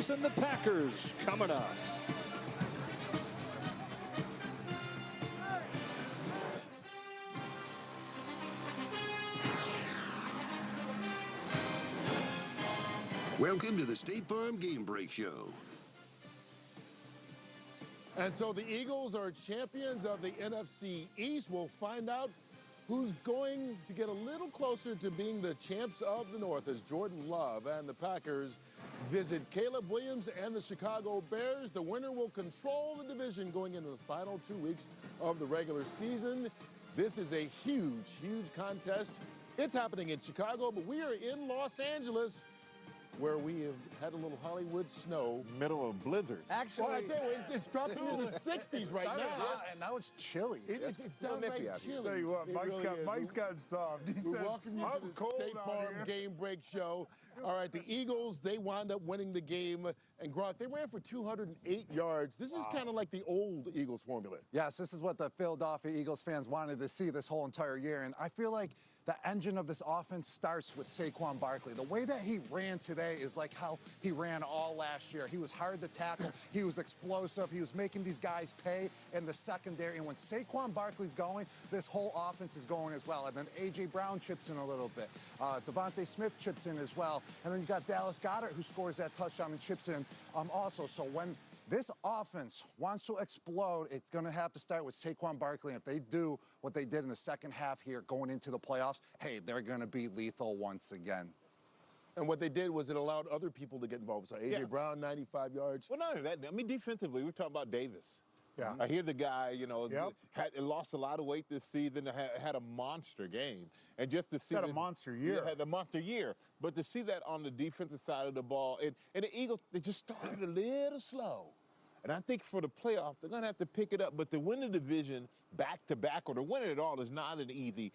Chiefs and the Packers coming up. Welcome to the State Farm Game Break Show. And so the Eagles are champions of the NFC East. We'll find out who's going to get a little closer to being the champs of the North as Jordan Love and the Packers visit Caleb Williams and the Chicago Bears. The winner will control the division going into the final 2 weeks of the regular season. This is a huge, huge contest. It's happening in Chicago, but we are in Los Angeles, where we have had a little Hollywood snow. Middle of blizzard. Actually, well, I tell you, it's dropping into the 60s right now. And now it's chilly. It's downright chilly. Tell you what, Mike's got soft. He said, welcome you to the State Farm Game Break Show. All right, the Eagles, they wound up winning the game. And Grant, they ran for 208 yards. This is kind of like the old Eagles formula. Yes, this is what the Philadelphia Eagles fans wanted to see this whole entire year. And I feel like the engine of this offense starts with Saquon Barkley. The way that he ran today is like how he ran all last year. He was hard to tackle. He was explosive. He was making these guys pay in the secondary. And when Saquon Barkley's going, this whole offense is going as well. And then A.J. Brown chips in a little bit. Devontae Smith chips in as well. And then you got Dallas Goedert, who scores that touchdown and chips in also. So when this offense wants to explode, it's going to have to start with Saquon Barkley. And if they do what they did in the second half here going into the playoffs, hey, they're going to be lethal once again. And what they did was it allowed other people to get involved. So A.J. Brown, 95 yards. Well, not only that, I mean, defensively, we're talking about Davis. Yeah. I hear the guy, you know, had lost a lot of weight this season, had a monster game. And just to see had a monster year. Yeah, had a monster year. But to see that on the defensive side of the ball, and the Eagles, they just started a little slow. And I think for the playoffs, they're going to have to pick it up. But to win the division back-to-back, or to win it all, is not an easy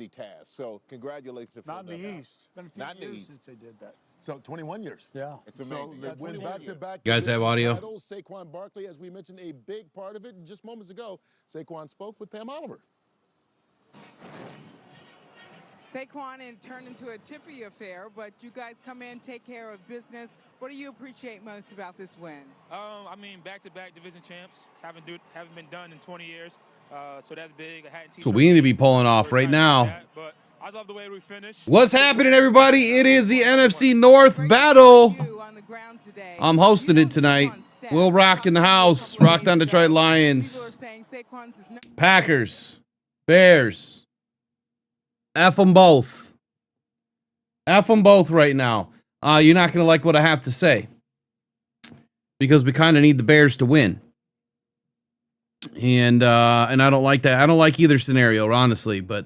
task. So congratulations to Not in the East. Not in the East. Since they did that. So 21 years. Yeah. It's amazing. So they win back-to-back. You guys have audio? Titles. Saquon Barkley, as we mentioned, a big part of it. And just moments ago, Saquon spoke with Pam Oliver. Saquon turned into a chippy affair, but you guys come in, take care of business. What do you appreciate most about this win? I mean, back-to-back division champs haven't been done in 20 years, so that's big. So we need to be pulling off right now. That, but I love the way we finished. What's happening, everybody? It is the NFC North battle. I'm hosting it tonight. We'll rock in the house. Rock down Detroit Lions. Packers. Bears. F them both. F them both right now. You're not going to like what I have to say, because we kind of need the Bears to win. And I don't like that. I don't like either scenario, honestly, but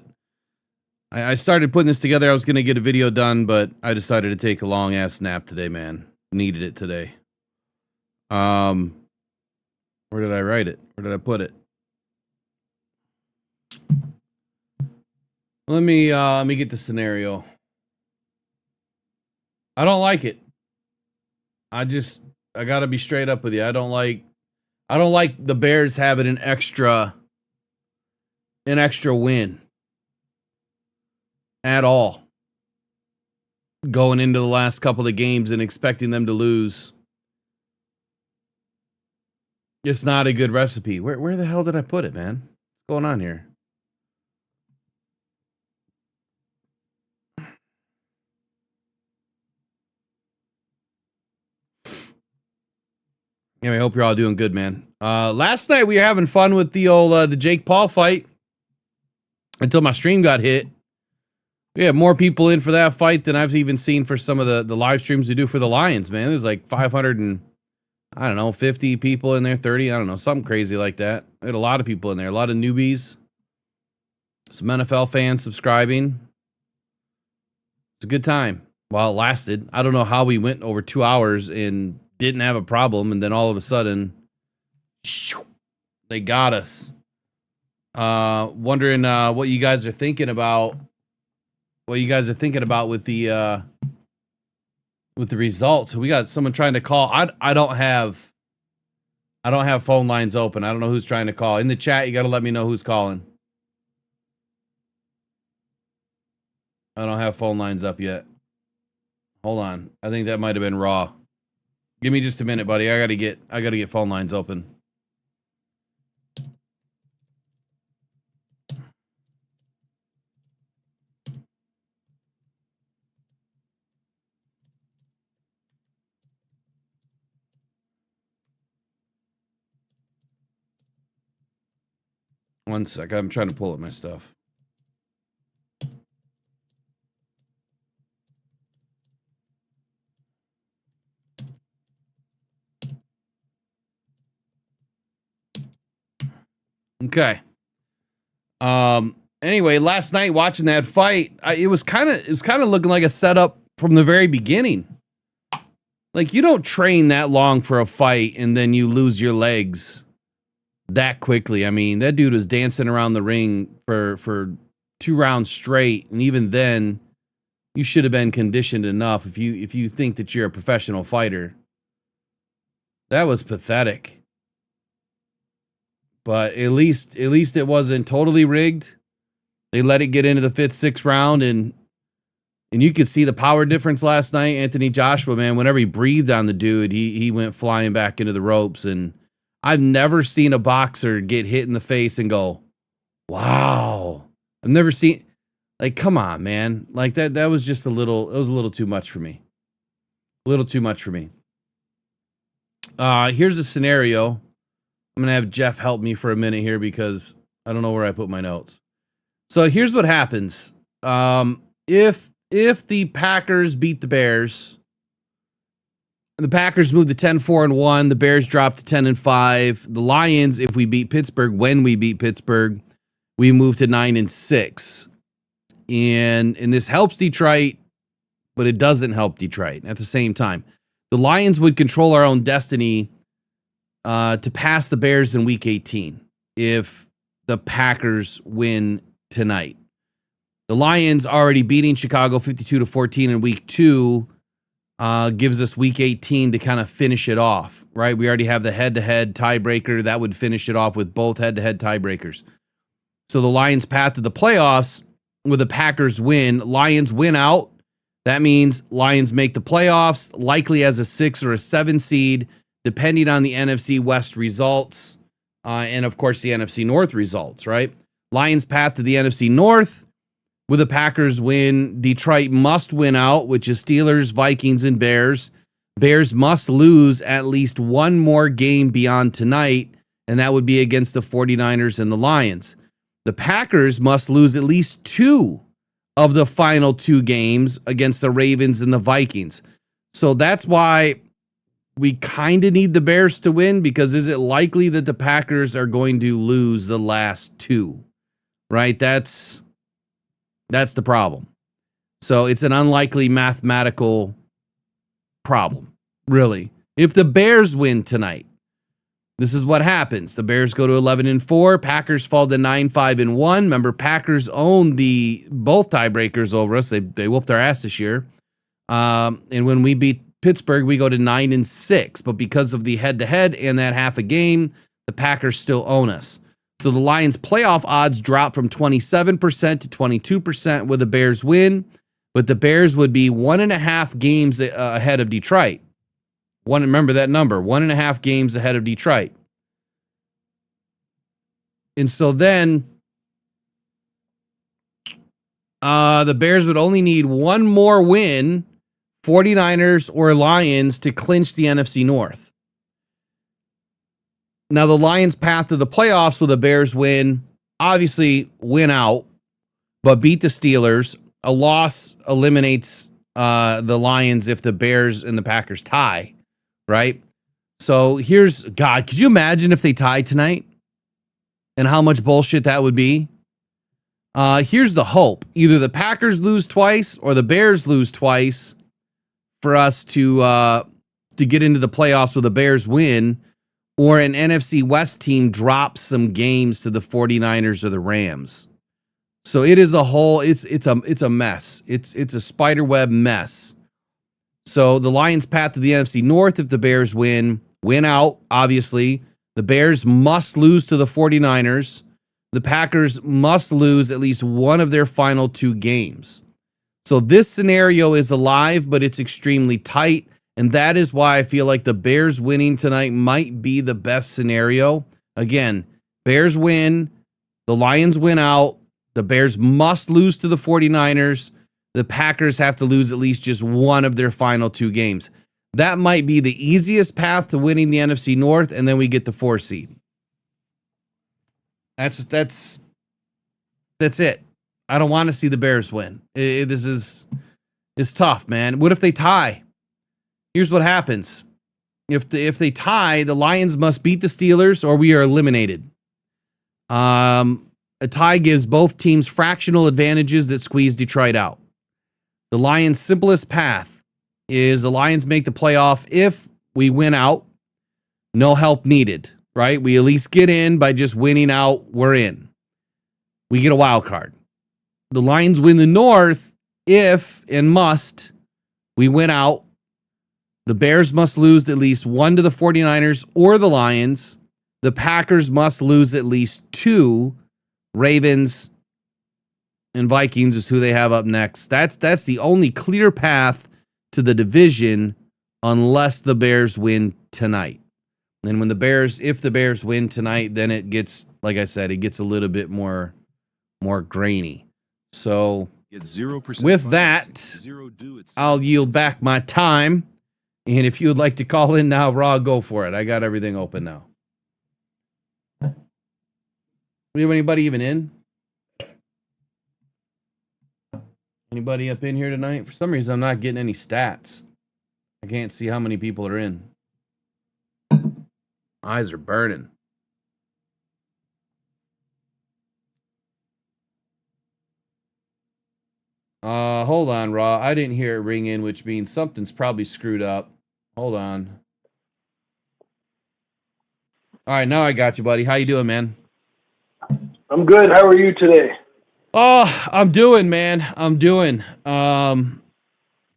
I started putting this together. I was going to get a video done, but I decided to take a long-ass nap today, man. Needed it today. Where did I write it? Where did I put it? Let me get the scenario. I don't like it. I gotta be straight up with you. I don't like the Bears having an extra win at all. Going into the last couple of games and expecting them to lose. It's not a good recipe. Where the hell did I put it, man? What's going on here? Yeah, I hope you're all doing good, man. Last night we were having fun with the old the Jake Paul fight until my stream got hit. We had more people in for that fight than I've even seen for some of the live streams we do for the Lions, man. There's like 500 and, I don't know, 50 people in there, 30, I don't know, something crazy like that. We had a lot of people in there, a lot of newbies. Some NFL fans subscribing. It's a good time while it lasted. I don't know how we went over 2 hours and didn't have a problem, and then all of a sudden, they got us. Wondering what you guys are thinking about. What you guys are thinking about with the results. We got someone trying to call. I don't have phone lines open. I don't know who's trying to call. In the chat, you got to let me know who's calling. I don't have phone lines up yet. Hold on. I think that might have been Raw. Give me just a minute, buddy. I gotta get phone lines open. One sec. I'm trying to pull up my stuff. Okay. Anyway, last night watching that fight, it was kind of looking like a setup from the very beginning. Like, you don't train that long for a fight and then you lose your legs that quickly. I mean, that dude was dancing around the ring for 2 rounds straight, and even then, you should have been conditioned enough if you think that you're a professional fighter. That was pathetic. But at least it wasn't totally rigged. They let it get into the 5th, 6th round, and you could see the power difference last night. Anthony Joshua, man, whenever he breathed on the dude, he went flying back into the ropes. And I've never seen a boxer get hit in the face and go, wow. I've never seen, like, come on, man. Like, that was just it was a little too much for me. A little too much for me. Here's a scenario. I'm going to have Jeff help me for a minute here because I don't know where I put my notes. So here's what happens. If the Packers beat the Bears, the Packers move to 10-4-1, the Bears drop to 10-5. The Lions, if we beat Pittsburgh, when we beat Pittsburgh, we move to 9-6. And this helps Detroit, but it doesn't help Detroit at the same time. The Lions would control our own destiny to pass the Bears in Week 18 if the Packers win tonight. The Lions already beating Chicago 52-14 in Week 2 gives us Week 18 to kind of finish it off, right? We already have the head-to-head tiebreaker. That would finish it off with both head-to-head tiebreakers. So the Lions' path to the playoffs with the Packers win. Lions win out. That means Lions make the playoffs, likely as a 6 or a 7 seed, depending on the NFC West results, and of course the NFC North results, right? Lions' path to the NFC North with the Packers win. Detroit must win out, which is Steelers, Vikings, and Bears. Bears must lose at least one more game beyond tonight, and that would be against the 49ers and the Lions. The Packers must lose at least 2 of the final 2 games against the Ravens and the Vikings. So that's why we kind of need the Bears to win, because is it likely that the Packers are going to lose the last 2? Right? That's the problem. So it's an unlikely mathematical problem, really. If the Bears win tonight, this is what happens. The Bears go to 11-4. Packers fall to 9-5-1. Remember, Packers own both tiebreakers over us. They whooped our ass this year. And when we beat Pittsburgh, we go to 9-6. But because of the head-to-head and that half a game, the Packers still own us. So the Lions' playoff odds drop from 27% to 22% with the Bears win. But the Bears would be 1.5 games ahead of Detroit. Remember that number, 1.5 games ahead of Detroit. And so then the Bears would only need one more win, 49ers or Lions, to clinch the NFC North. Now, the Lions' path to the playoffs with the Bears win, obviously win out, but beat the Steelers. A loss eliminates the Lions if the Bears and the Packers tie. Right? So God, could you imagine if they tied tonight and how much bullshit that would be? Here's the hope. Either the Packers lose twice or the Bears lose twice for us to get into the playoffs with the Bears win, or an NFC West team drops some games to the 49ers or the Rams. So it is it's a mess. It's a spiderweb mess. So the Lions' path to the NFC North, if the Bears win out, obviously. The Bears must lose to the 49ers. The Packers must lose at least one of their final 2 games. So this scenario is alive, but it's extremely tight. And that is why I feel like the Bears winning tonight might be the best scenario. Again, Bears win, the Lions win out, the Bears must lose to the 49ers. The Packers have to lose at least just one of their final 2 games. That might be the easiest path to winning the NFC North, and then we get the 4 seed. That's it. I don't want to see the Bears win. This is tough, man. What if they tie? Here's what happens. If they tie, the Lions must beat the Steelers or we are eliminated. A tie gives both teams fractional advantages that squeeze Detroit out. The Lions' simplest path is the Lions make the playoff if we win out. No help needed, right? We at least get in by just winning out. We're in. We get a wild card. The Lions win the North if and must we win out. The Bears must lose at least 1 to the 49ers or the Lions. The Packers must lose at least 2. Ravens and Vikings is who they have up next. That's the only clear path to the division unless the Bears win tonight. And when if the Bears win tonight, then it gets, like I said, it gets a little bit more grainy. So with that, I'll yield back my time. And if you would like to call in now, Raw, go for it. I got everything open now. We have anybody even in? Anybody up in here tonight? For some reason, I'm not getting any stats. I can't see how many people are in. Eyes are burning. Hold on, Raw. I didn't hear it ring in, which means something's probably screwed up. Hold on. All right, now I got you, buddy. How you doing, man? I'm good. How are you today? Oh, I'm doing, man. I'm doing.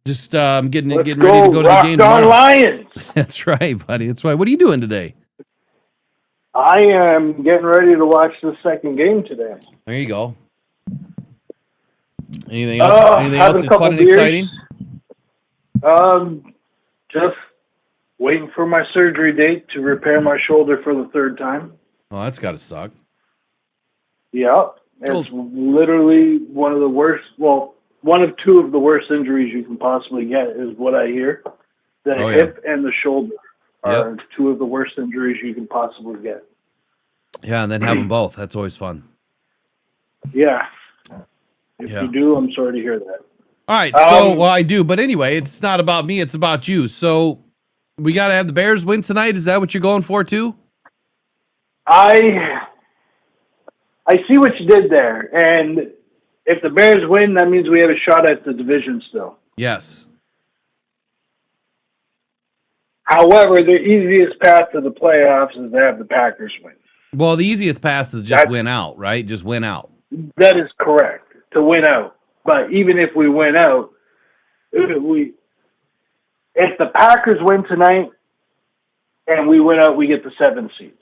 Just getting ready to go to the game tomorrow. Lions. That's right, buddy. That's right. What are you doing today? I am getting ready to watch the second game today. There you go. Anything else? Anything else that's fun and exciting? Just waiting for my surgery date to repair my shoulder for the 3rd time. Oh, that's got to suck. Yeah, it's literally one of the worst. Well, one of 2 of the worst injuries you can possibly get is what I hear. The hip and the shoulder are 2 of the worst injuries you can possibly get. Yeah, and then have them both. That's always fun. Yeah. If you do, I'm sorry to hear that. All right, so, well, I do. But anyway, it's not about me. It's about you. So we got to have the Bears win tonight. Is that what you're going for, too? I see what you did there. And if the Bears win, that means we have a shot at the division still. Yes. However, the easiest path to the playoffs is to have the Packers win. Well, the easiest path is just win out, right? Just win out. That is correct, to win out. But even if we win out, if the Packers win tonight and we win out, we get the 7th seed.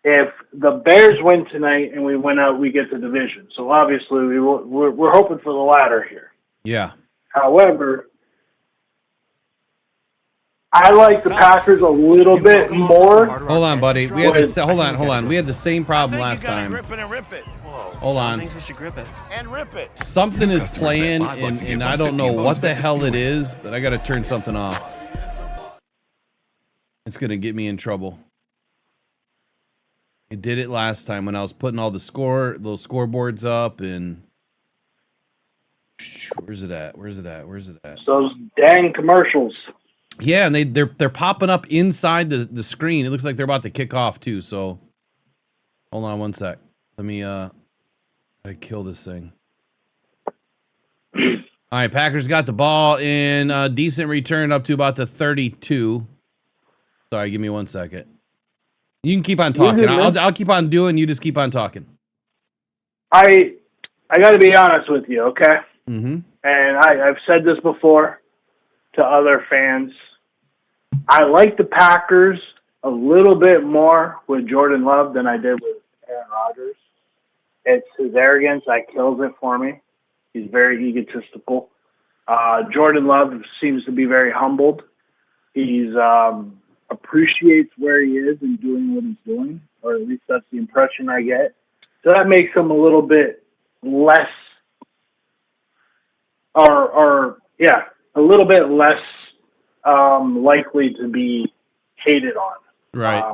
If the Bears win tonight and we win out, we get the division. So obviously we're hoping for the latter here. Yeah. However, I like the Packers a little bit more. Hold on, buddy. We had this, hold on. We had the same problem last time. Hold on. Something is playing, and I don't know what the hell it is, but I got to turn something off. It's going to get me in trouble. It did it last time when I was putting all the little scoreboards up, and where's it at? Those dang commercials. Yeah, and they're popping up inside the screen. It looks like they're about to kick off too. So hold on one sec. Let me I kill this thing. All right, Packers got the ball in decent return up to about the 32. Sorry, give me 1 second. You can keep on talking. I'll keep on doing. You just keep on talking. I got to be honest with you, okay? Mm-hmm. And I've said this before to other fans. I like the Packers a little bit more with Jordan Love than I did with Aaron Rodgers. It's his arrogance that kills it for me. He's very egotistical. Jordan Love seems to be very humbled He's appreciates where he is and doing what he's doing, or at least that's the impression I get. So that makes him a little bit less, a little bit less likely to be hated on. Right.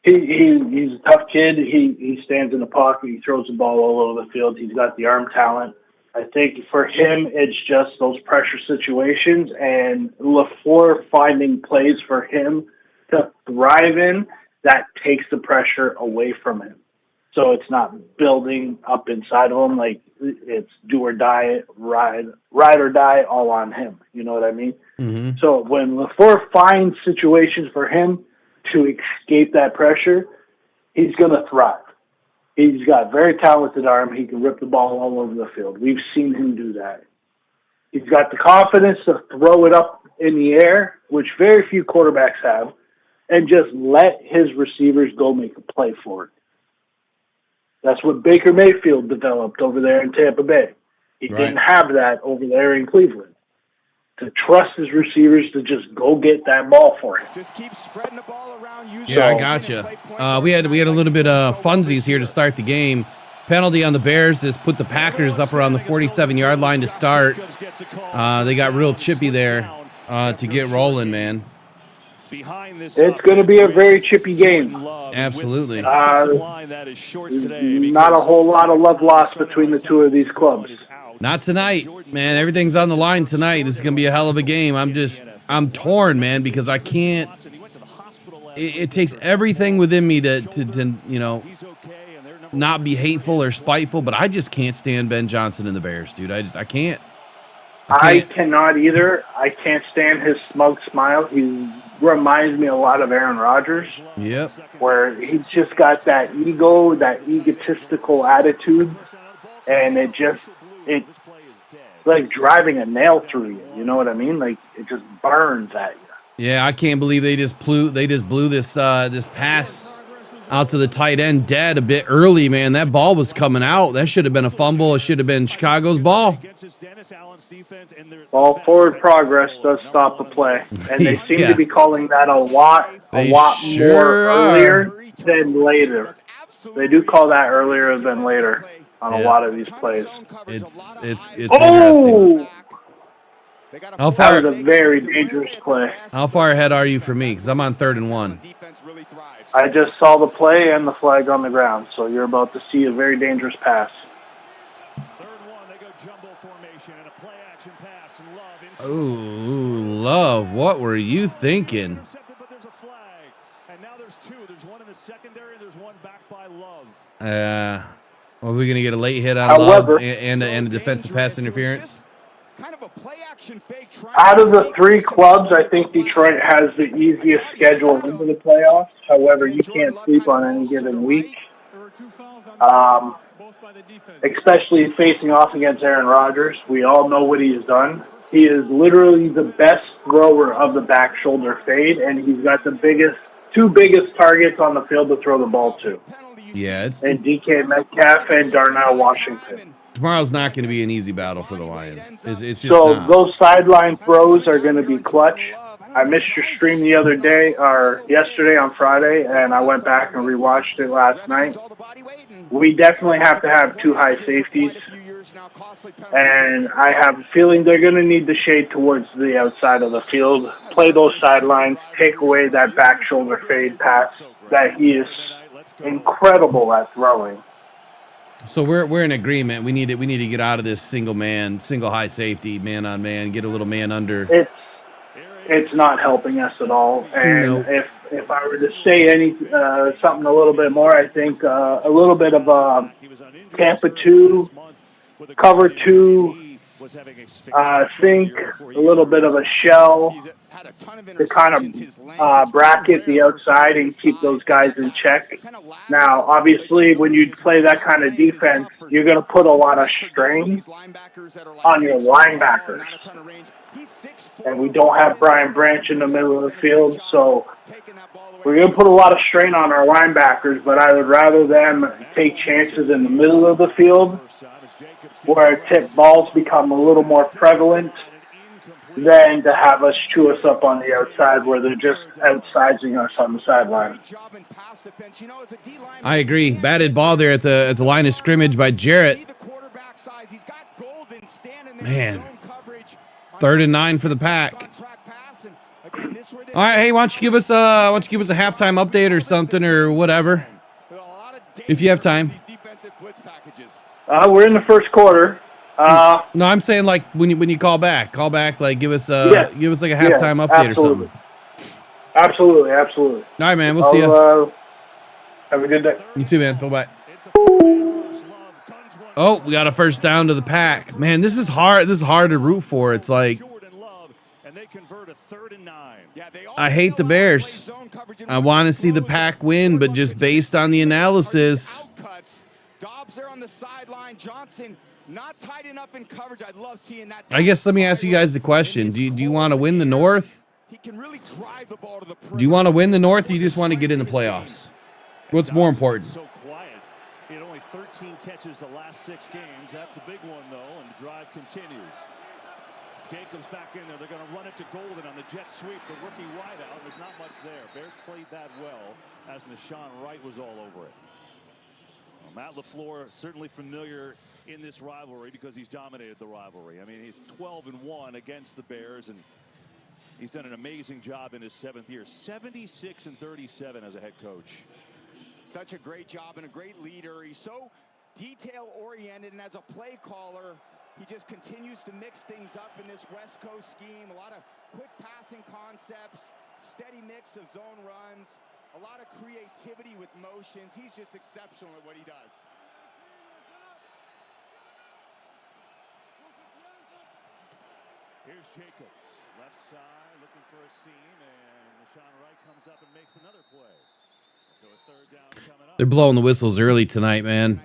He's a tough kid. He stands in the pocket. He throws the ball all over the field. He's got the arm talent. I think for him, it's just those pressure situations and LaFleur finding plays for him to thrive in that takes the pressure away from him. So it's not building up inside of him. Like, it's do or die, ride or die, all on him. You know what I mean? Mm-hmm. So when LaFleur finds situations for him to escape that pressure, he's going to thrive. He's got very talented arm. He can rip the ball all over the field. We've seen him do that. He's got the confidence to throw it up in the air, which very few quarterbacks have, and just let his receivers go make a play for it. That's what Baker Mayfield developed over there in Tampa Bay. He didn't have that over there in Cleveland. To trust his receivers to just go get that ball for him. Just keep spreading the ball around. Yeah, I gotcha. We had a little bit of funsies here to start the game. Penalty on the Bears has put the Packers up around the 47-yard line to start. They got real chippy there to get rolling, man. It's going to be a very chippy game. Absolutely. Not a whole lot of love lost between the two of these clubs. Not tonight, man. Everything's on the line tonight. This is going to be a hell of a game. I'm torn, man, because I can't. It takes everything within me to not be hateful or spiteful, but I just can't stand Ben Johnson and the Bears, dude. I can't. I cannot either. I can't stand his smug smile. He reminds me a lot of Aaron Rodgers. Yep. Where he's just got that ego, that egotistical attitude, and it's like driving a nail through you. You know what I mean? Like, it just burns at you. Yeah, I can't believe they just blew this pass out to the tight end dead a bit early, man. That ball was coming out. That should have been a fumble. It should have been Chicago's ball. Ball forward progress does stop the play, and they seem to be calling that a lot more earlier than later. They do call that earlier than later on a lot of these plays. It's interesting. How far? That was a very dangerous play. How far ahead are you for me? Because I'm on 3rd and 1. I just saw the play and the flag on the ground, so you're about to see a very dangerous pass. Ooh, Love, what were you thinking? Are we going to get a late hit on Love and a defensive pass interference? Out of the three clubs, I think Detroit has the easiest schedule into the playoffs. However, you can't sleep on any given week, especially facing off against Aaron Rodgers. We all know what he has done. He is literally the best thrower of the back shoulder fade, and he's got the two biggest targets on the field to throw the ball to. Yeah, and DK Metcalf and Darnell Washington. Tomorrow's not going to be an easy battle for the Lions. It's just so not. Those sideline throws are going to be clutch. I missed your stream the other day, or yesterday on Friday, and I went back and rewatched it last night. We definitely have to have two high safeties, and I have a feeling they're going to need to shade towards the outside of the field, play those sidelines, take away that back shoulder fade pass that he is incredible at throwing. So we're in agreement. We need to get out of this single high safety, man on man, get a little man under. It's not helping us at all. And if I were to say something a little bit more, I think a little bit of Tampa 2, cover 2, think a little bit of a shell to kind of bracket the outside and keep those guys in check. Now, obviously, when you play that kind of defense, you're going to put a lot of strain on your linebackers. And we don't have Brian Branch in the middle of the field, so we're going to put a lot of strain on our linebackers, but I would rather them take chances in the middle of the field where tip balls become a little more prevalent than to have us chew us up on the outside where they're just outsizing us on the sideline. I agree. Batted ball there at the line of scrimmage by Jarrett. Man. 3rd and 9 for the Pack. All right, hey, why don't you give us a halftime update or something or whatever, if you have time. We're in the first quarter. No, I'm saying like when you call back, like give us like a halftime update or something. Absolutely. All right, man. We'll see you. Have a good day. You too, man. Bye-bye. Oh, we got a first down to the Pack. Man, this is hard. This is hard to root for. It's like I hate the Bears. I want to see the Pack win, but just based on the analysis, I guess let me ask you guys the question. Do you want to win the North? Do you want to win the North, or you just want to get in the playoffs? What's more important? So quiet. He had only 13 catches the last 6 games. That's a big one, though, and the drive continues. Jacobs back in there. They're going to run it to Golden on the jet sweep. The rookie wideout. There's not much there. Bears played that well as Nashawn Wright was all over it. Well, Matt LaFleur certainly familiar in this rivalry because he's dominated the rivalry. I mean, he's 12-1 against the Bears, and he's done an amazing job in his 7th year. 76-37 as a head coach. Such a great job and a great leader. He's so detail-oriented, and as a play caller, he just continues to mix things up in this West Coast scheme. A lot of quick passing concepts, steady mix of zone runs, a lot of creativity with motions. He's just exceptional at what he does. Here's Jacobs, left side, looking for a seam, and Nashawn Wright comes up and makes another play. So a 3rd down coming up. They're blowing the whistles early tonight, man.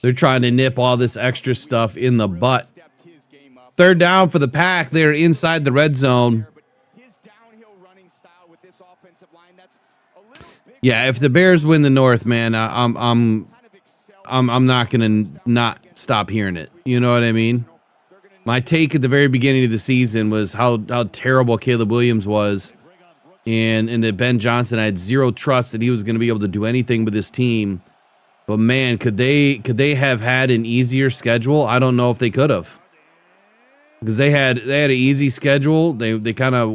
They're trying to nip all this extra stuff in the butt. 3rd down for the Pack. They're inside the red zone. Yeah, if the Bears win the North, man, I'm not gonna not stop hearing it. You know what I mean? My take at the very beginning of the season was how terrible Caleb Williams was, and that Ben Johnson, I had zero trust that he was going to be able to do anything with this team. But man, could they have had an easier schedule? I don't know if they could have, because they had an easy schedule. They kind of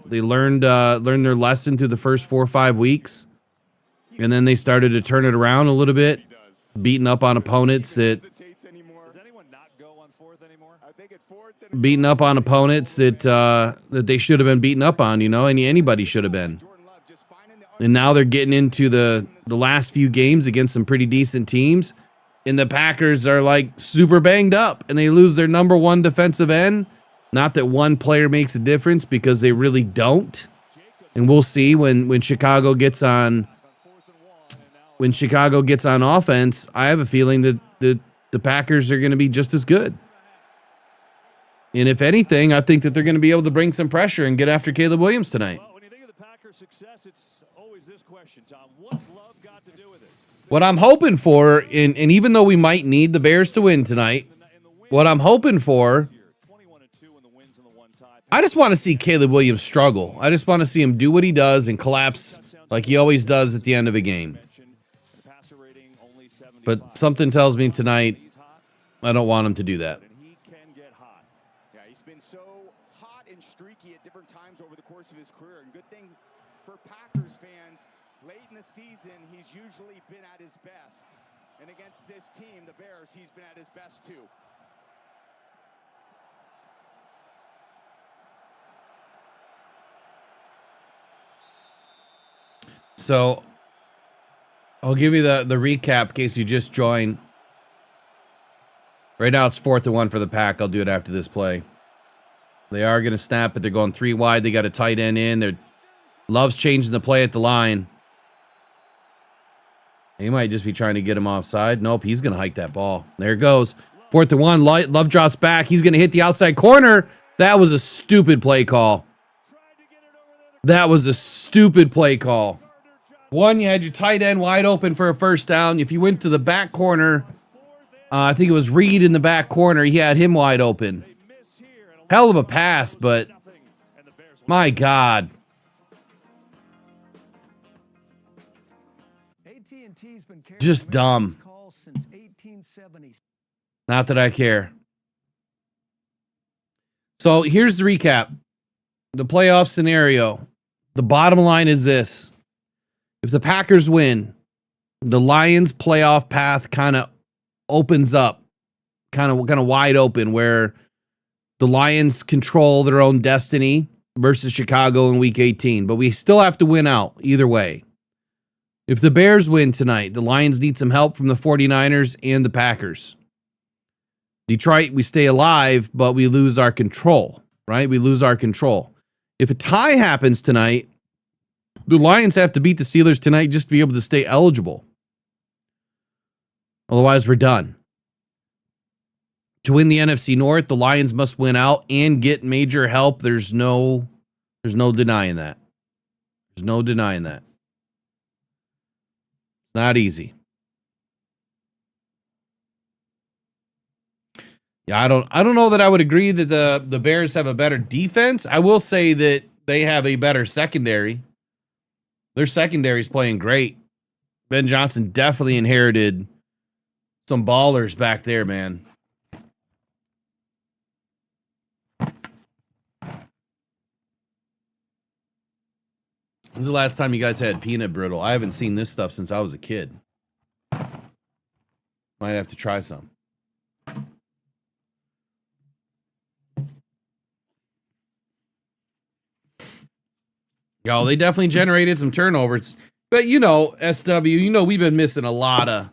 they learned their lesson through the first 4 or 5 weeks, and then they started to turn it around a little bit, beating up on opponents that they should have been beaten up on. Anybody should have been. And now they're getting into the last few games against some pretty decent teams, and the Packers are like super banged up, and they lose their number 1 defensive end. Not that one player makes a difference, because they really don't. And we'll see when Chicago gets on offense. I have a feeling that the Packers are going to be just as good. And if anything, I think that they're going to be able to bring some pressure and get after Caleb Williams tonight. Well, when you think of the Packers' success, it's always this question, Tom. What's love got to do with it? What I'm hoping for, and even though we might need the Bears to win tonight, what I'm hoping for, I just want to see Caleb Williams struggle. I just want to see him do what he does and collapse like he always does at the end of a game. But something tells me tonight I don't want him to do that. Usually been at his best, and against this team, the Bears, he's been at his best too. So I'll give you the recap in case you just joined. Right now it's 4th and 1 for the Pack. I'll do it after this play. They are going to snap it. They're going 3 wide. They got a tight end in. Love's changing the play at the line. He might just be trying to get him offside. Nope, he's going to hike that ball. There it goes. 4th and 1. Love drops back. He's going to hit the outside corner. That was a stupid play call. That was a stupid play call. One, you had your tight end wide open for a first down. If you went to the back corner, I think it was Reed in the back corner. He had him wide open. Hell of a pass, but my God. Just dumb. Not that I care. So here's the recap. The playoff scenario. The bottom line is this. If the Packers win, the Lions' playoff path kind of opens up, kind of wide open, where the Lions control their own destiny versus Chicago in Week 18. But we still have to win out either way. If the Bears win tonight, the Lions need some help from the 49ers and the Packers. Detroit, we stay alive, but we lose our control, right? We lose our control. If a tie happens tonight, the Lions have to beat the Steelers tonight just to be able to stay eligible. Otherwise, we're done. To win the NFC North, the Lions must win out and get major help. There's no denying that. There's no denying that. It's not easy. Yeah, I don't know that I would agree that the Bears have a better defense. I will say that they have a better secondary. Their secondary is playing great. Ben Johnson definitely inherited some ballers back there, man. When's the last time you guys had peanut brittle? I haven't seen this stuff since I was a kid. Might have to try some. Y'all, they definitely generated some turnovers. But, you know, SW, you know, we've been missing a lot of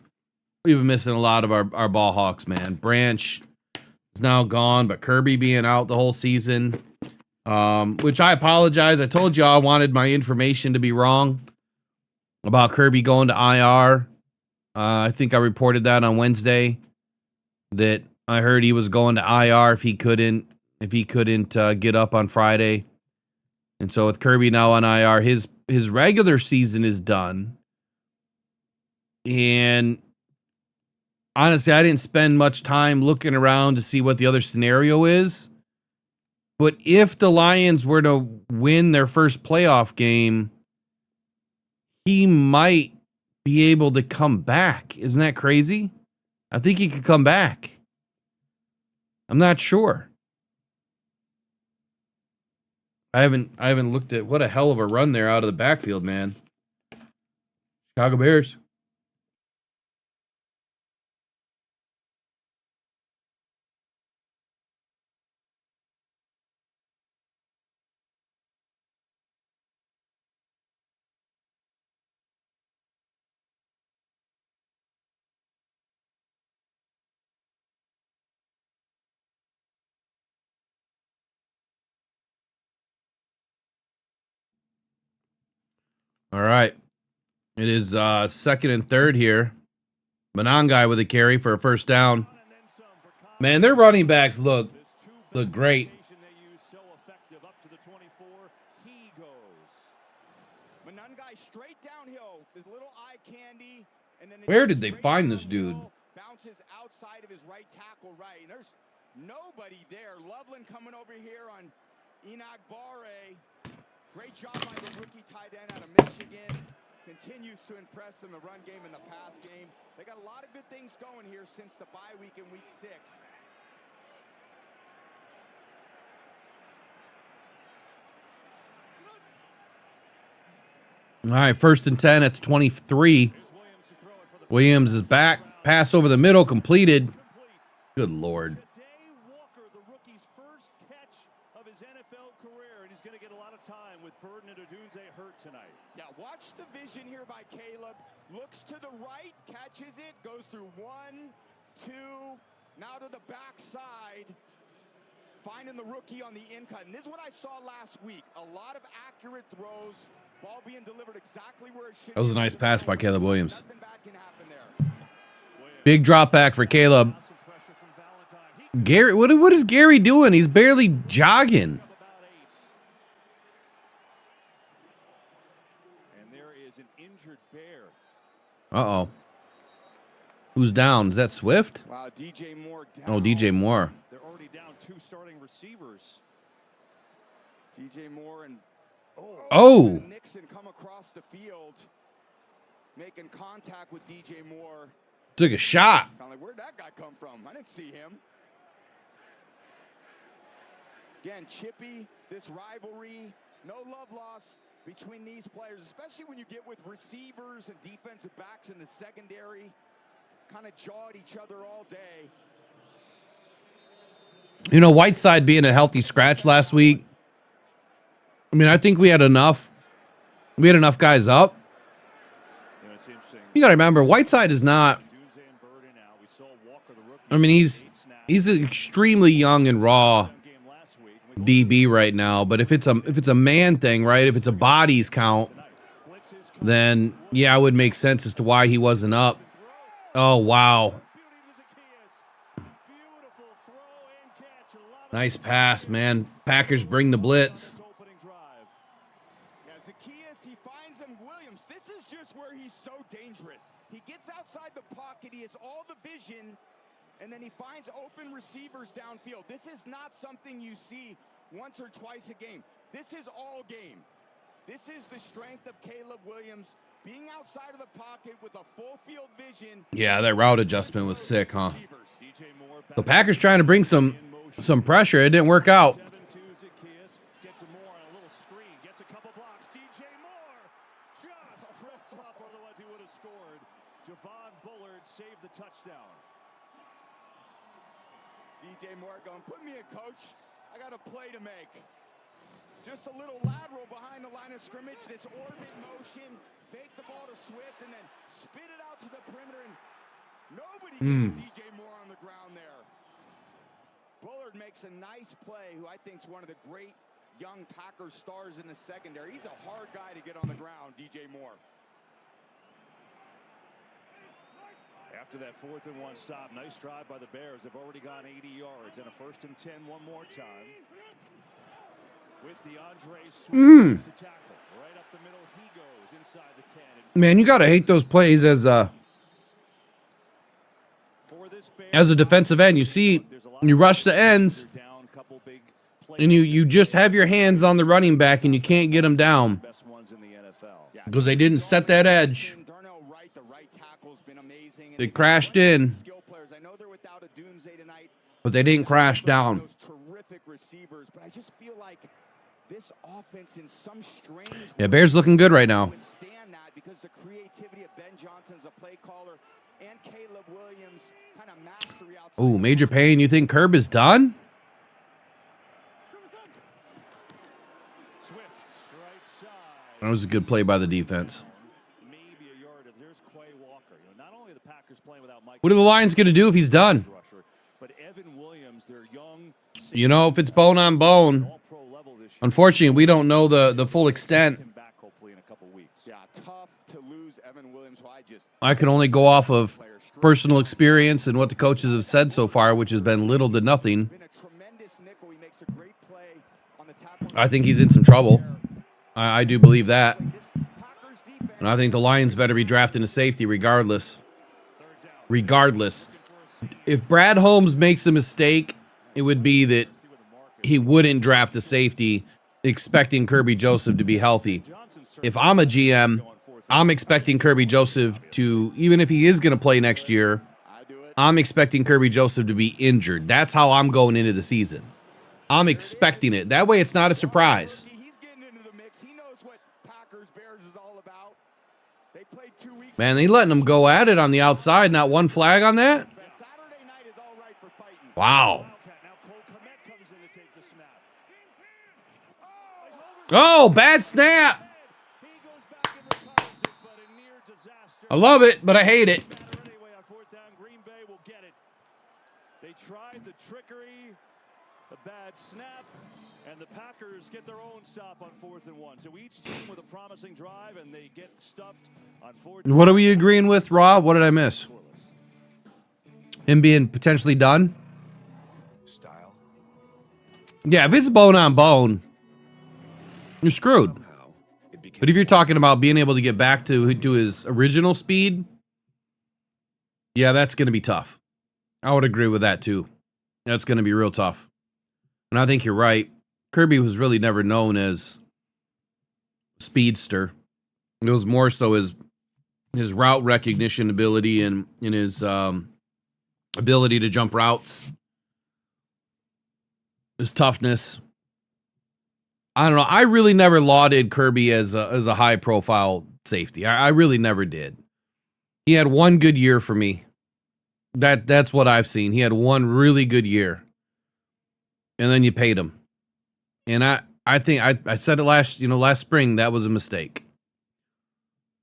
our ball hawks, man. Branch is now gone, but Kirby being out the whole season, which I apologize. I told you I wanted my information to be wrong about Kirby going to IR. I think I reported that on Wednesday, that I heard he was going to IR if he couldn't get up on Friday. And so with Kirby now on IR, his regular season is done. And honestly, I didn't spend much time looking around to see what the other scenario is. But if the Lions were to win their first playoff game, he might be able to come back. Isn't that crazy? I think he could come back. I'm not sure. I haven't looked at what a hell of a run there out of the backfield, man. Chicago Bears. All right. It is second and third here. Monangai with a carry for a first down. Man, their running backs look great. Monangai straight downhill. This little eye candy. And then Where did they find this dude? Bounces outside of his right tackle right. There's nobody there. Loveland coming over here on Enoch Barre. Great job by the rookie tight end out of Michigan. Continues to impress in the run game and the pass game. They got a lot of good things going here since the bye week in week 6. All right, first and 10 at the 23. Williams is back. Pass over the middle, completed. Good Lord. Yeah, watch the vision here by Caleb. Looks to the right, catches it, goes through 1, 2, now to the backside. Finding the rookie on the in cut. And this is what I saw last week. A lot of accurate throws. Ball being delivered exactly where it should be. That was a nice pass by Caleb Williams. Big drop back for Caleb. Gary, what is Gary doing? He's barely jogging. And there is an injured Bear. Uh-oh. Who's down? Is that Swift? Wow, DJ Moore down. Oh, DJ Moore. They're already down 2 starting receivers. DJ Moore and Oh. Nixon come across the field, making contact with DJ Moore. Took a shot. I'm like, where'd that guy come from? I didn't see him. Again, Chippy, this rivalry, no love lost between these players, especially when you get with receivers and defensive backs in the secondary. Kind of jawed each other all day. You know, Whiteside being a healthy scratch last week. I mean, I think we had enough. We had enough guys up. You got to remember, Whiteside is not. I mean, he's an extremely young and raw DB right now. But if it's a man thing, right? If it's a bodies count, then yeah, it would make sense as to why he wasn't up. Oh wow! Nice pass, man. Packers bring the blitz. He finds him. Williams, this is just where he's so dangerous. He gets outside the pocket. He has all the vision, and then he finds open receivers downfield. This is not something you see once or twice a game. This is all game. This is the strength of Caleb Williams, being outside of the pocket with a full field vision. Yeah, that route adjustment was sick, huh? The Packers trying to bring some pressure. It didn't work out. DJ Moore going, put me in, coach. I got a play to make. Just a little lateral behind the line of scrimmage, this orbit motion, fake the ball to Swift, and then spit it out to the perimeter, and nobody gets DJ Moore on the ground there. Bullard makes a nice play, who I think is one of the great young Packers stars in the secondary. He's a hard guy to get on the ground, DJ Moore. After that 4th and 1 stop, nice drive by the Bears. They've already gone 80 yards, and a 1st and 10 one more time. With DeAndre Swift the tackle. Right up the middle, he goes inside the 10. Man, you gotta hate those plays as a defensive end. You see, you rush the ends, and you just have your hands on the running back, and you can't get them down because they didn't set that edge. They crashed in, but they didn't crash down. Yeah, Bears looking good right now. Oh, Major Payne, you think Curb is done? That was a good play by the defense. What are the Lions going to do if he's done? You know, if it's bone on bone. Unfortunately, we don't know the full extent. I can only go off of personal experience and what the coaches have said so far, which has been little to nothing. I think he's in some trouble. I do believe that. And I think the Lions better be drafting a safety regardless. If Brad Holmes makes a mistake, it would be that he wouldn't draft a safety expecting Kirby Joseph to be healthy. If I'm a GM, I'm expecting Kirby Joseph to, even if he is going to play next year, I'm expecting Kirby Joseph to be injured. That's how I'm going into the season. I'm expecting it. That way it's not a surprise. Man, they letting him go at it on the outside. Not one flag on that? Wow. Oh, bad snap. I love it, but I hate it. They tried the trickery, the bad snap, and the Packers get their own stop on 4th and 1. So each team with a promising drive, and they get stuffed on 4th. What are we agreeing with, Rob? What did I miss? Him being potentially done? Style. Yeah, if it's bone on bone, you're screwed. But if you're talking about being able to get back to his original speed, Yeah, that's going to be tough. I would agree with that too. That's going to be real tough. And I think you're right. Kirby was really never known as a speedster. It was more so his route recognition ability and his ability to jump routes, his toughness. I don't know. I really never lauded Kirby as a high profile safety. I really never did. He had one good year for me. That's what I've seen. He had one really good year. And then you paid him. And I think I said it last spring, that was a mistake.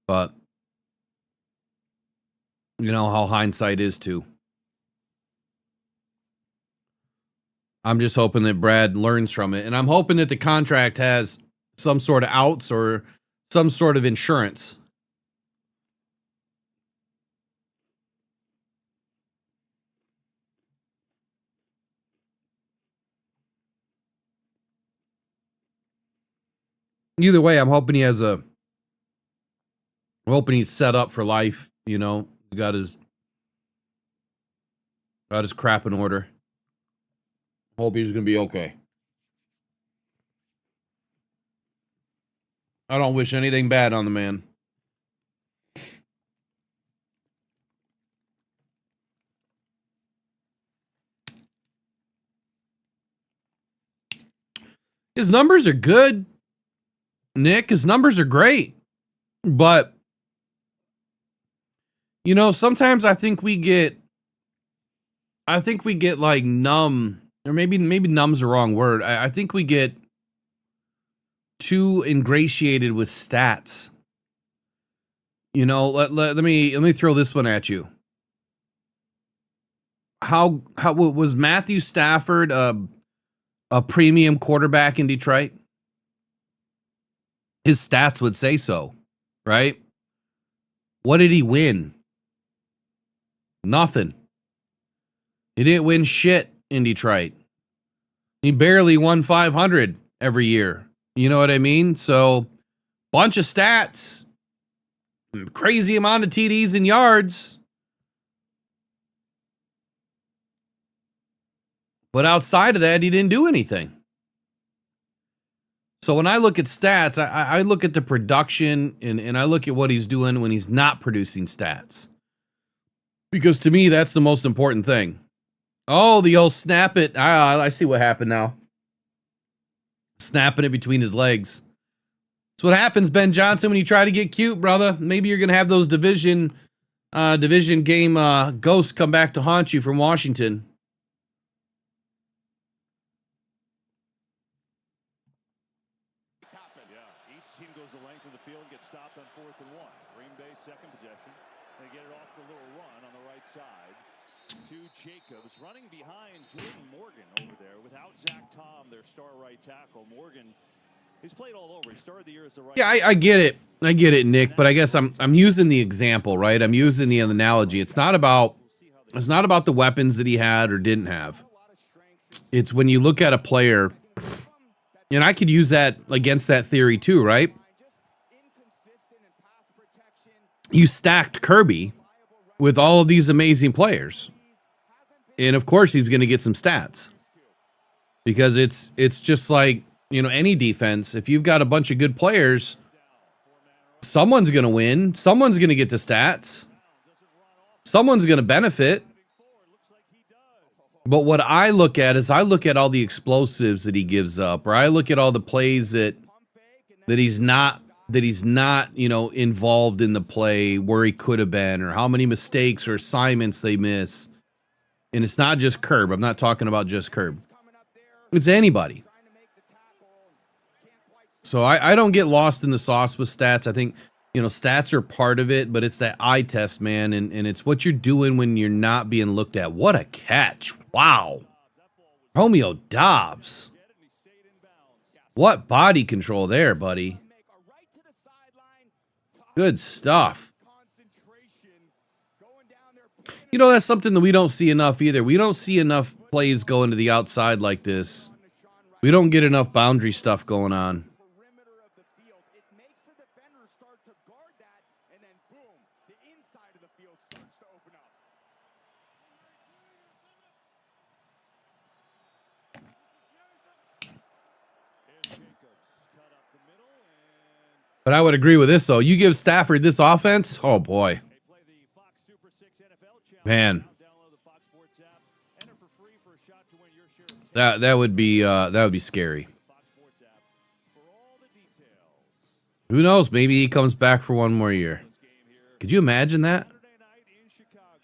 But you know how hindsight is too. I'm just hoping that Brad learns from it. And I'm hoping that the contract has some sort of outs or some sort of insurance. Either way, I'm hoping he's set up for life, you know. He's got his crap in order. Hope he's going to be okay. I don't wish anything bad on the man. His numbers are good, Nick. His numbers are great. But, you know, sometimes I think we get like numb, or maybe numb's the wrong word. I think we get too ingratiated with stats. You know, let me throw this one at you. How was Matthew Stafford a premium quarterback in Detroit? His stats would say so, right? What did he win? Nothing. He didn't win shit in Detroit. He barely won 500 every year. You know what I mean? So, bunch of stats. Crazy amount of TDs and yards. But outside of that, he didn't do anything. So when I look at stats, I look at the production and I look at what he's doing when he's not producing stats. Because to me, that's the most important thing. Oh, the old snap it. I see what happened now. Snapping it between his legs. That's what happens, Ben Johnson, when you try to get cute, brother. Maybe you're going to have those division game ghosts come back to haunt you from Washington. Jacobs running behind Jordan Morgan over there without Zach Tom, their star right tackle. Morgan, he's played all over. He started the year as the right. Yeah, I get it. I get it, Nick, but I guess I'm using the example, right? I'm using the analogy. It's not about the weapons that he had or didn't have. It's when you look at a player, and I could use that against that theory too, right? You stacked Kirby with all of these amazing players. And of course he's going to get some stats. Because it's just like, you know, any defense, if you've got a bunch of good players, someone's going to win, someone's going to get the stats. Someone's going to benefit. But what I look at is I look at all the explosives that he gives up, or I look at all the plays that he's not, you know, involved in the play where he could have been, or how many mistakes or assignments they miss. And it's not just Curb. I'm not talking about just Curb. It's anybody. So I don't get lost in the sauce with stats. I think, you know, stats are part of it, but it's that eye test, man. And it's what you're doing when you're not being looked at. What a catch. Wow. Romeo Dobbs. What body control there, buddy. Good stuff. You know, that's something that we don't see enough either. We don't see enough plays going to the outside like this. We don't get enough boundary stuff going on. But I would agree with this, though. You give Stafford this offense, oh, boy. Man. That would be scary. Who knows? Maybe he comes back for one more year. Could you imagine that? Could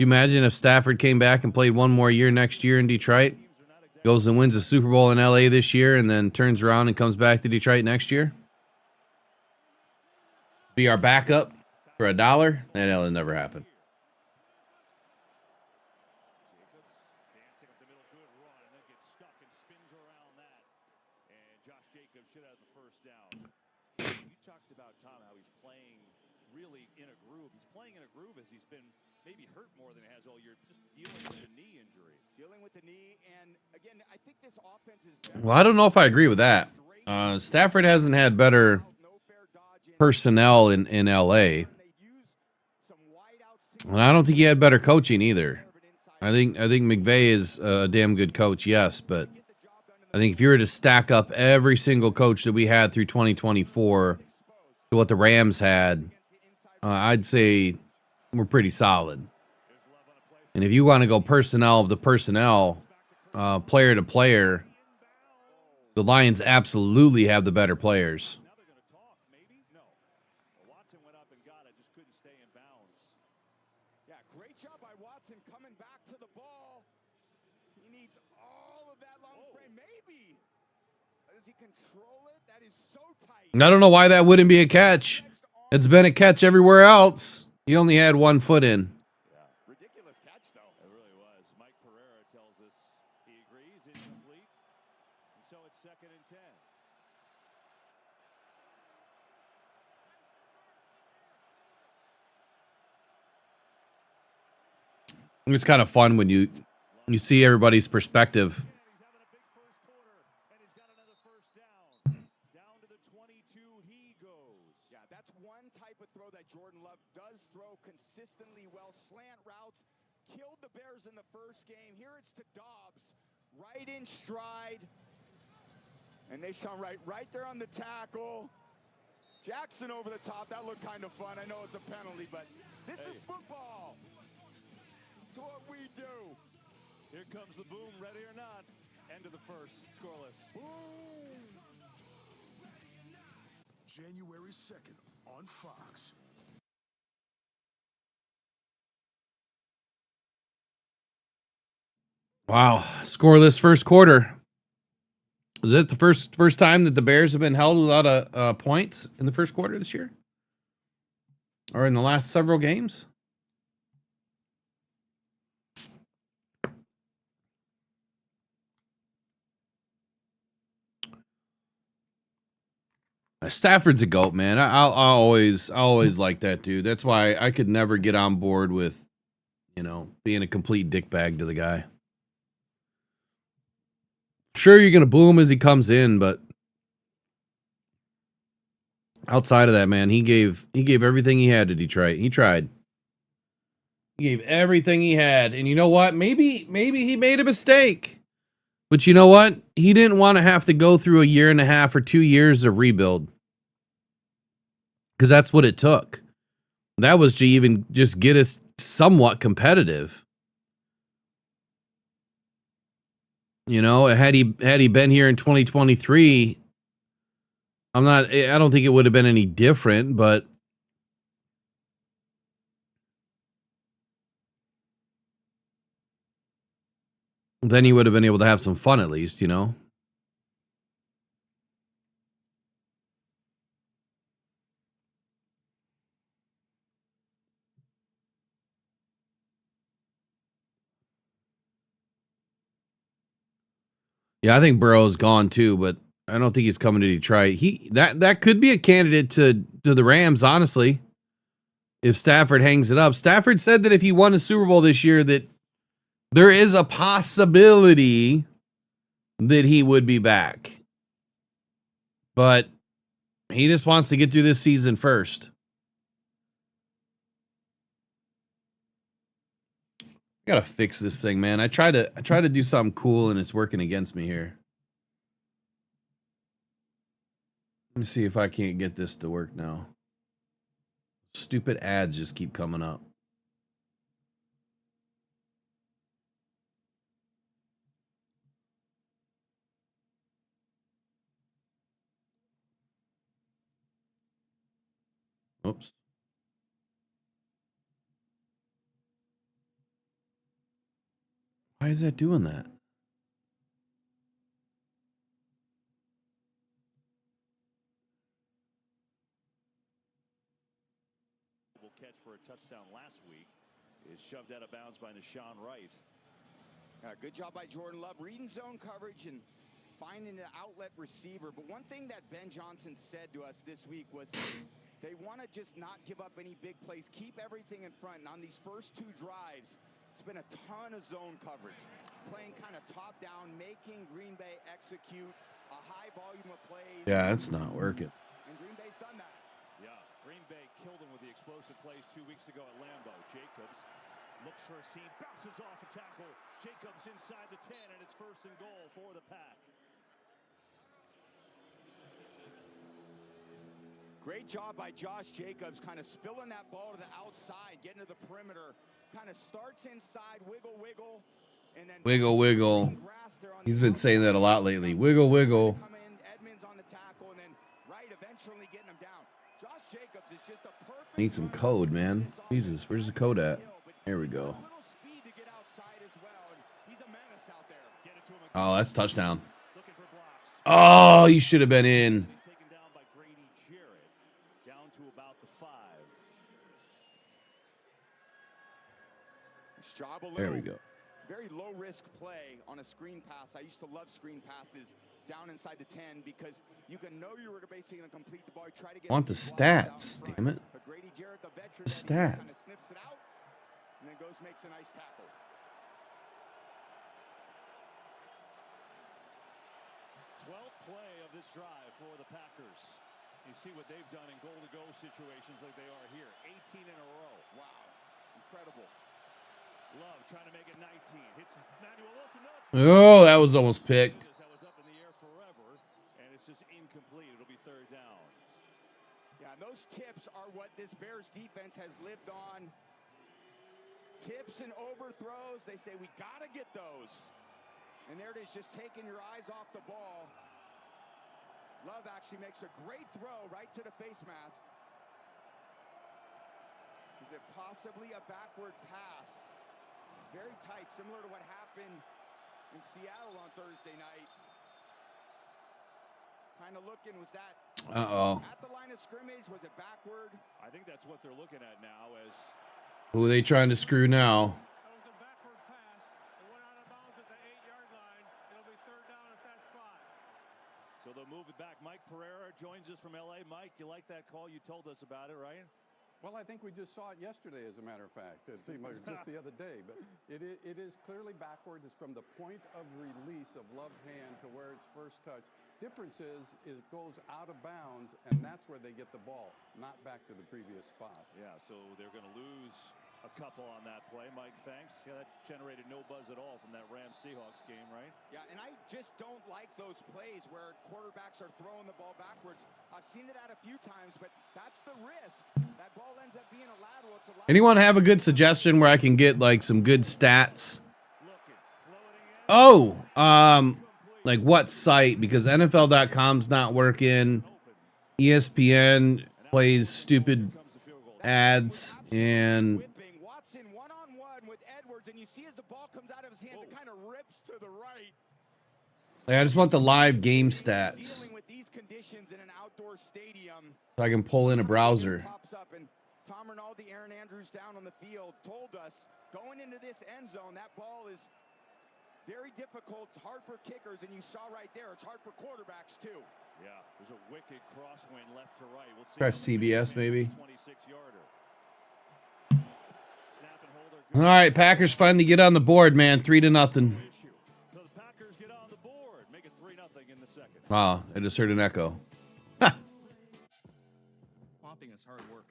you imagine if Stafford came back and played one more year next year in Detroit? Goes and wins the Super Bowl in LA this year and then turns around and comes back to Detroit next year? Be our backup for $1? That'll never happen. Well, I don't know if I agree with that. Stafford hasn't had better personnel in LA. And I don't think he had better coaching either. I think McVay is a damn good coach, yes, but I think if you were to stack up every single coach that we had through 2024 to what the Rams had, I'd say we're pretty solid. And if you want to go personnel to personnel, player to player, the Lions absolutely have the better players. Yeah, great job by Watson coming back to the ball. He needs all of that long frame. Maybe. Does he control it? That is so tight. I don't know why that wouldn't be a catch. It's been a catch everywhere else. He only had 1 foot in. Ridiculous catch, though. It really was. Mike Pereira tells us he agrees, incomplete. And so it's 2nd and 10. It's kind of fun when you see everybody's perspective. Down to the 22 he goes. Yeah, that's one type of throw that Jordan Love does throw consistently well. Slant routes killed the Bears in the first game. Here it's to Dobbs, right in stride. And they shone right there on the tackle. Jackson over the top. That looked kind of fun. I know it's a penalty, but this is football. It's what we do. Here comes the boom, ready or not. End of the first, scoreless. January 2nd on Fox. Wow, scoreless first quarter. Is it the first time that the Bears have been held without a points in the first quarter this year? Or in the last several games? Stafford's a GOAT, man. I always like that dude. That's why I could never get on board with, being a complete dickbag to the guy. Sure, you're gonna boo him as he comes in, but outside of that, man, he gave everything he had to Detroit. He tried. He gave everything he had, and you know what? Maybe he made a mistake. But you know what? He didn't want to have to go through a year and a half or 2 years of rebuild. Because that's what it took. That was to even just get us somewhat competitive. Had he been here in 2023, I don't think it would have been any different, but then he would have been able to have some fun at least, Yeah, I think Burrow's gone too, but I don't think he's coming to Detroit. That could be a candidate to the Rams, honestly. If Stafford hangs it up. Stafford said that if he won a Super Bowl this year, that there is a possibility that he would be back. But he just wants to get through this season first. I gotta fix this thing, man. I try to do something cool and it's working against me here. Let me see if I can't get this to work now. Stupid ads just keep coming up. Oops. Why is that doing that? Catch for a touchdown last week is shoved out of bounds by Nashawn Wright. Good job by Jordan Love reading zone coverage and finding an outlet receiver. But one thing that Ben Johnson said to us this week was they want to just not give up any big plays, keep everything in front. And on these first two drives, it's been a ton of zone coverage, playing kind of top down, making Green Bay execute a high volume of plays. Yeah, it's not working. And Green Bay's done that. Yeah, Green Bay killed him with the explosive plays 2 weeks ago at Lambeau. Jacobs looks for a seam, bounces off a tackle. Jacobs inside the 10, and it's 1st and goal for the Pack. Great job by Josh Jacobs, kind of spilling that ball to the outside, getting to the perimeter. Kind of starts inside, wiggle, wiggle, and then Wiggle, wiggle. He's been saying that a lot lately. Wiggle, wiggle. Come in, Edmonds on the tackle, and then Wright eventually getting him down. Josh Jacobs is just a perfect. Need some code, man. Jesus, where's the code at? There we go. Oh, that's touchdown. Oh, you should have been in. Taken down by Grady Jarrett, down to about the 5. There we go. Very low risk play on a screen pass. I used to love screen passes down inside the 10 because you can know you were basically going to complete the ball. Try to get Want the stats, damn it. But Grady Jarrett, the veteran, The stats. kind of sniffs it out and then goes makes a nice tackle. 12th play of this drive for the Packers. You see what they've done in goal-to-go situations like they are here. 18 in a row. Wow, incredible. Love trying to make it 19. Hits Manuel Wilson. Oh, that was almost picked. That was up in the air forever, and it's just incomplete. It'll be 3rd down. Yeah, those tips are what this Bears defense has lived on. Tips and overthrows. They say we got to get those. And there it is, just taking your eyes off the ball. Love actually makes a great throw right to the face mask. Is it possibly a backward pass? Very tight, similar to what happened in Seattle on Thursday night. Kind of looking, was that at the line of scrimmage? Was it backward? I think that's what they're looking at now as... Who are they trying to screw now? That was a backward pass. It went out of bounds at the 8-yard line. It'll be 3rd down at that spot. So they'll move it back. Mike Pereira joins us from L.A. Mike, you like that call? You told us about it, right? Well, I think we just saw it yesterday, as a matter of fact. It seemed like just the other day. But it is clearly backward. It's from the point of release of Love's hand to where it's first touch. Difference is it goes out of bounds, and that's where they get the ball, not back to the previous spot. Yeah, so they're going to lose a couple on that play. Mike, thanks. Yeah, that generated no buzz at all from that Rams-Seahawks game, right? Yeah, and I just don't like those plays where quarterbacks are throwing the ball backwards. I've seen it a few times, but that's the risk. That ball ends up being a lateral. It's a lateral. Anyone have a good suggestion where I can get like some good stats? Oh, like what site? Because NFL.com's not working. ESPN plays stupid ads, and Watson one-on-one with Edwards, and you see as the ball comes out of his hands, it kind of rips to the right. I just want the live game stats Dealing with these conditions in an outdoor stadium. so I can pull in a browser. Pops up, and Tom Rinaldi, Aaron Andrews down on the field told us going into this end zone, that ball is very difficult. It's hard for kickers, and you saw right there, it's hard for quarterbacks too. Yeah, there's a wicked crosswind left to right. We'll see. Press CBS maybe. 26-yarder. All right, Packers finally get on the board, man. 3-0. So the Packers get on the board, make it 3-0 in the second. Wow, I just heard an echo. Mopping is hard work,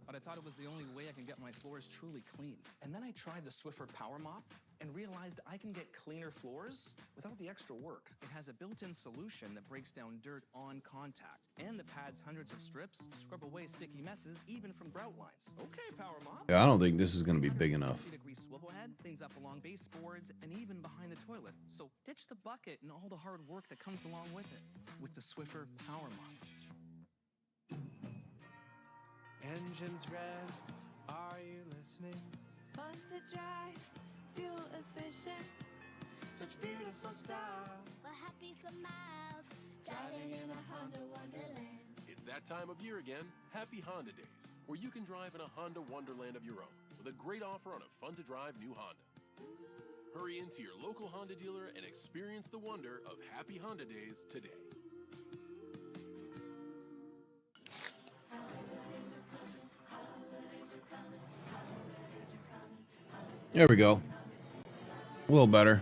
but I thought it was the only way I can get my floors truly clean. And then I tried the Swiffer Power Mop, and realized I can get cleaner floors without the extra work. It has a built-in solution that breaks down dirt on contact, and the pad's hundreds of strips scrub away sticky messes even from grout lines. Okay, Power Mop. Yeah, I don't think this is going to be big enough. 60-degree swivel head cleans up along baseboards and even behind the toilet. So ditch the bucket and all the hard work that comes along with it with the Swiffer Power Mop. Engines rev, are you listening? Fun to drive, fuel efficient, Such beautiful style. we're happy for miles, driving in a Honda Wonderland. It's that time of year again, Happy Honda Days, where you can drive in a Honda Wonderland of your own with a great offer on a fun-to-drive new Honda. Hurry into your local Honda dealer and experience the wonder of Happy Honda Days today. There we go. A little better.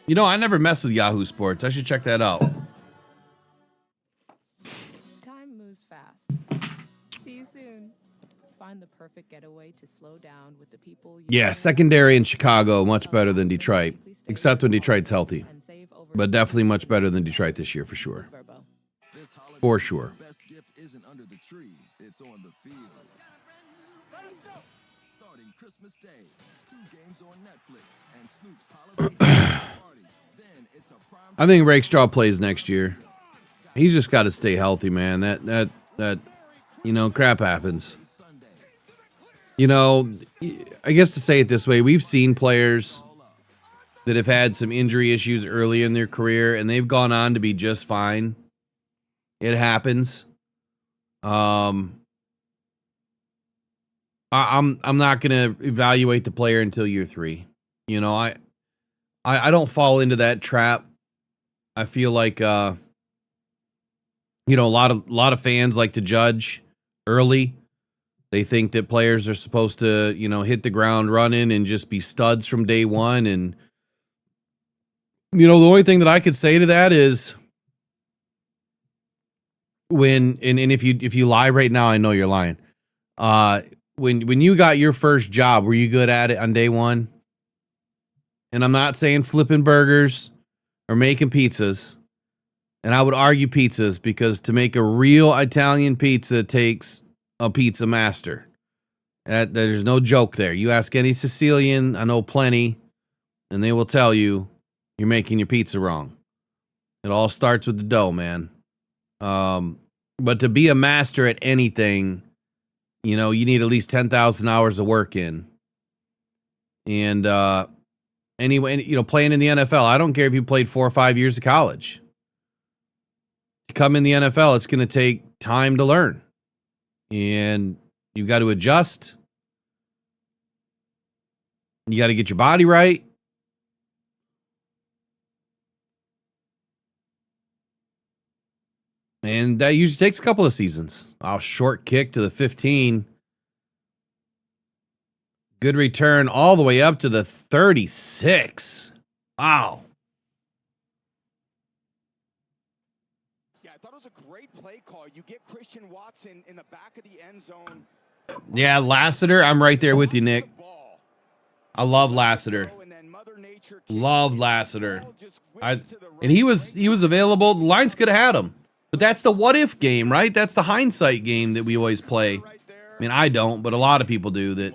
You know, I never mess with Yahoo Sports. I should check that out. Time moves fast. See you soon. Find the perfect getaway to slow down with the people you Yeah, secondary in Chicago, much better than Detroit. Except when Detroit's healthy. But definitely much better than Detroit this year, for sure. For sure. Best gift isn't under the tree, it's on the field. Starting Christmas Day, 2 games on Netflix and Snoop's holiday party. Then it's a prime. I think Rakestraw plays next year. He's just got to stay healthy, man. That you know, crap happens. You know, I guess to say it this way, we've seen players that have had some injury issues early in their career, and they've gone on to be just fine. It happens. I'm not gonna evaluate the player until year 3. You know, I don't fall into that trap. I feel like you know, a lot of fans like to judge early. They think that players are supposed to, you know, hit the ground running and just be studs from day one. And you know, the only thing that I could say to that is when and if you lie right now, I know you're lying. When you got your first job, were you good at it on day one? And I'm not saying flipping burgers or making pizzas. And I would argue pizzas, because to make a real Italian pizza takes a pizza master. There's no joke there. You ask any Sicilian, I know plenty, and they will tell you you're making your pizza wrong. It all starts with the dough, man. But to be a master at anything, you know, you need at least 10,000 hours of work in. And anyway, you know, playing in the NFL, I don't care if you played 4 or 5 years of college. To come in the NFL, it's going to take time to learn. And you've got to adjust. You got to get your body right. And that usually takes a couple of seasons. Short kick to the 15. Good return all the way up to the 36. Wow. Yeah, I thought it was a great play call. You get Christian Watson in the back of the end zone. Yeah, Lassiter, I'm right there with you, Nick. I love Lassiter. Love Lassiter. And he was available. The Lions could have had him. But that's the what if game, right? That's the hindsight game that we always play. I mean, I don't, but a lot of people do that.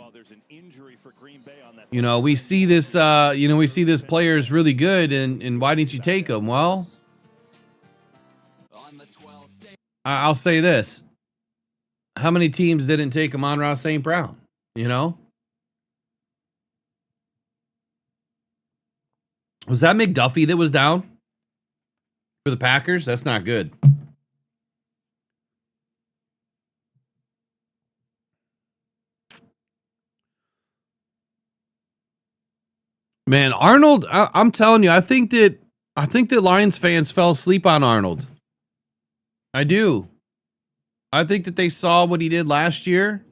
You know, we see this player is really good, and why didn't you take him? Well, I'll say this. How many teams didn't take Amon-Ra St. Brown? You know? Was that McDuffie that was down for the Packers? That's not good. Man, Arnold, I'm telling you, I think that Lions fans fell asleep on Arnold. I do. I think that they saw what he did last year,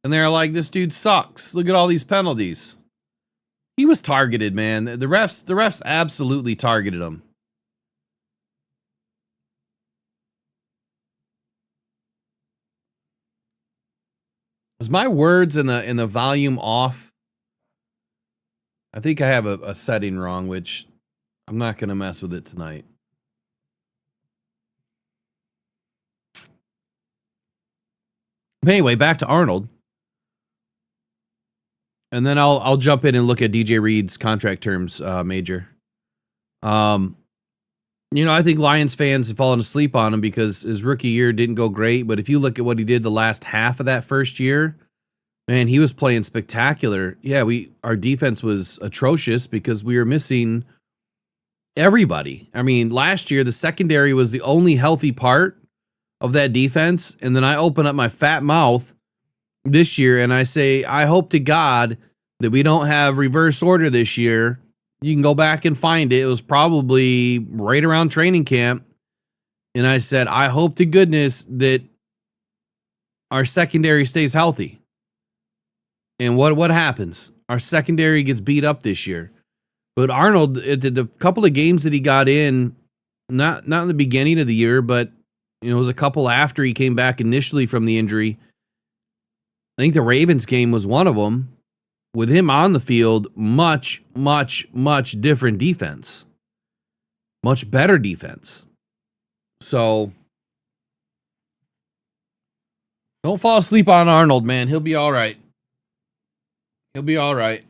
and they're like, this dude sucks. Look at all these penalties. He was targeted, man. The refs absolutely targeted him. Is my words in the volume off? I think I have a setting wrong, which I'm not going to mess with it tonight. But anyway, back to Arnold. And then I'll jump in and look at DJ Reed's contract terms, Major. You know, I think Lions fans have fallen asleep on him because his rookie year didn't go great. But if you look at what he did the last half of that first year, man, he was playing spectacular. Yeah, our defense was atrocious because we were missing everybody. I mean, last year, the secondary was the only healthy part of that defense. And then I open up my fat mouth this year and I say, I hope to God that we don't have reverse order this year. You can go back and find it. It was probably right around training camp. And I said, I hope to goodness that our secondary stays healthy. And what happens? Our secondary gets beat up this year. But Arnold, the couple of games that he got in, not in the beginning of the year, but it was a couple after he came back initially from the injury. I think the Ravens game was one of them. With him on the field, much, much, much different defense. Much better defense. So, don't fall asleep on Arnold, man. He'll be all right. He'll be all right.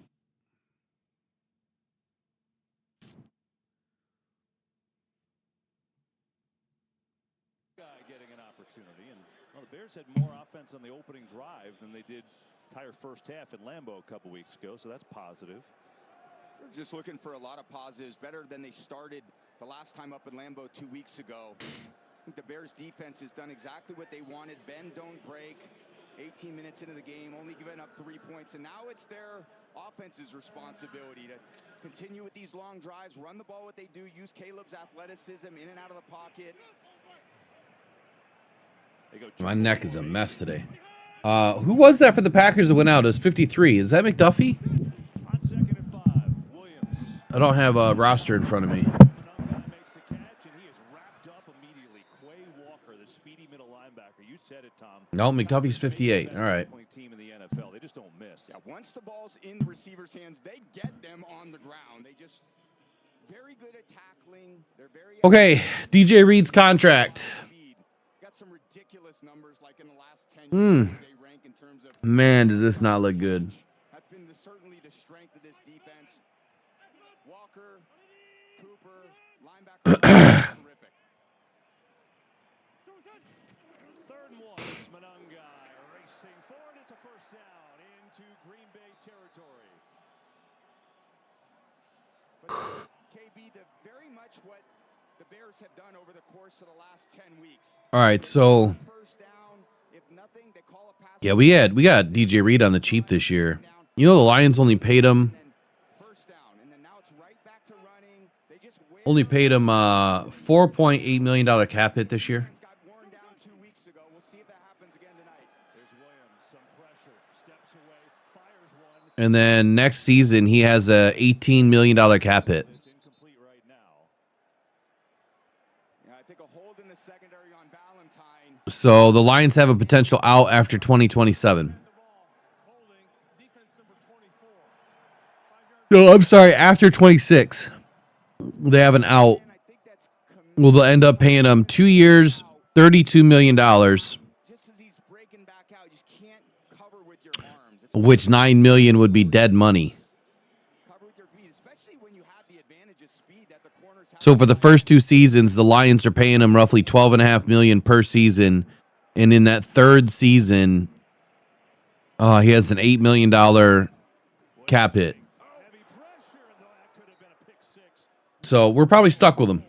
Getting an opportunity, and the Bears had more offense on the opening drive than they did entire first half in Lambeau a couple weeks ago, so that's positive. They're just looking for a lot of positives, better than they started the last time up in Lambeau 2 weeks ago. I think the Bears defense has done exactly what they wanted. Bend, don't break. 18 minutes into the game, only giving up 3 points, and now it's their offense's responsibility to continue with these long drives, run the ball what they do, use Caleb's athleticism in and out of the pocket. My neck is a mess today. Who was that for the Packers that went out? It was 53. Is that McDuffie? On 2nd and 5, Williams. I don't have a roster in front of me. Makes the catch, and he is wrapped up immediately. Quay Walker, the speedy middle linebacker. You said it, Tom. No, McDuffie's 58. All right. Team in the NFL. They just don't miss. Yeah, once the ball's in the receiver's hands, they get them on the ground. They just very good at tackling. They're very Okay, DJ Reed's contract. got some ridiculous numbers like in the last 10 years. They rank in terms of Man, does this not look good. That's been certainly the strength of this defense. Walker, Cooper, linebacker, terrific. 3rd and 1. Monongai racing forward. It's a first down into Green Bay territory. But KB, very much what the Bears have done over the course of the last 10 weeks. All right, so yeah, we got DJ Reed on the cheap this year. You know, the Lions only paid him $4.8 million cap hit this year. And then next season he has a $18 million cap hit. So the Lions have a potential out after 2027. No, I'm sorry, after 26. They have an out. Well, they'll end up paying him 2 years, $32 million. Which $9 million would be dead money. So for the first 2 seasons, the Lions are paying him roughly $12.5 million per season, and in that 3rd season, he has an $8 million cap hit. So we're probably stuck with him.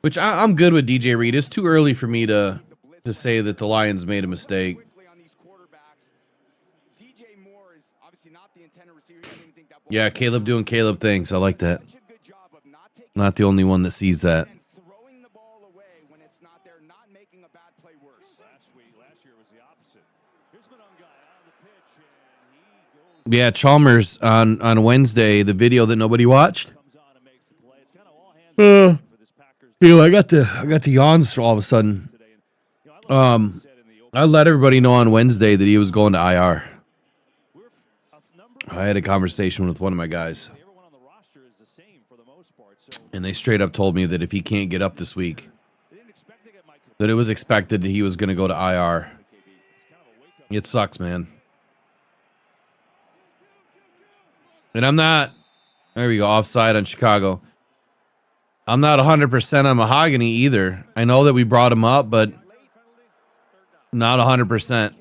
Which I'm good with DJ Reed. It's too early for me to say that the Lions made a mistake. Yeah, Caleb doing Caleb things. I like that. Not the only one that sees that. Yeah, Chalmers on Wednesday, the video that nobody watched. I got the yawns all of a sudden. I let everybody know on Wednesday that he was going to IR. I had a conversation with one of my guys, and they straight up told me that if he can't get up this week, that it was expected that he was going to go to IR. It sucks, man. And I'm not, there we go, offside on Chicago. I'm not 100% on Mahogany either. I know that we brought him up, but not 100%.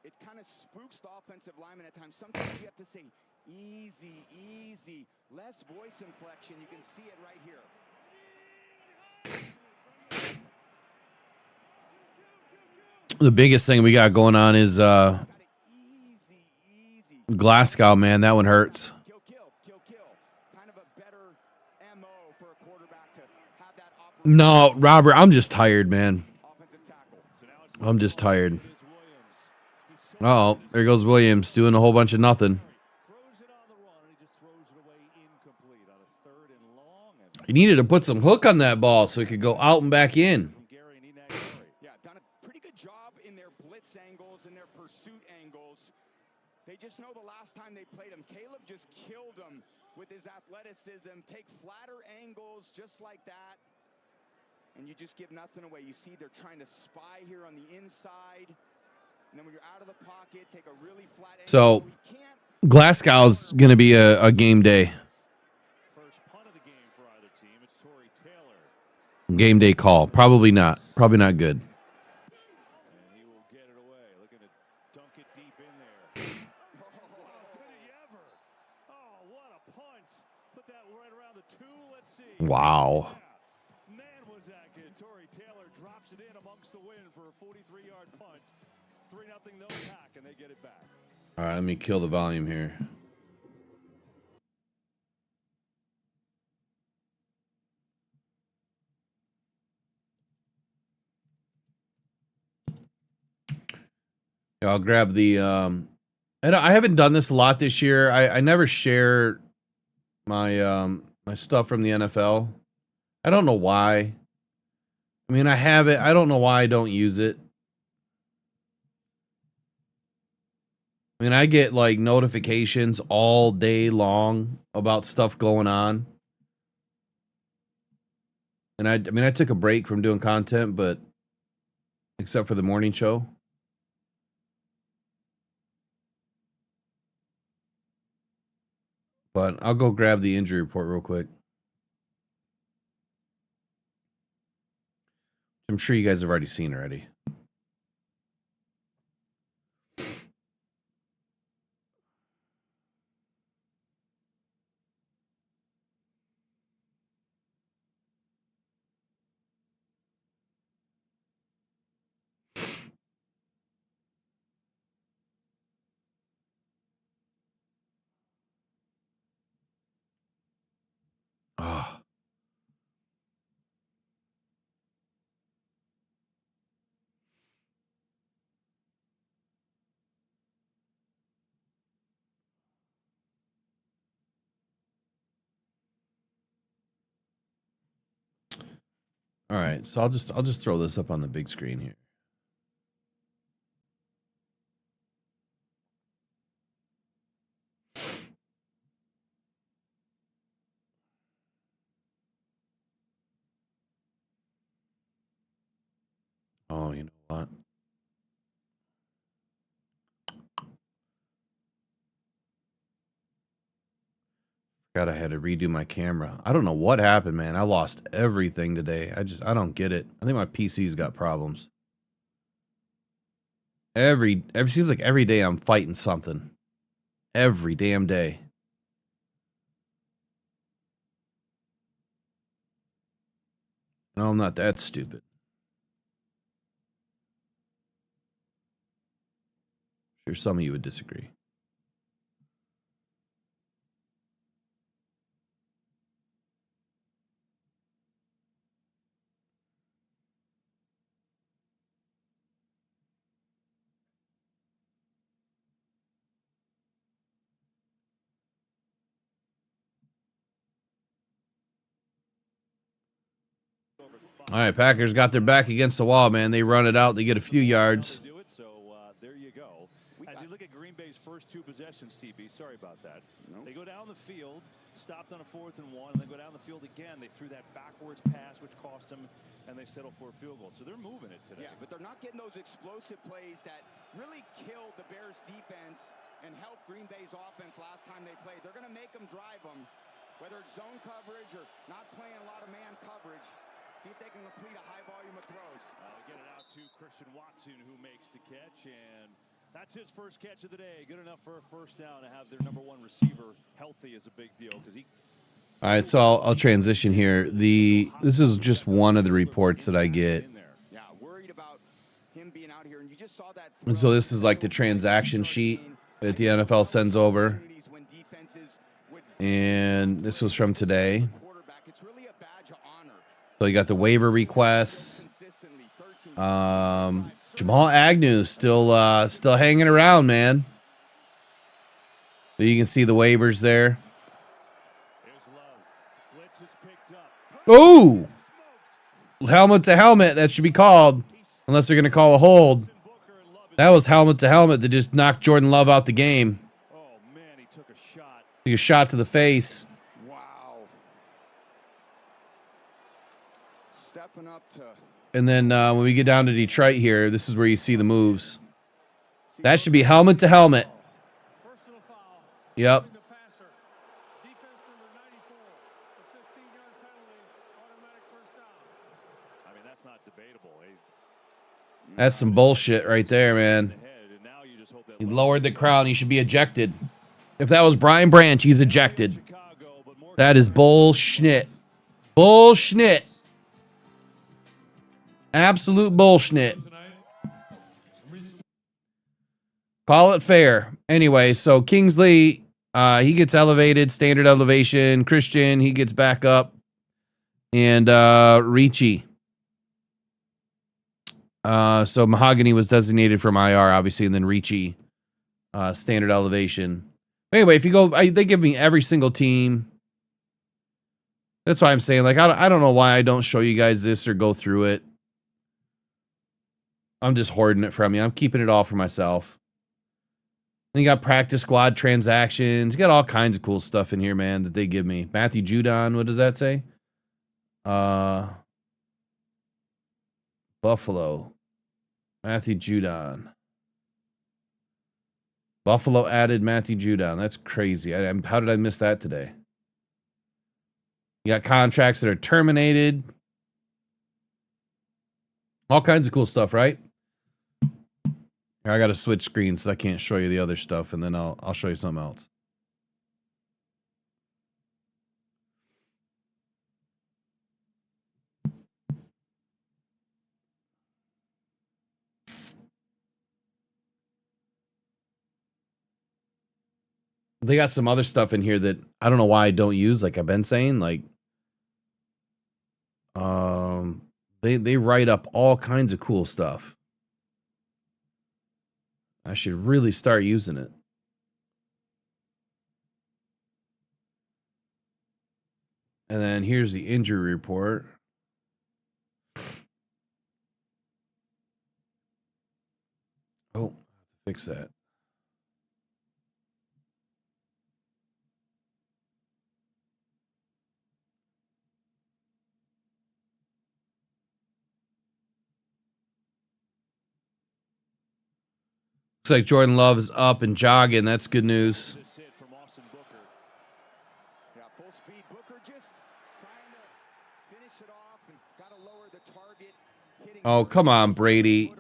It kind of spooks the offensive lineman at times. Sometimes you have to say easy, easy, less voice inflection. You can see it right here. The biggest thing we got going on is Glasgow, man. That one hurts. No, Robert, I'm just tired, man. I'm just tired. Oh, there goes Williams doing a whole bunch of nothing. He needed to put some hook on that ball so he could go out and back in. Yeah, done a pretty good job in their blitz angles and their pursuit angles. They just know the last time they played him, Caleb just killed him with his athleticism. Take flatter angles just like that, and you just give nothing away. You see they're trying to spy here on the inside, and then when you're out of the pocket, take a really flat angle. So Glasgow's going to be a game day. Game day call. Probably not. Probably not good. Wow. All right, let me kill the volume here. I'll grab the and I haven't done this a lot this year. I never share my my stuff from the NFL. I don't know why. I mean, I have it. I don't know why I don't use it. I mean, I get like notifications all day long about stuff going on. And I mean, I took a break from doing content, but except for the morning show. But I'll go grab the injury report real quick. I'm sure you guys have already seen already. Oh. All right, so I'll just throw this up on the big screen here. Oh, you know what? God, I had to redo my camera. I don't know what happened, man. I lost everything today. I don't get it. I think my PC's got problems. Every seems like every day I'm fighting something. Every damn day. No, I'm not that stupid. Sure, some of you would disagree. All right, Packers got their back against the wall, man. They run it out. They get a few yards. There you go. As you look at Green Bay's first 2 possessions, TB, sorry about that. They go down the field, stopped on a 4th and 1, and they go down the field again. They threw that backwards pass, which cost them, and they settle for a field goal. So they're moving it today. Yeah, but they're not getting those explosive plays that really killed the Bears' defense and helped Green Bay's offense last time they played. They're going to make them drive them, whether it's zone coverage or not playing a lot of man coverage. See if they can complete a high volume of throws. Get it out to Christian Watson, who makes the catch, and that's his first catch of the day. Good enough for a first down. To have their #1 receiver healthy is a big deal because he. All right, so I'll transition here. This is just one of the reports that I get. Yeah, worried about him being out here, and you just saw that. And so this is like the transaction sheet that the NFL sends over. And this was from today. So you got the waiver requests. Jamal Agnew still hanging around, man. So you can see the waivers there. Ooh! Helmet to helmet, that should be called. Unless they're going to call a hold. That was helmet to helmet that just knocked Jordan Love out the game. Oh, man, he took a shot. Took a shot to the face. Stepping up to. And then when we get down to Detroit here, this is where you see the moves. That should be helmet to helmet. Yep. That's some bullshit right there, man. He lowered the crown. He should be ejected. If that was Brian Branch, he's ejected. That is bullshit. Bullshit. Absolute bullshit. Call it fair. Anyway, so Kingsley, he gets elevated, standard elevation. Christian, he gets back up. And Ricci. So Mahogany was designated from IR, obviously, and then Ricci, standard elevation. Anyway, if you go, they give me every single team. That's why I'm saying, like, I don't know why I don't show you guys this or go through it. I'm just hoarding it from you. I'm keeping it all for myself. And you got practice squad transactions. You got all kinds of cool stuff in here, man, that they give me. Matthew Judon, what does that say? Buffalo. Matthew Judon. Buffalo added Matthew Judon. That's crazy. How did I miss that today? You got contracts that are terminated. All kinds of cool stuff, right? Here, I got to switch screens so I can't show you the other stuff, and then I'll show you something else. They got some other stuff in here that I don't know why I don't use, like I've been saying, like they write up all kinds of cool stuff. I should really start using it. And then here's the injury report. Oh, fix that. Looks like Jordan Love is up and jogging. That's good news. Oh, come on, Brady.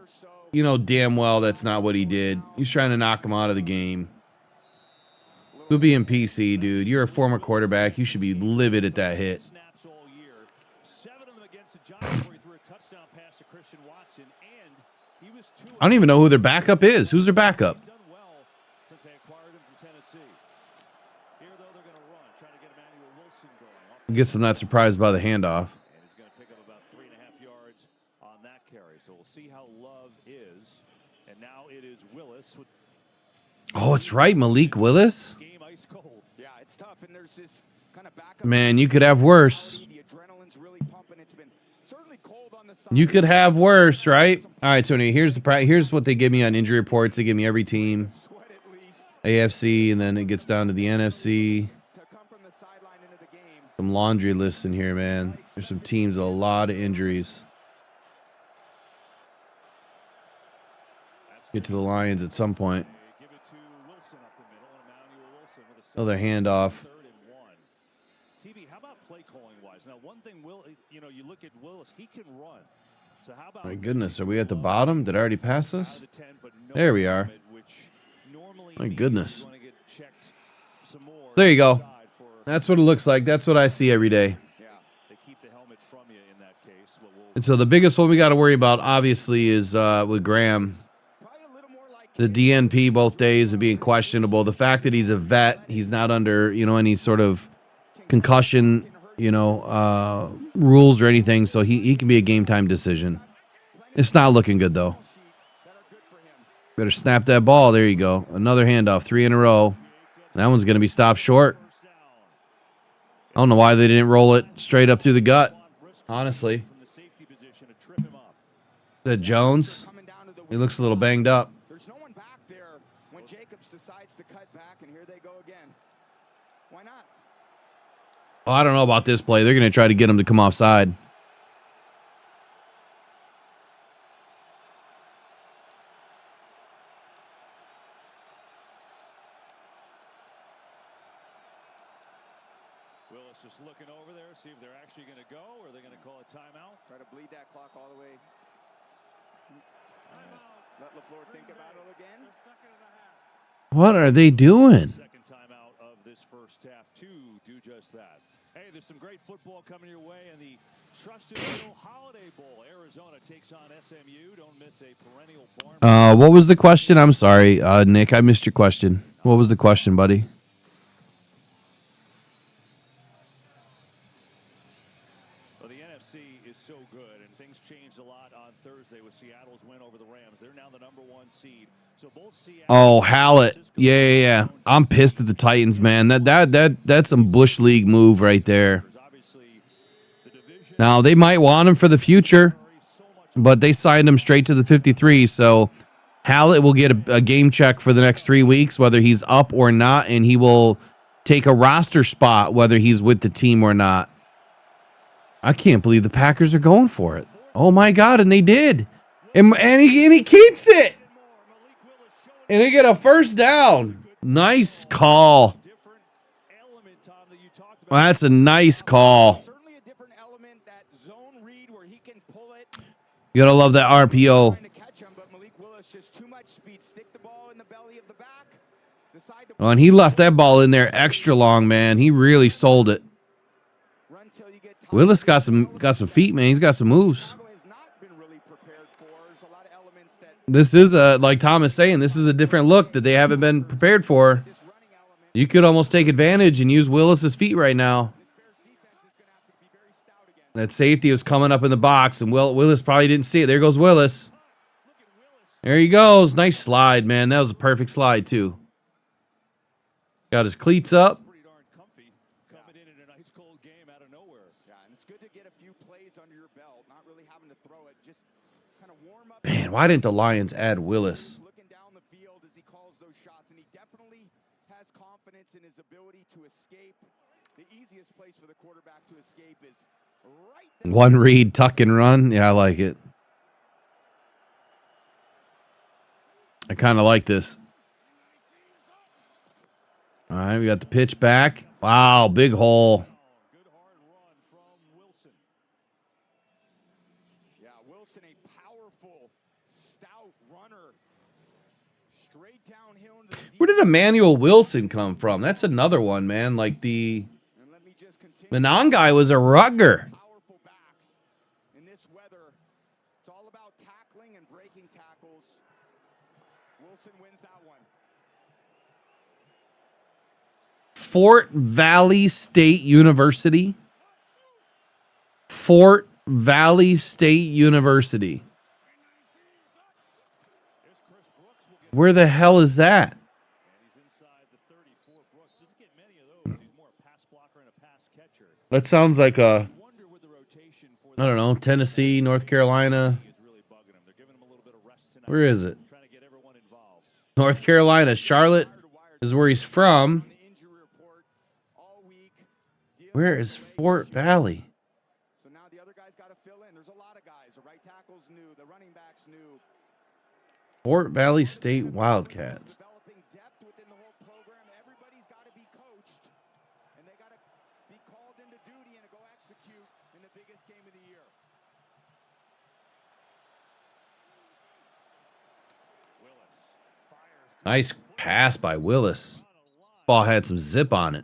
You know damn well that's not what he did. He's trying to knock him out of the game. Who being PC, dude? You're a former quarterback. You should be livid at that hit. I don't even know who their backup is. Who's their backup? I guess I'm not surprised by the handoff. Oh, it's right, Malik Willis. Yeah, it's tough, and there's this kind of backup. Man, you could have worse. The adrenaline adrenaline's really pumping. It's been certainly cold on the side. You could have worse, right? All right, Tony. Here's what they give me on injury reports. They give me every team, AFC, and then it gets down to the NFC. Some laundry lists in here, man. There's some teams, a lot of injuries. Get to the Lions at some point. Another handoff. TB, how about play calling wise? Now, one thing, you look at Willis, he can run. So how about My goodness, are we at the bottom? Did I already pass us? There we are. My goodness. There you go. That's what it looks like. That's what I see every day. And so the biggest one we got to worry about, obviously, is with Graham. The DNP both days of being questionable. The fact that he's a vet, he's not under, any sort of concussion, rules or anything. So he can be a game time decision. It's not looking good, though. Better snap that ball. There you go. Another handoff, 3 in a row. That one's going to be stopped short. I don't know why they didn't roll it straight up through the gut, honestly. Is that Jones? He looks a little banged up. There's no one back there when Jacobs decides to cut back, and here they go again. Why not? I don't know about this play. They're going to try to get him to come offside. Willis just looking over there, see if they're actually going to go, or are they going to call a timeout? Try to bleed that clock all the way. Let LaFleur think about it again. What are they doing? Second timeout of this first half to do just that. Hey, there's some great football coming your way in the Trusted Little Holiday Bowl. Arizona takes on SMU. Don't miss a perennial barn. What was the question? I'm sorry, Nick. I missed your question. What was the question, buddy? Well, the NFC is so good, and things changed a lot on Thursday with Seattle's win over the Rams. They're now the #1 seed. So both Seattle. Oh, Hallett. Yeah. I'm pissed at the Titans, man. That's some Bush League move right there. Now, they might want him for the future, but they signed him straight to the 53, so Hallett will get a game check for the next 3 weeks, whether he's up or not, and he will take a roster spot, whether he's with the team or not. I can't believe the Packers are going for it. Oh, my God, and they did. And he keeps it. And they get a first down. Nice call. Well, that's a nice call. You gotta love that RPO. Oh, and he left that ball in there extra long, man. He really sold it. Willis got some feet, man. He's got some moves. This is like Tom is saying, this is a different look that they haven't been prepared for. You could almost take advantage and use Willis's feet right now. That safety was coming up in the box, and Willis probably didn't see it. There goes Willis. There he goes. Nice slide, man. That was a perfect slide, too. Got his cleats up. Man, why didn't the Lions add Willis? One read, tuck and run. Yeah, I like it. I kind of like this. All right, we got the pitch back. Wow, big hole. Where did Emmanuel Wilson come from? That's another one, man. Like the Manon guy was a rugger. Fort Valley State University. Fort Valley State University. Where the hell is that? That sounds like a I don't know, Tennessee, North Carolina. Where is it? North Carolina. Charlotte is where he's from. Where is Fort Valley? So now the other guys got to fill in. There's a lot of guys. The right tackle's new. The running back's new. Fort Valley State Wildcats. Developing depth within the whole program. Everybody's got to be coached, and they got to be called into duty and go execute in the biggest game of the year. Nice pass by Willis. Ball had some zip on it.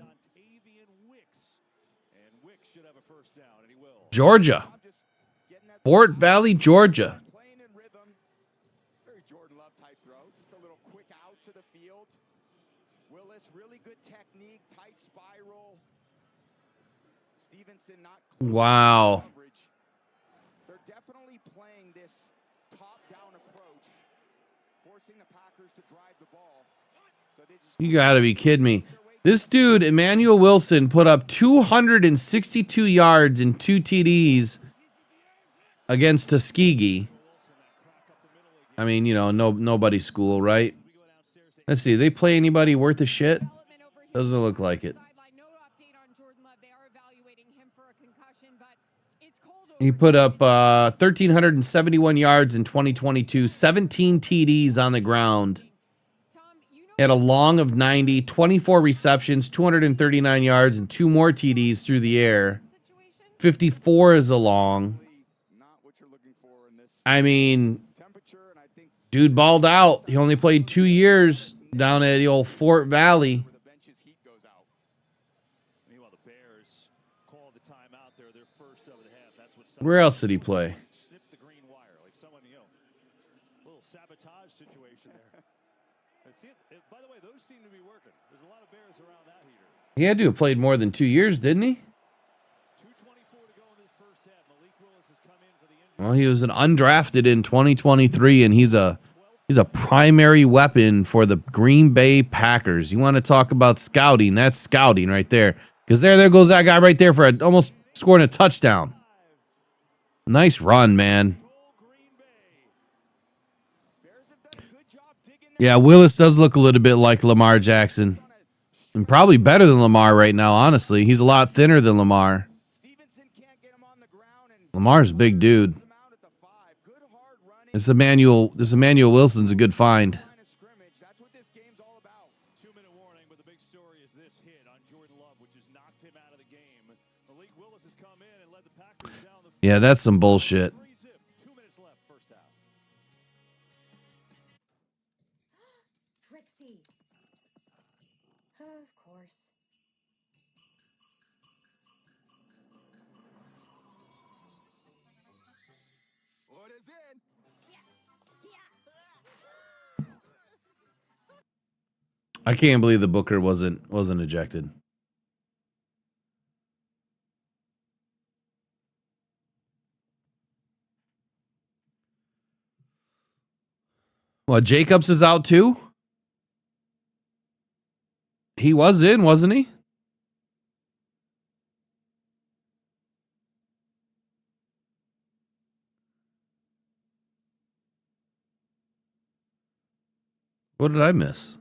Georgia. Fort Valley, Georgia. Playing in rhythm. Very Jordan Love type throw. Just a little quick out to the field. Willis, really good technique. Tight spiral. Stevenson not close Wow. to coverage. They're definitely playing this top-down approach, forcing the Packers to drive the ball. So they just You gotta be kidding me. This dude, Emmanuel Wilson, put up 262 yards and 2 TDs against Tuskegee. I mean, you know, nobody's school, right? Let's see. They play anybody worth a shit? Doesn't look like it. He put up 1,371 yards in 2022, 17 TDs on the ground. He had a long of 90, 24 receptions, 239 yards, and 2 more TDs through the air. 54 is a long. I mean, dude balled out. He only played 2 years down at the old Fort Valley. Where else did he play? He had to have played more than 2 years, didn't he? Well, he was an undrafted in 2023, and he's a primary weapon for the Green Bay Packers. You want to talk about scouting? That's scouting right there. Because there goes that guy right there for almost scoring a touchdown. Nice run, man. Yeah, Willis does look a little bit like Lamar Jackson. And probably better than Lamar right now, honestly. He's a lot thinner than Lamar. Lamar's a big dude. This Emmanuel Wilson's a good find. Yeah, that's some bullshit. Trixie. Of course. Orders in. I can't believe the Booker wasn't ejected. Well, Jacobs is out too? He was in, wasn't he? What did I miss?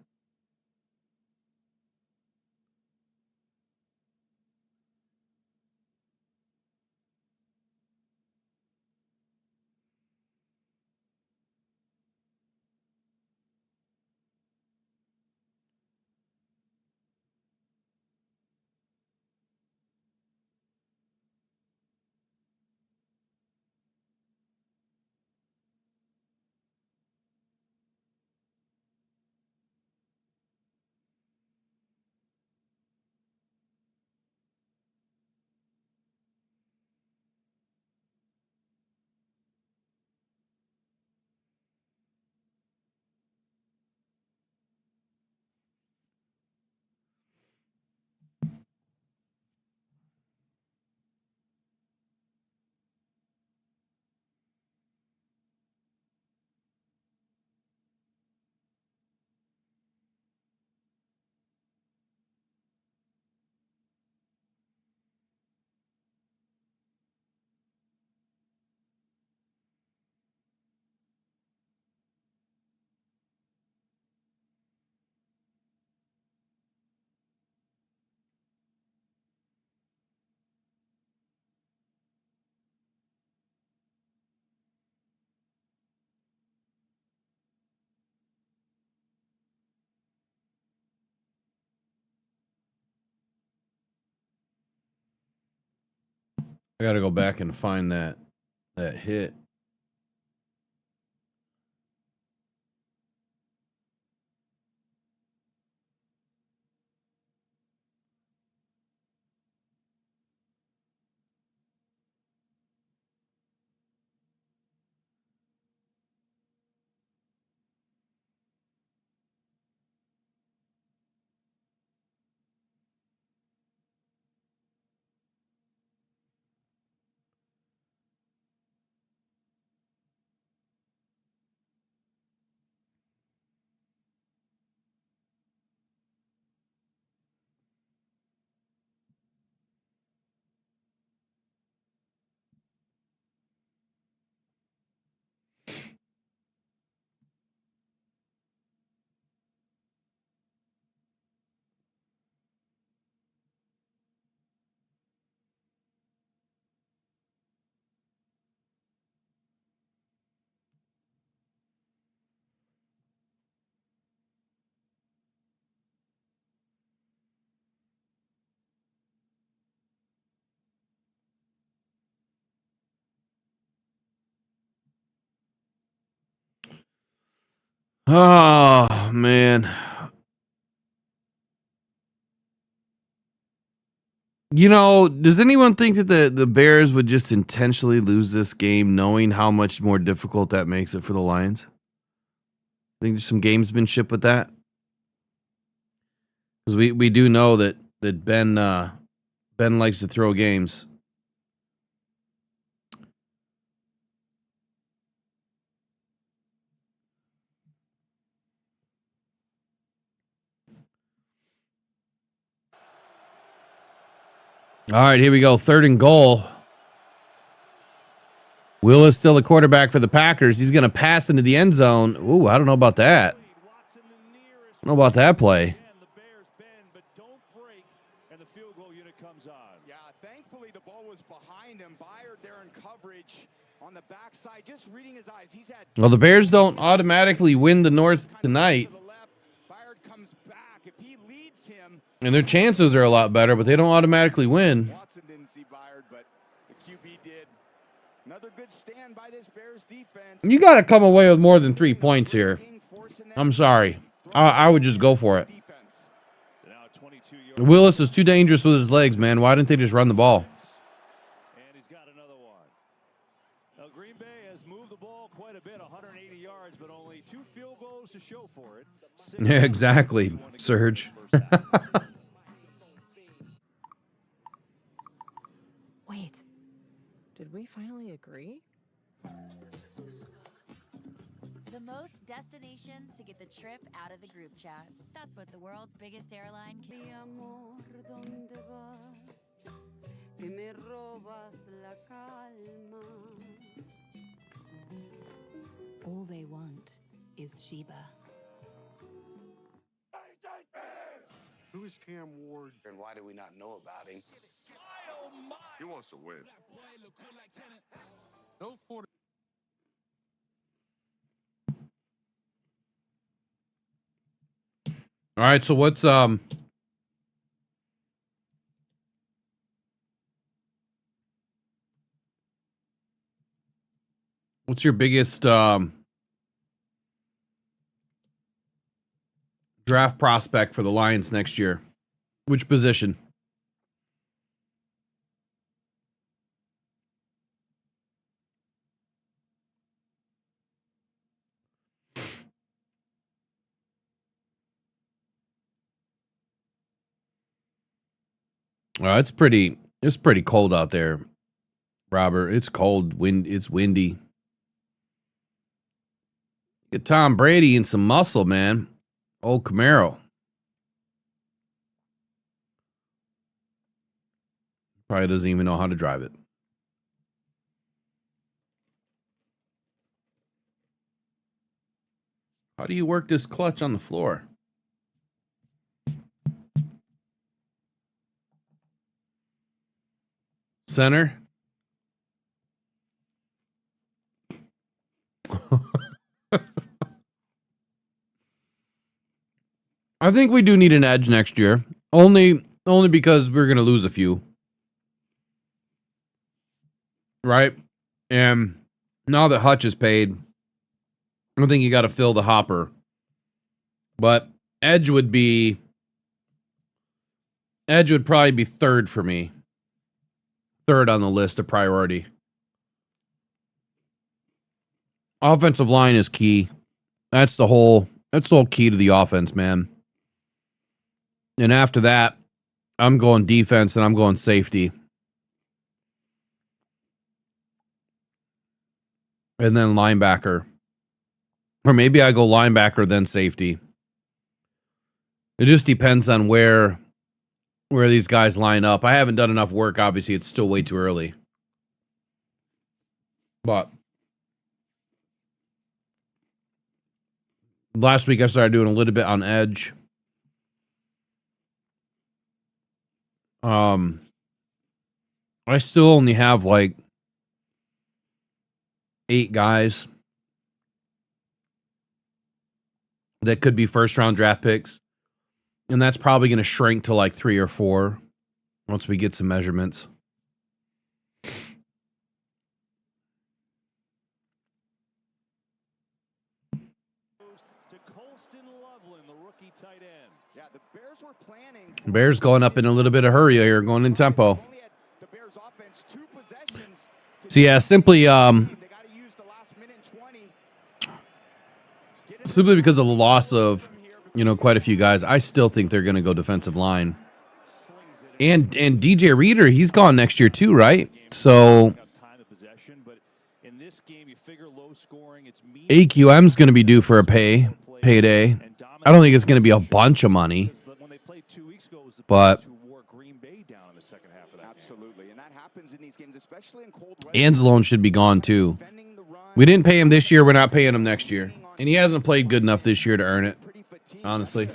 I gotta go back and find that hit. Oh, man. You know, does anyone think that the Bears would just intentionally lose this game knowing how much more difficult that makes it for the Lions? I think there's some gamesmanship with that. Because we do know that Ben likes to throw games. All right, here we go. 3rd and goal. Will is still the quarterback for the Packers. He's going to pass into the end zone. Ooh, I don't know about that. I don't know about that play. Yeah, thankfully the ball was behind him. Byard there in coverage on the backside, just reading his eyes. He's had. Well, the Bears don't automatically win the North tonight. Byard comes back. If he leads him. And their chances are a lot better, but they don't automatically win. Watson didn't see Byard, but the QB did. Another good stand by this Bears defense. You got to come away with more than 3 points here. I'm sorry. I would just go for it. Willis is too dangerous with his legs, man. Why didn't they just run the ball? And he's got another one. Now, Green Bay has moved the ball quite a bit, 180 yards, but only 2 field goals to show for it. Yeah, exactly, Serge. Wait, did we finally agree? The most destinations to get the trip out of the group chat. That's what the world's biggest airline can. All they want is Sheba. Who is Cam Ward? And why do we not know about him? He wants to win. No quarter. All right, so what's your biggest draft prospect for the Lions next year? Which position? It's pretty cold out there, Robert. It's cold. It's windy. Get Tom Brady and some muscle, man. Old Camaro. Probably doesn't even know how to drive it. How do you work this clutch on the floor? Center. I think we do need an edge next year. Only because we're going to lose a few. right? And now that Hutch is paid, I think you got to fill the hopper. But Edge would probably be third for me. Third on the list of priority. Offensive line is key. That's the whole key to the offense, man. And after that, I'm going defense and I'm going safety. And then linebacker. Or maybe I go linebacker, then safety. It just depends on where these guys line up. I haven't done enough work. Obviously, it's still way too early. But last week I started doing a little bit on edge. I still only have like 8 guys that could be first round draft picks. And that's probably going to shrink to like 3 or 4 once we get some measurements. Bears going up in a little bit of hurry here, going in tempo. So yeah, simply because of the loss of, quite a few guys, I still think they're going to go defensive line. And DJ Reader, he's gone next year too, right? So AQM's going to be due for a payday. I don't think it's going to be a bunch of money, but Anzalone should be gone too. We didn't pay him this year. We're not paying him next year. And he hasn't played good enough this year to earn it, honestly.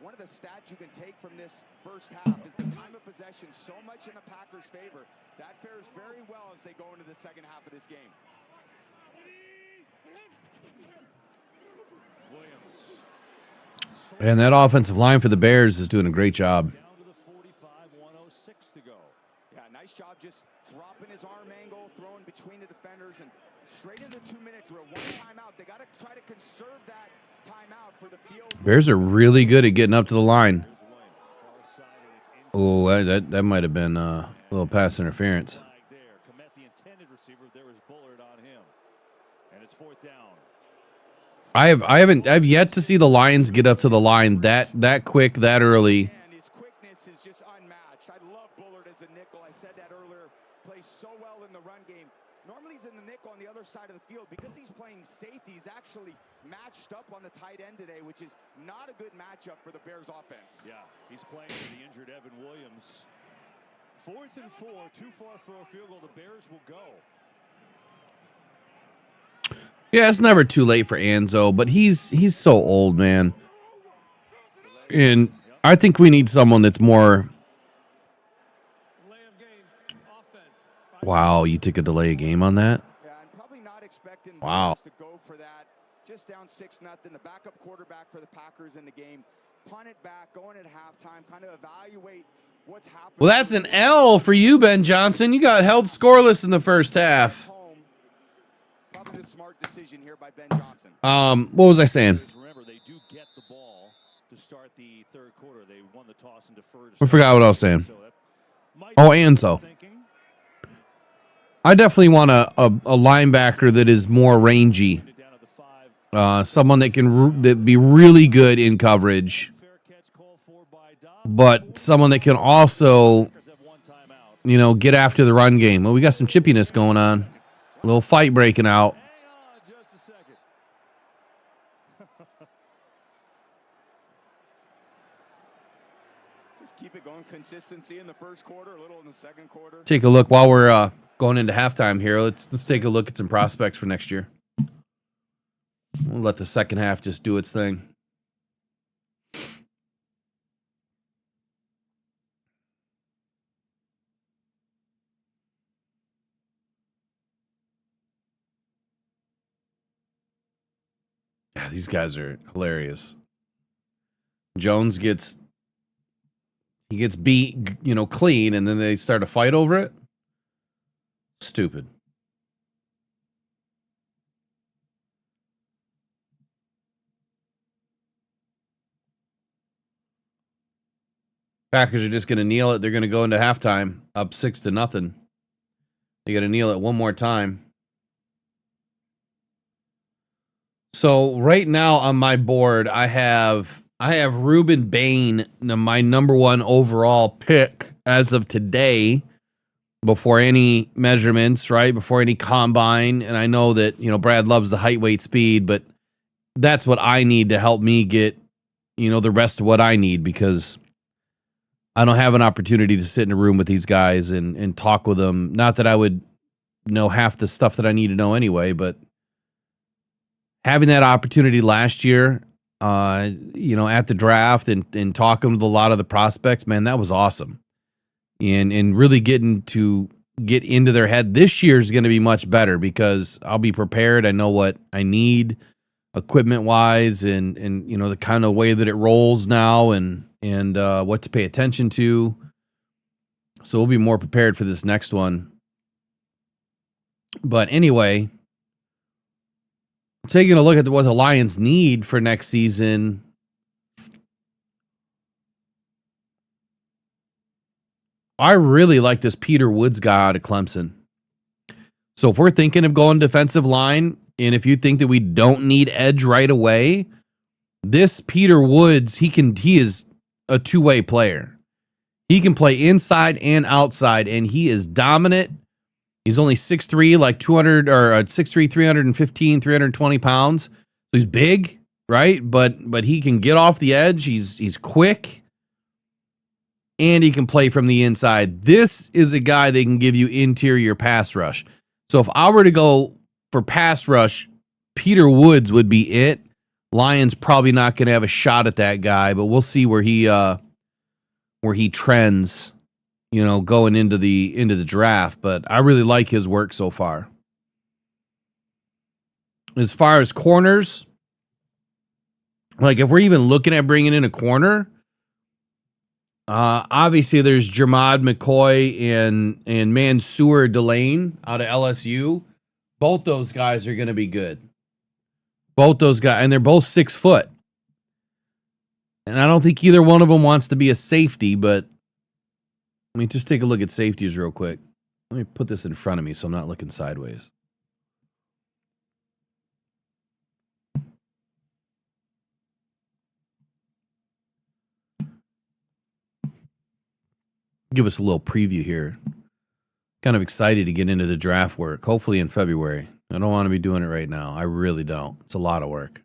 One of the stats you can take from this first half is the time of possession so much in the Packers' favor. That fares very well as they go into the second half of this game. And that offensive line for the Bears is doing a great job. Yeah, nice job just dropping his arm angle, throwing between the defenders, and straight into 2-minute drill. One timeout. They got to try to conserve that timeout for the field. Bears are really good at getting up to the line. Oh, that might have been a little pass interference. I've yet to see the Lions get up to the line that quick, that early. And his quickness is just unmatched. I love Bullard as a nickel. I said that earlier. Plays so well in the run game. Normally he's in the nickel on the other side of the field. Because he's playing safety, he's actually matched up on the tight end today, which is not a good matchup for the Bears offense. Yeah, he's playing for the injured Evan Williams. 4th and 4, too far for a field goal. The Bears will go. Yeah, it's never too late for Anzo, but he's so old, man. And I think we need someone that's more. Wow, you took a delay of game on that? Yeah, I'm probably not expecting wow. to go for that. Just down 6-0. The backup quarterback for the Packers in the game. Punt it back, going at halftime, kind of evaluate what's happening. Well, that's an L for you, Ben Johnson. You got held scoreless in the first half. Probably a smart decision here by Ben Johnson. What was I saying? Remember, they do get the ball to start the third quarter. They won the toss and deferred. I forgot what I was saying. Oh, Anzo. I definitely want a linebacker that is more rangy. Someone that can be really good in coverage, but someone that can also, get after the run game. Well, we got some chippiness going on. A little fight breaking out. Just keep it going. Consistency in the first quarter, a little in the second quarter. Take a look while we're going into halftime here. Let's take a look at some prospects for next year. We'll let the second half just do its thing. Yeah, these guys are hilarious. Jones gets beat, clean, and then they start a fight over it. Stupid. Packers are just going to kneel it. They're going to go into halftime up 6-0. They got to kneel it one more time. So right now on my board, I have Ruben Bain, my number one overall pick as of today, before any measurements, right? Before any combine. And I know that, Brad loves the height, weight, speed, but that's what I need to help me get, the rest of what I need, because I don't have an opportunity to sit in a room with these guys and talk with them. Not that I would know half the stuff that I need to know anyway, but having that opportunity last year, at the draft and talking with a lot of the prospects, man, that was awesome. And really getting to get into their head. This year is going to be much better because I'll be prepared. I know what I need equipment wise and the kind of way that it rolls now and what to pay attention to. So we'll be more prepared for this next one. But anyway, taking a look at what the Lions need for next season. I really like this Peter Woods guy out of Clemson. So if we're thinking of going defensive line, and if you think that we don't need edge right away, this Peter Woods, he is a two-way player. He can play inside and outside, and he is dominant. He's only 6'3", like 6'3", 315, 320 pounds. So he's big, right? But he can get off the edge. He's quick. And he can play from the inside. This is a guy that can give you interior pass rush. So if I were to go for pass rush, Peter Woods would be it. Lions probably not going to have a shot at that guy, but we'll see where he trends, going into the draft. But I really like his work so far. As far as corners, like if we're even looking at bringing in a corner, obviously there's Jermod McCoy and Mansour Delane out of LSU. Both those guys are going to be good. Both those guys, and they're both 6 foot. And I don't think either one of them wants to be a safety, but just take a look at safeties real quick. Let me put this in front of me so I'm not looking sideways. Give us a little preview here. Kind of excited to get into the draft work, hopefully in February. I don't want to be doing it right now. I really don't. It's a lot of work.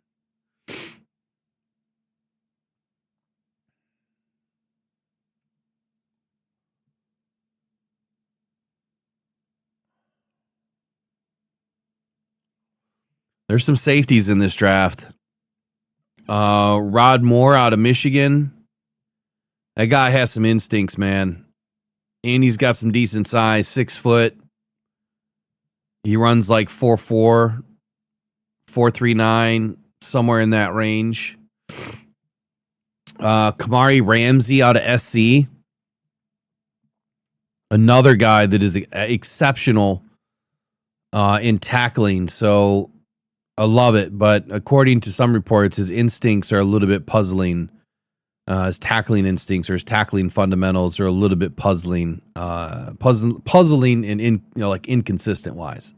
There's some safeties in this draft. Rod Moore out of Michigan. That guy has some instincts, man. And he's got some decent size, 6 foot. He runs like 4.4, 4.39, somewhere in that range. Kamari Ramsey out of SC. Another guy that is exceptional in tackling. So I love it. But according to some reports, his instincts are a little bit puzzling. His tackling instincts or his tackling fundamentals are a little bit puzzling and inconsistent wise.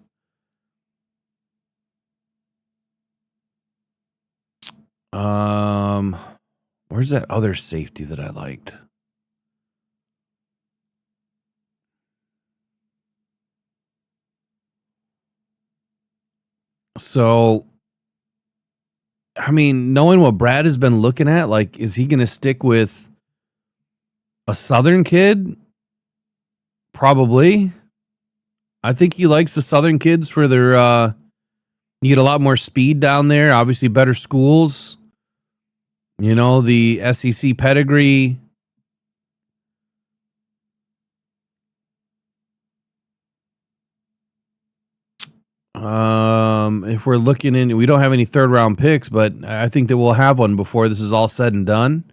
Where's that other safety that I liked? So, knowing what Brad has been looking at, like, is he going to stick with a Southern kid? Probably. I think he likes the Southern kids for their, you get a lot more speed down there, obviously better schools, the SEC pedigree. If we're looking in, we don't have any 3rd round picks, but I think that we'll have one before this is all said and done.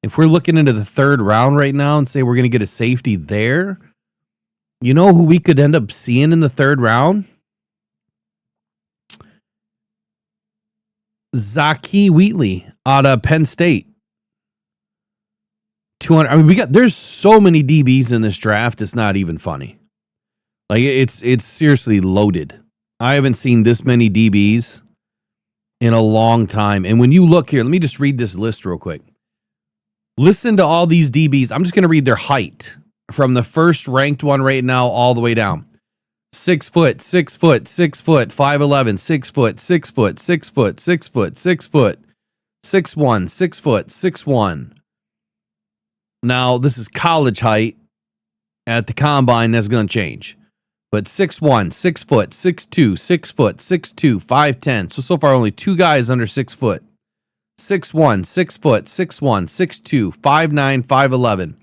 If we're looking into the 3rd round right now and say we're going to get a safety there, you know who we could end up seeing in the 3rd round? Zaki Wheatley out of Penn State. 200. I mean, there's so many DBs in this draft. It's not even funny. Like it's seriously loaded. I haven't seen this many DBs in a long time. And when you look here, let me just read this list real quick. Listen to all these DBs. I'm just going to read their height from the first ranked one right now all the way down. 6 foot, 6 foot, 6 foot, 5'11", 6 foot, 6 foot, 6 foot, 6 foot, 6 foot, 6'1", 6 foot, 6'1". Now, this is college height. At the combine, that's going to change. But 6'1", 6 foot, 6'2", 6 foot, 6'2", 5'10". So far, only 2 guys under 6 foot. 6'1", 6 foot, 6'1", 6'2", 5'9", 5'11".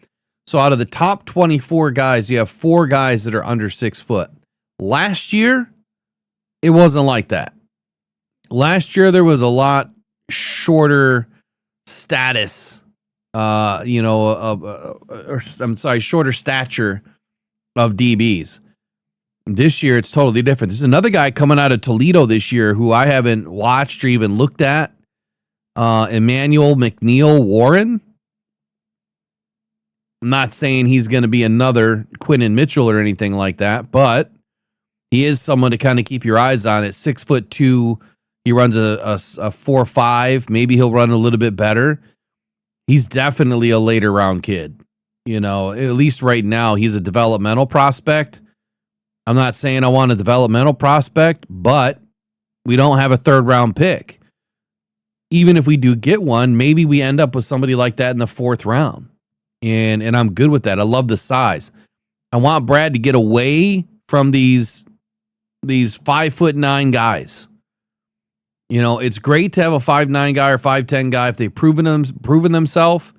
So out of the top 24 guys, you have 4 guys that are under 6 foot. Last year, it wasn't like that. Last year, there was a lot shorter status, shorter stature of DBs. This year, it's totally different. There's another guy coming out of Toledo this year who I haven't watched or even looked at. Emmanuel McNeil Warren. I'm not saying he's going to be another Quinton Mitchell or anything like that, but he is someone to kind of keep your eyes on. At 6'2", he runs a 4.5. Maybe he'll run a little bit better. He's definitely a later round kid. At least right now, he's a developmental prospect. I'm not saying I want a developmental prospect, but we don't have a 3rd round pick. Even if we do get one, maybe we end up with somebody like that in the 4th round. And I'm good with that. I love the size. I want Brad to get away from these 5'9" guys. It's great to have a 5'9" guy or 5'10" guy if they've proven themselves.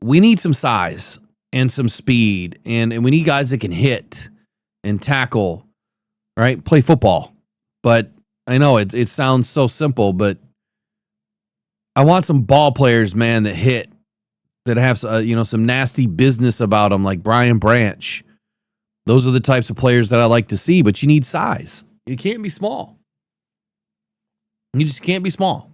We need some size and some speed, and we need guys that can hit and tackle, right? Play football. But I know it sounds so simple, but I want some ball players, man, that hit, that have some nasty business about them, like Brian Branch. Those are the types of players that I like to see, but you need size. You can't be small. You just can't be small.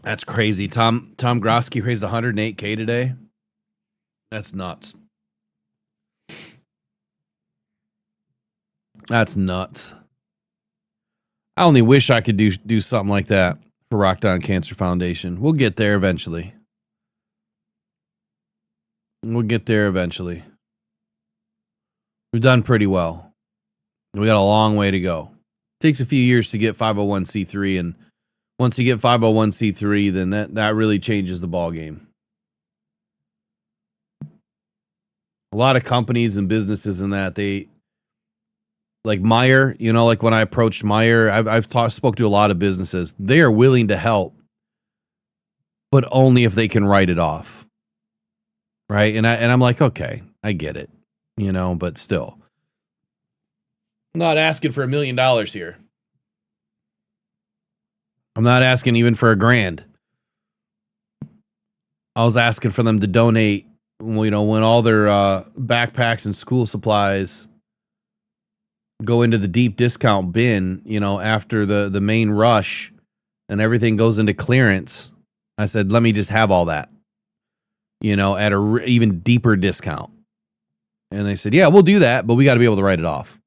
That's crazy. Tom Grosky raised $108K today. That's nuts. That's nuts. I only wish I could do something like that for Rockhound Cancer Foundation. We'll get there eventually. We've done pretty well. We got a long way to go. Takes a few years to get 501c3, and once you get 501c3, then that really changes the ball game. A lot of companies and businesses in that, they like Meyer, like when I approached Meyer, I've spoke to a lot of businesses. They are willing to help, but only if they can write it off. Right? And I'm like, okay, I get it, but still. I'm not asking for $1 million here. I'm not asking even for $1,000. I was asking for them to donate, when all their backpacks and school supplies go into the deep discount bin, after the main rush and everything goes into clearance. I said, let me just have all that, at a even deeper discount. And they said, yeah, we'll do that, but we got to be able to write it off.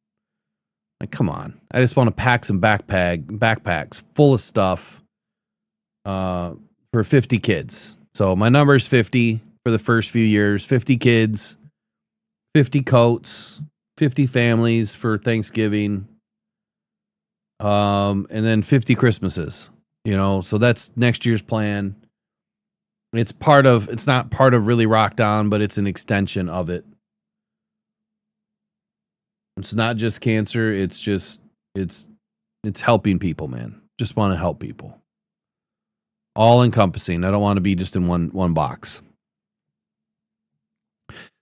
Like, come on. I just want to pack some backpacks full of stuff for 50 kids. So my number is 50 for the first few years. 50 kids, 50 coats, 50 families for Thanksgiving, and then 50 Christmases. So that's next year's plan. It's not part of really Rockhound, but it's an extension of it. It's not just cancer. It's helping people, man. Just want to help people. All encompassing. I don't want to be just in one box.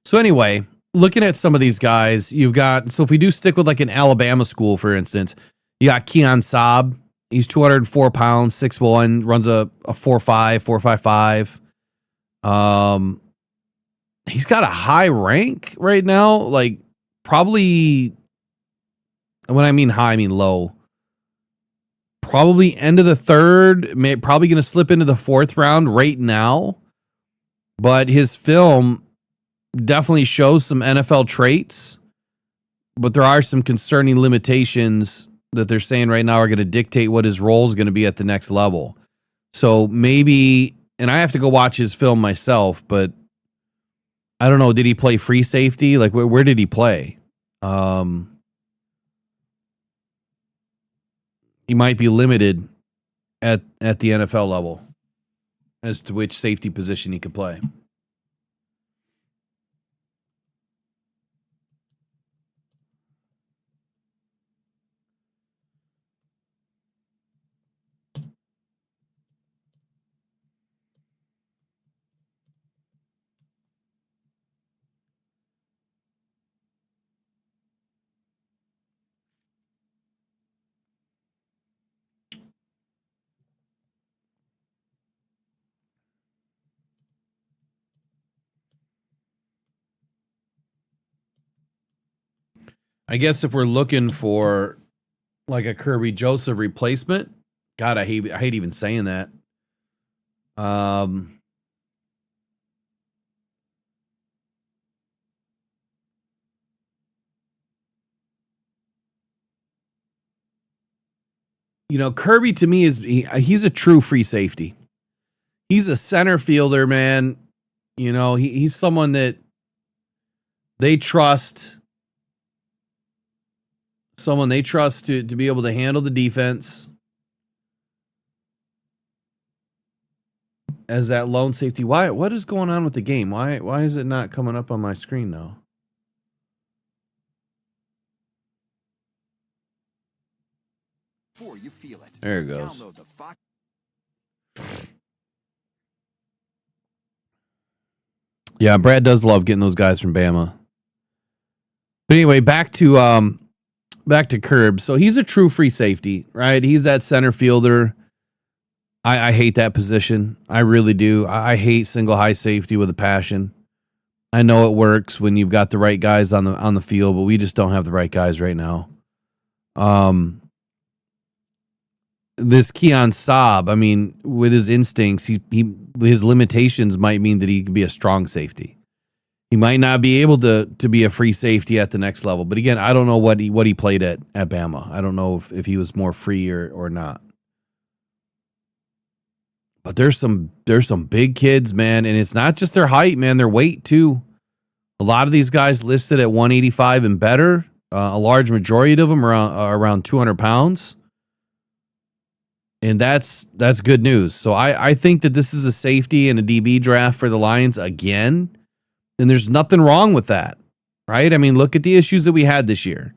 So anyway, looking at some of these guys, so if we do stick with like an Alabama school, for instance, you got Keon Saab. He's 204 pounds, 6'1", runs a 4.5, 4.55. He's got a high rank right now, like probably And when I mean high, I mean low. Probably end of the third, probably going to slip into the fourth round right now. But his film definitely shows some NFL traits. But there are some concerning limitations that they're saying right now are going to dictate what his role is going to be at the next level. So maybe, and I have to go watch his film myself, but I don't know. Did he play free safety? Like, where did he play? He might be limited at the NFL level as to which safety position he could play. I guess if we're looking for like a Kirby Joseph replacement, God, I hate even saying that. You know, Kirby to me he's a true free safety. He's a center fielder, man. You know, he's someone that they trust. Someone they trust to be able to handle the defense as that lone safety. What is going on with the game? Why is it not coming up on my screen now? You feel it. There it goes. Download the Fox. Yeah, Brad does love getting those guys from Bama. But anyway, back to Curb. So he's a true free safety, right? He's that center fielder. I hate that position. I really do. I hate single high safety with a passion. I know it works when you've got the right guys on the field, but we just don't have the right guys right now. This Keon Saab, I mean, with his instincts, his limitations might mean that he can be a strong safety. He might not be able to be a free safety at the next level. But again, I don't know what he played at Bama. I don't know if he was more free or not. But there's some big kids, man, and it's not just their height, man, their weight too. A lot of these guys listed at 185 and better. A large majority of them are around 200 pounds. And that's good news. So I think that this is a safety and a DB draft for the Lions again. And there's nothing wrong with that, right? I mean, look at the issues that we had this year.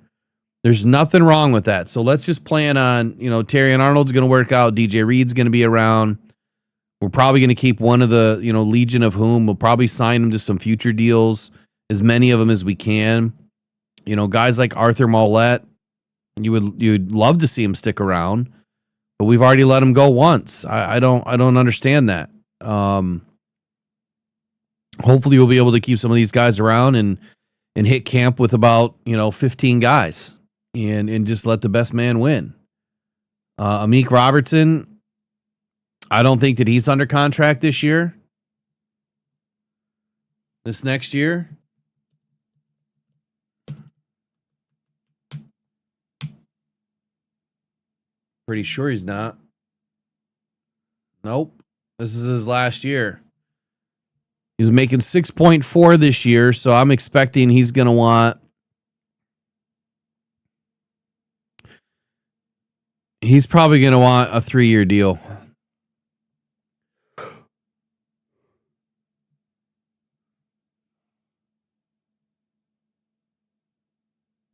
There's nothing wrong with that. So let's just plan on, Terry and Arnold's going to work out. DJ Reed's going to be around. We're probably going to keep one of the, Legion of whom. We'll probably sign them to some future deals, as many of them as we can. Guys like Arthur Mollett, you'd love to see him stick around. But we've already let him go once. I don't understand that. Hopefully we'll be able to keep some of these guys around and hit camp with about 15 guys and just let the best man win. Amik Robertson, I don't think that he's under contract this year. This next year. Pretty sure he's not. Nope. This is his last year. He's making 6.4 this year, so I'm expecting he's going to want... He's probably going to want a 3-year deal.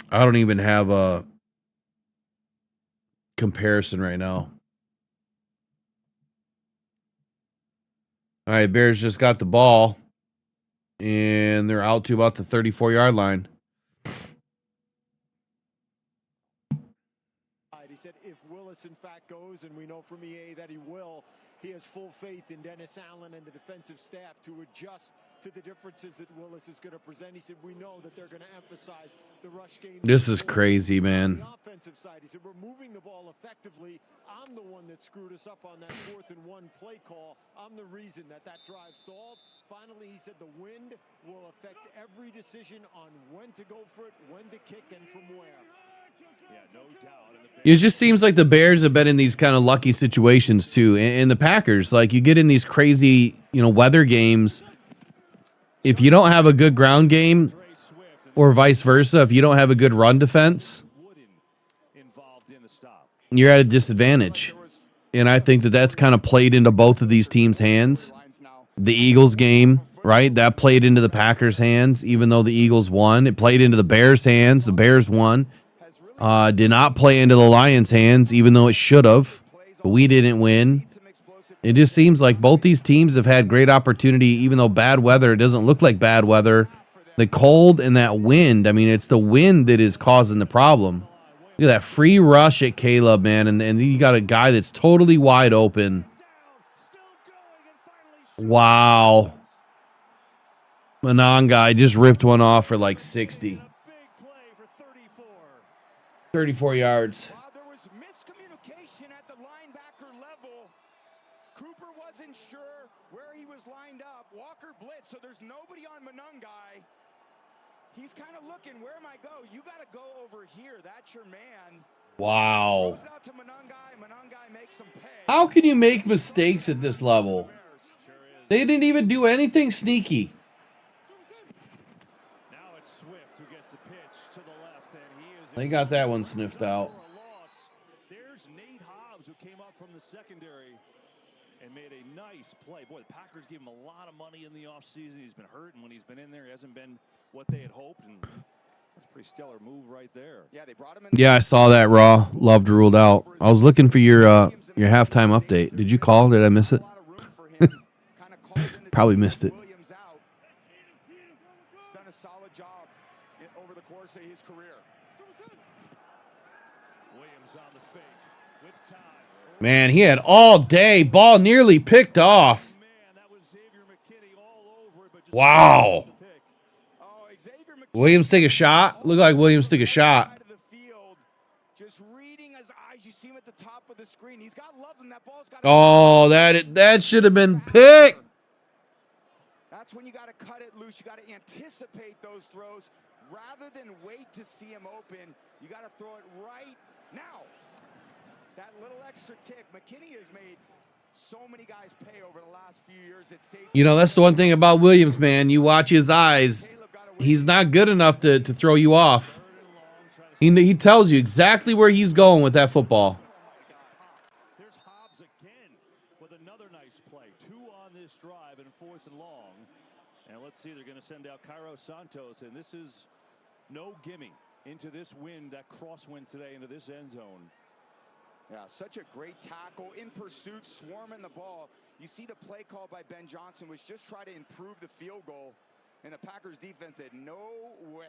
I don't even have a comparison right now. All right, Bears just got the ball, and they're out to about the 34-yard line. He said if Willis, in fact, goes, and we know from EA that he will, he has full faith in Dennis Allen and the defensive staff to adjust to the differences that Willis is going to present. He said, we know that they're going to emphasize the rush game. This is crazy, man. On the offensive side, he said, we're moving the ball effectively. I'm the one that screwed us up on that 4th and 1 play call. I'm the reason that drive stalled. Finally, he said the wind will affect every decision on when to go for it, when to kick, and from where. Yeah, no doubt. It just seems like the Bears have been in these kind of lucky situations too, and the Packers. Like, you get in these crazy, weather games. If you don't have a good ground game, or vice versa, if you don't have a good run defense, you're at a disadvantage. And I think that that's kind of played into both of these teams' hands. The Eagles game, right? That played into the Packers' hands, even though the Eagles won. It played into the Bears' hands. The Bears won. Did not play into the Lions' hands, even though it should have. But we didn't win. It just seems like both these teams have had great opportunity, even though bad weather, it doesn't look like bad weather. The cold and that wind, I mean, it's the wind that is causing the problem. Look at that free rush at Caleb, man. And you got a guy that's totally wide open. Wow. Mononga just ripped one off for like 60. 34 yards. There was miscommunication at the linebacker level. Cooper wasn't sure where he was lined up. Walker blitz, so there's nobody on Mononga. He's kind of looking, where am I go? You got to go over here. That's your man. Wow. Goes out to Mononga. Mononga makes some pay. How can you make mistakes at this level? They didn't even do anything sneaky. Now it's Swift who gets the pitch to the left, and he is. They got that one sniffed out. There's Nate Hobbs, who came up from the secondary and made a nice play. Boy, the Packers gave him a lot of money in the offseason. He's been hurt, and when he's been in there, he hasn't been what they had hoped. And that's a pretty stellar move right there. Yeah, they brought him in. Yeah, I saw that. Raw loved ruled out. I was looking for your halftime update. Did you call? Did I miss it? Probably missed it. Williams out. He's done a solid job over the course of his career. Williams on the fake with time. Man, he had all day. Ball nearly picked off. Wow. Williams take a shot. Looked like Williams took a shot. Just reading his eyes. You see him at the top of the screen. He's got love, and that ball's got. Oh, that should have been picked. That's when you got to cut it loose. You got to anticipate those throws rather than wait to see him open. You got to throw it right now. That little extra tick. McKinney has made so many guys pay over the last few years at safety. That's the one thing about Williams, man. You watch his eyes. He's not good enough to throw you off. He tells you exactly where he's going with that football. There's Hobbs again with another nice play. 2 on this drive and 4th and long. And let's see, they're going to send out Cairo Santos, and this is no gimme into this wind, that crosswind today into this end zone. Yeah, such a great tackle in pursuit, swarming the ball. You see the play call by Ben Johnson was just try to improve the field goal, and the Packers defense said, no way.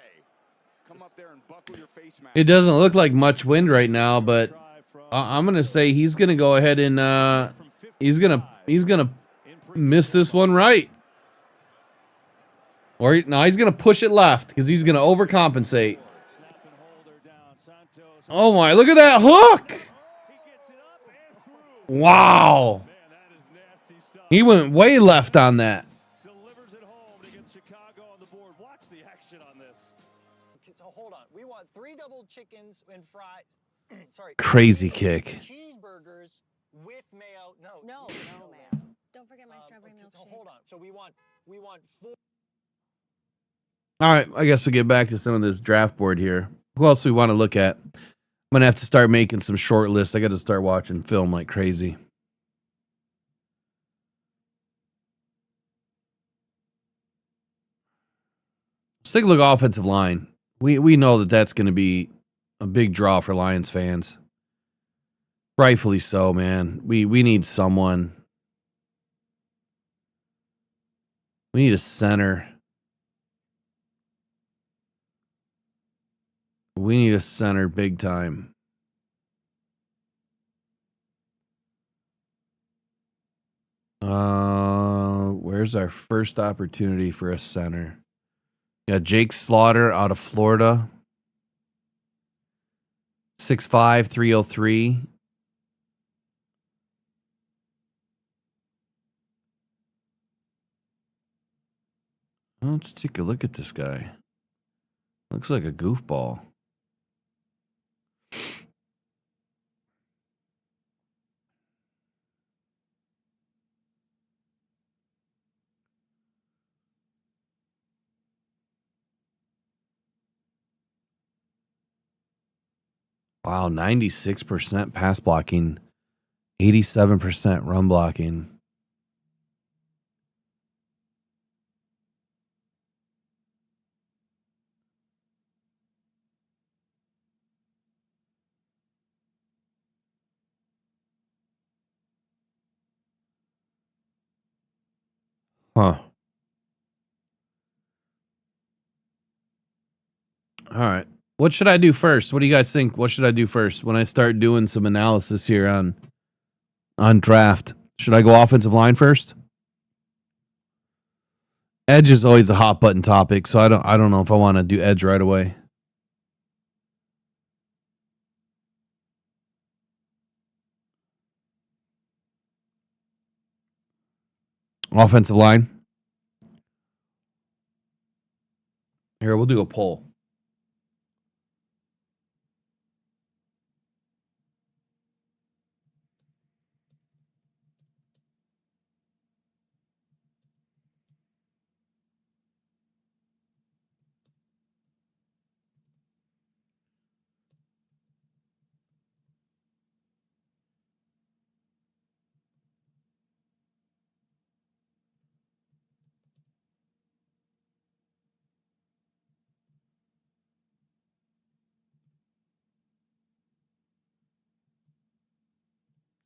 Come up there and buckle your face mask. It doesn't look like much wind right now, but I'm gonna say he's gonna go ahead and he's gonna miss this one right. Or no, he's gonna push it left because he's gonna overcompensate. Oh my! Look at that hook! Wow! He went way left on that. Delivers it home to get Chicago on the board. Watch the action on this. So hold on. We want 3 double chickens and fries. Sorry. Crazy kick. Cheeseburgers with mayo. No, ma'am. Don't forget my strawberry milkshake. So hold on. So we want 4. All right, I guess we'll get back to some of this draft board here. Who else we want to look at? I'm gonna have to start making some short lists. I got to start watching film like crazy. Let's take a look at offensive line. We know that that's going to be a big draw for Lions fans. Rightfully so, man. We need someone. We need a center. We need a center big time. Where's Where's our first opportunity for a center? Yeah, Jake Slaughter out of Florida. 6'5", 303. Let's take a look at this guy. Looks like a goofball. Wow, 96% pass blocking, 87% run blocking. Huh. All right. What should I do first? What do you guys think? What should I do first when I start doing some analysis here on draft? Should I go offensive line first? Edge is always a hot button topic, so I don't know if I want to do edge right away. Offensive line. Here, we'll do a poll.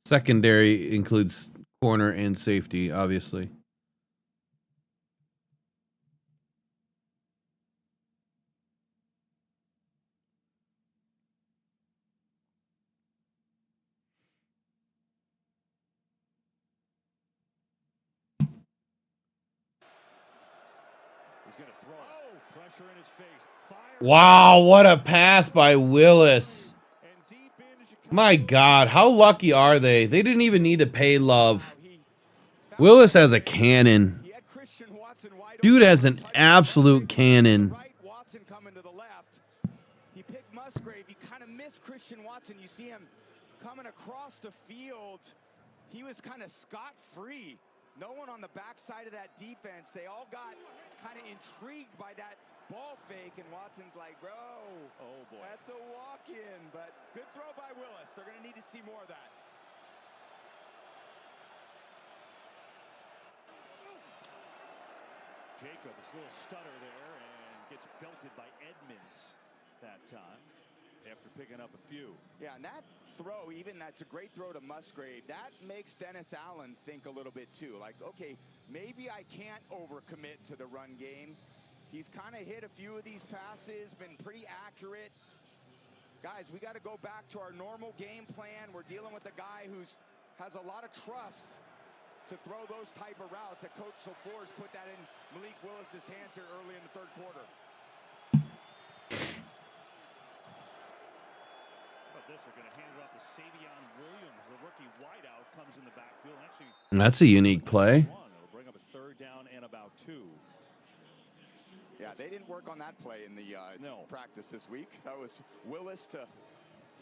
Secondary includes corner and safety, obviously. Wow, what a pass by Willis. My God, how lucky are they? They didn't even need to pay Love. Willis has a cannon. Dude has an absolute cannon. Watson coming to the left. He picked Musgrave. He kind of missed Christian Watson. You see him coming across the field. He was kind of scot-free. No one on the backside of that defense. They all got kind of intrigued by that ball fake, and Watson's like, bro, oh boy, that's a walk-in. But good throw by Willis. They're going to need to see more of that. Jacobs, a little stutter there, and gets belted by Edmonds that time after picking up a few. Yeah, and that throw, even that's a great throw to Musgrave, that makes Dennis Allen think a little bit too. Like, okay, maybe I can't overcommit to the run game. He's kind of hit a few of these passes, been pretty accurate. Guys, we got to go back to our normal game plan. We're dealing with a guy has a lot of trust to throw those type of routes. That Coach LaFleur's put that in Malik Willis's hands here early in the third quarter. This, they're going to hand it off to Savion Williams. The rookie wideout comes in the backfield. Actually, That's a unique play. It'll bring up a third down and about 2. Yeah, they didn't work on that play in the practice this week. That was Willis to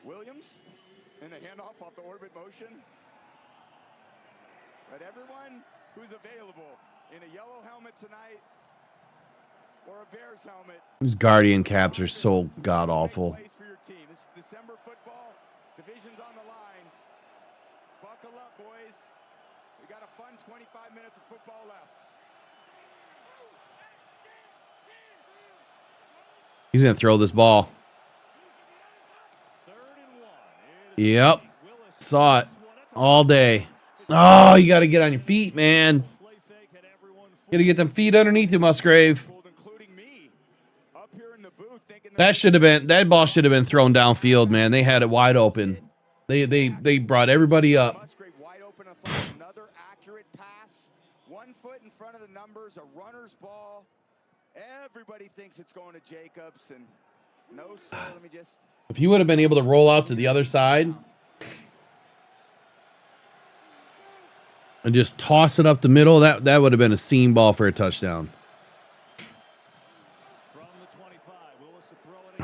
Williams in the handoff off the orbit motion. But everyone who's available in a yellow helmet tonight or a Bears helmet. These Guardian caps are so god-awful. This is December football. Division's on the line. Buckle up, boys. We got a fun 25 minutes of football left. He's going to throw this ball. Yep. Saw it all day. Oh, you got to get on your feet, man. Got to get them feet underneath you, Musgrave. That ball should have been thrown downfield, man. They had it wide open. They brought everybody up. Musgrave wide open, another accurate pass. 1 foot in front of the numbers, a runner's ball. Everybody thinks it's going to Jacobs, and no, sir. Let me just. If he would have been able to roll out to the other side and just toss it up the middle, that would have been a seam ball for a touchdown.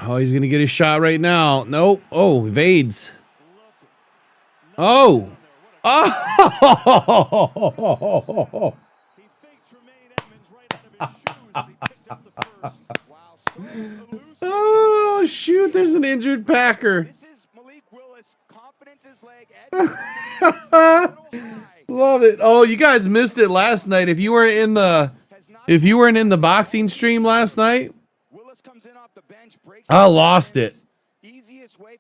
Oh, he's gonna get his shot right now. Nope. Oh, evades. Oh. Oh. Oh shoot! There's an injured Packer. Love it. Oh, you guys missed it last night. If you weren't in the boxing stream last night, I lost it.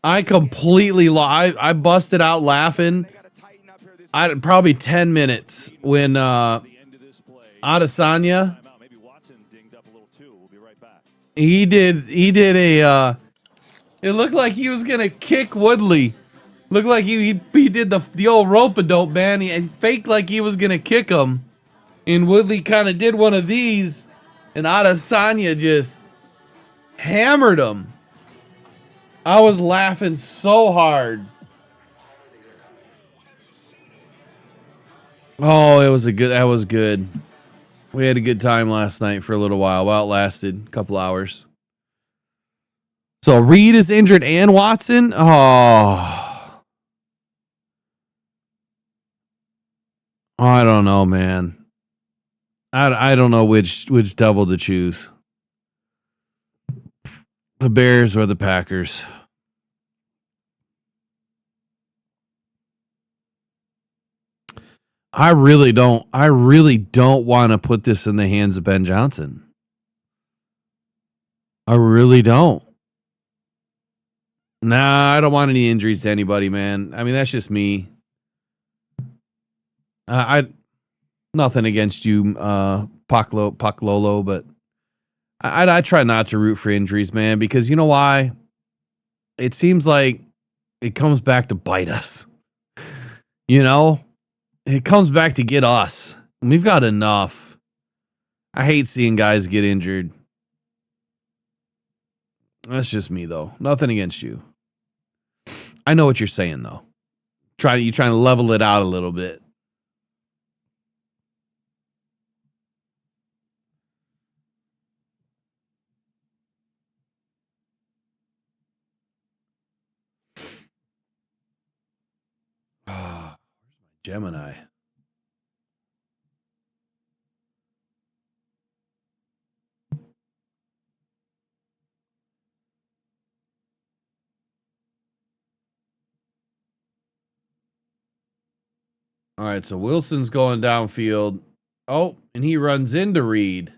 I completely lost. I busted out laughing. I had probably 10 minutes when Adesanya. He did a. It looked like he was gonna kick Woodley. Looked like he did the old rope-a-dope, man. He faked like he was gonna kick him, and Woodley kind of did one of these, and Adesanya just hammered him. I was laughing so hard. Oh, that was good. We had a good time last night for a little while. Well, it lasted a couple hours. So Reed is injured and Watson. Oh, I don't know, man. I don't know which devil to choose. The Bears or the Packers. I really don't want to put this in the hands of Ben Johnson. I really don't. Nah, I don't want any injuries to anybody, man. I mean, that's just me. Nothing against you, Pac-Lolo, but I try not to root for injuries, man, because you know why? It seems like it comes back to bite us. You know? It comes back to get us. We've got enough. I hate seeing guys get injured. That's just me, though. Nothing against you. I know what you're saying, though. You're trying to level it out a little bit. Gemini. All right, so Wilson's going downfield. Oh, and he runs into Reed.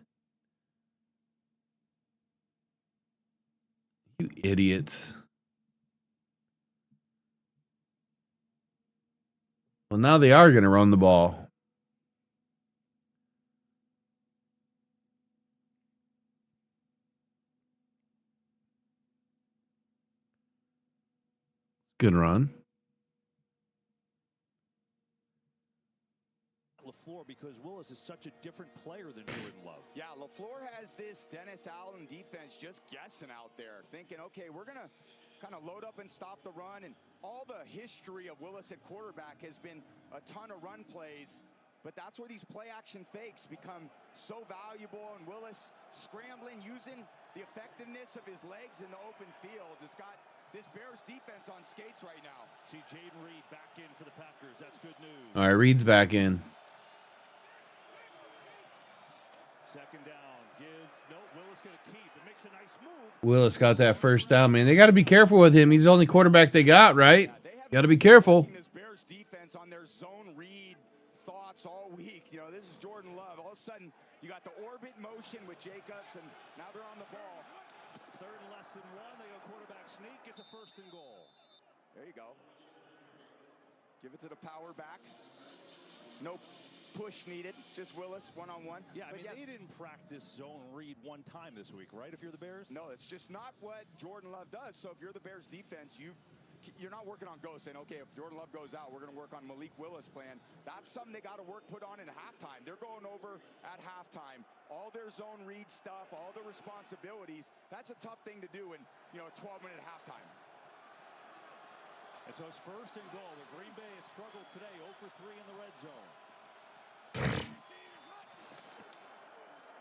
You idiots. Well, now they are going to run the ball. Good run. LaFleur, because Willis is such a different player than Jordan Love. Yeah, LaFleur has this Dennis Allen defense just guessing out there, thinking, okay, we're going to kind of load up and stop the run. And all the history of Willis at quarterback has been a ton of run plays. But that's where these play-action fakes become so valuable. And Willis scrambling, using the effectiveness of his legs in the open field, has got this Bears defense on skates right now. See Jaden Reed back in for the Packers. That's good news. All right, Reed's back in. Second down. Willis going to keep. It makes a nice move. Willis got that first down, man. They got to be careful with him. He's the only quarterback they got, right? Got to be careful. This Bears defense on their zone read thoughts all week. You know, this is Jordan Love. All of a sudden, you got the orbit motion with Jacobs, and now they're on the ball. Third and less than one. They go quarterback sneak. It's a first and goal. There you go. Give it to the power back. No push needed. Just Willis one-on-one. Yeah, I mean, they didn't practice zone read one time this week, right, if you're the Bears? No, it's just not what Jordan Love does. So if you're the Bears defense, you you're not working on Ghost saying, okay, if Jordan Love goes out, we're going to work on Malik Willis' plan. That's something they got to put on in halftime. They're going over at halftime. All their zone read stuff, all the responsibilities. That's a tough thing to do in, a 12-minute halftime. And so it's first and goal. The Green Bay has struggled today, 0 for 3 in the red zone.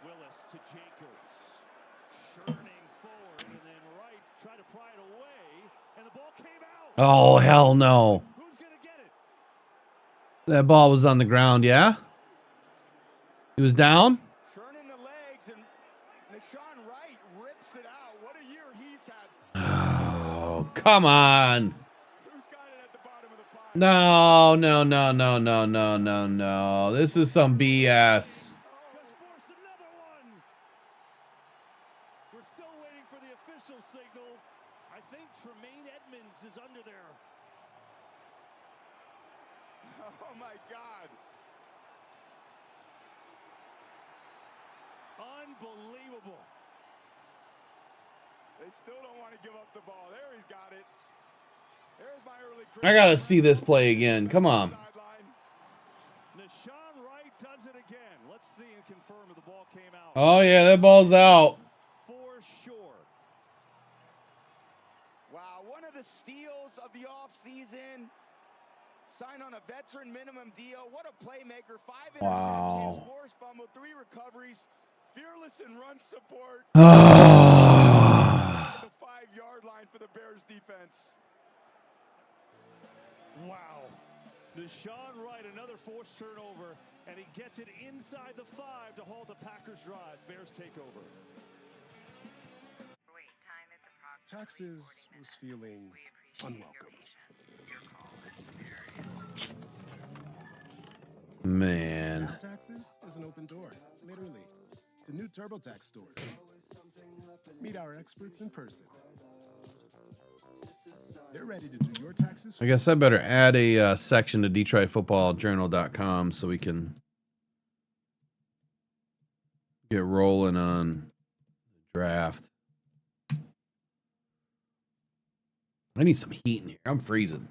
Willis to Jacobs. Churning forward, and then Wright tried to pry it away, and the ball came out. Oh, hell no. Who's going to get it? That ball was on the ground, yeah? He was down? Churning the legs, and Nashawn Wright rips it out. What a year he's had. Oh, come on. No, no, no, no, no, no, no, no. This is some BS. We're still waiting for the official signal. I think Tremaine Edmonds is under there. Oh, my God. Unbelievable. They still don't want to give up the ball. There he's got it. There's my early I gotta see this play again. Come on. Nashawn Wright does it again. Let's see and confirm if the ball came out. Oh, yeah, that ball's out. For sure. Wow, one of the steals of the offseason. Signed on a veteran minimum deal. What a playmaker. 5 interceptions, Wow. forced fumble, 3 recoveries. Fearless in run support. Oh. The 5-yard line for the Bears defense. Wow. Nashawn Wright, another forced turnover, and he gets it inside the 5 to halt the Packers drive. Bears take over. Taxes was feeling unwelcome. Man. Now taxes is an open door, literally, to new TurboTax stores. Meet our experts in person. They're ready to do your taxes. I guess I better add a section to DetroitFootballJournal.com so we can get rolling on the draft. I need some heat in here. I'm freezing.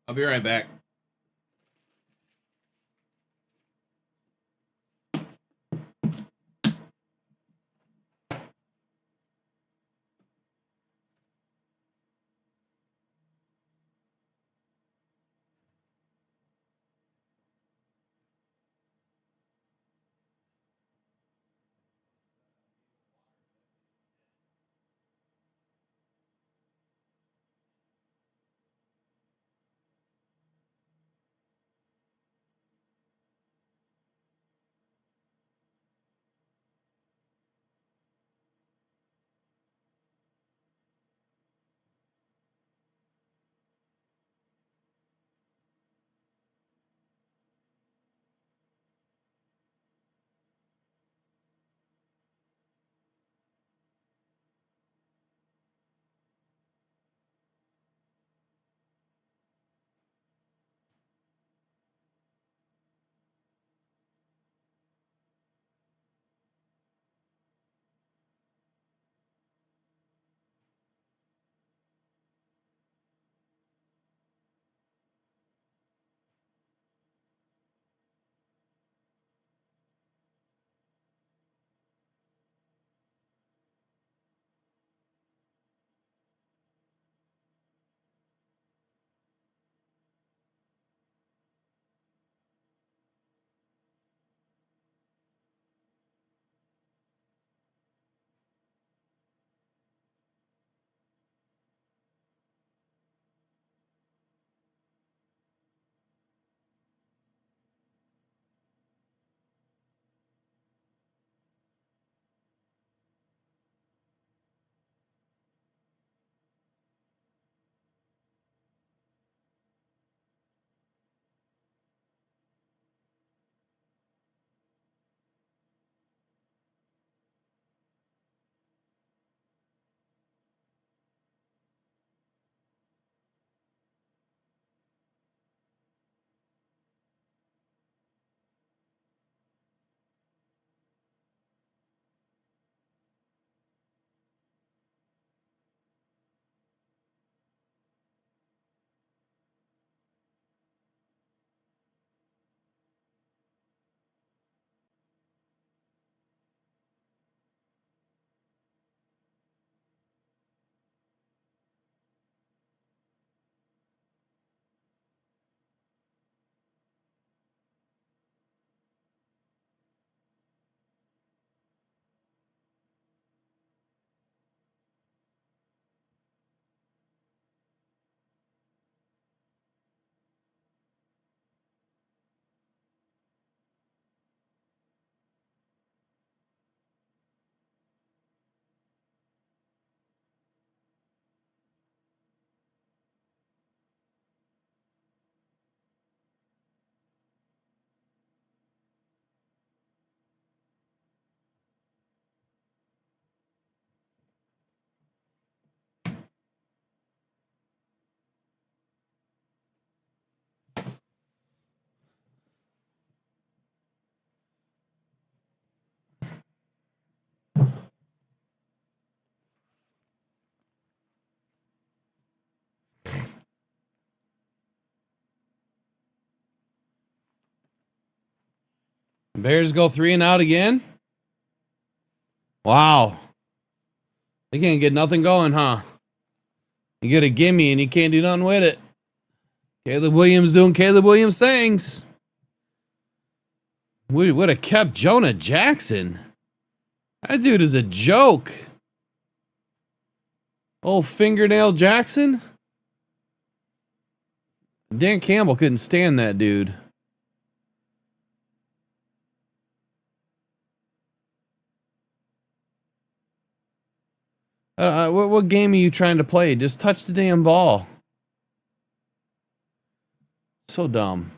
I'll be right back. Bears go 3 and out again. Wow. They can't get nothing going, huh? You get a gimme and you can't do nothing with it. Caleb Williams doing Caleb Williams things. We would have kept Jonah Jackson. That dude is a joke. Old fingernail Jackson. Dan Campbell couldn't stand that dude. What game are you trying to play? Just touch the damn ball. So dumb.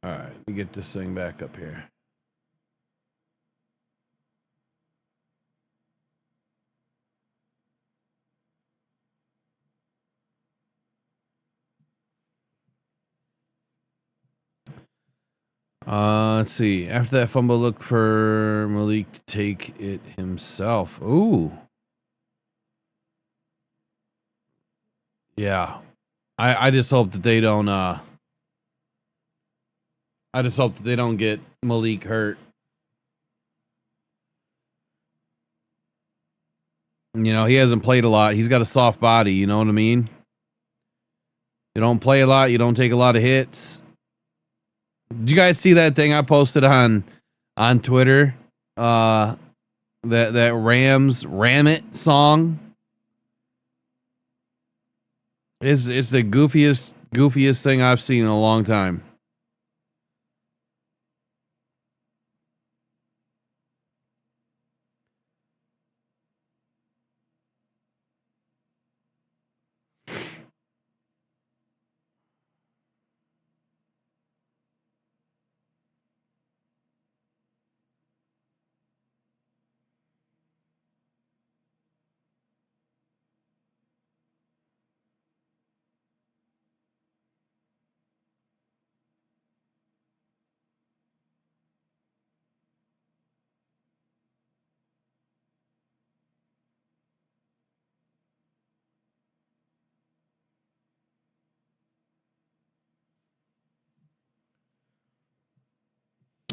All right, let me get this thing back up here. Let's see. After that fumble, look for Malik to take it himself. Ooh. Yeah. I just hope that they don't I just hope that they don't get Malik hurt. You know, he hasn't played a lot. He's got a soft body, you know what I mean? You don't play a lot, you don't take a lot of hits. Did you guys see that thing I posted on Twitter? That Rams Ram It song. It's the goofiest thing I've seen in a long time.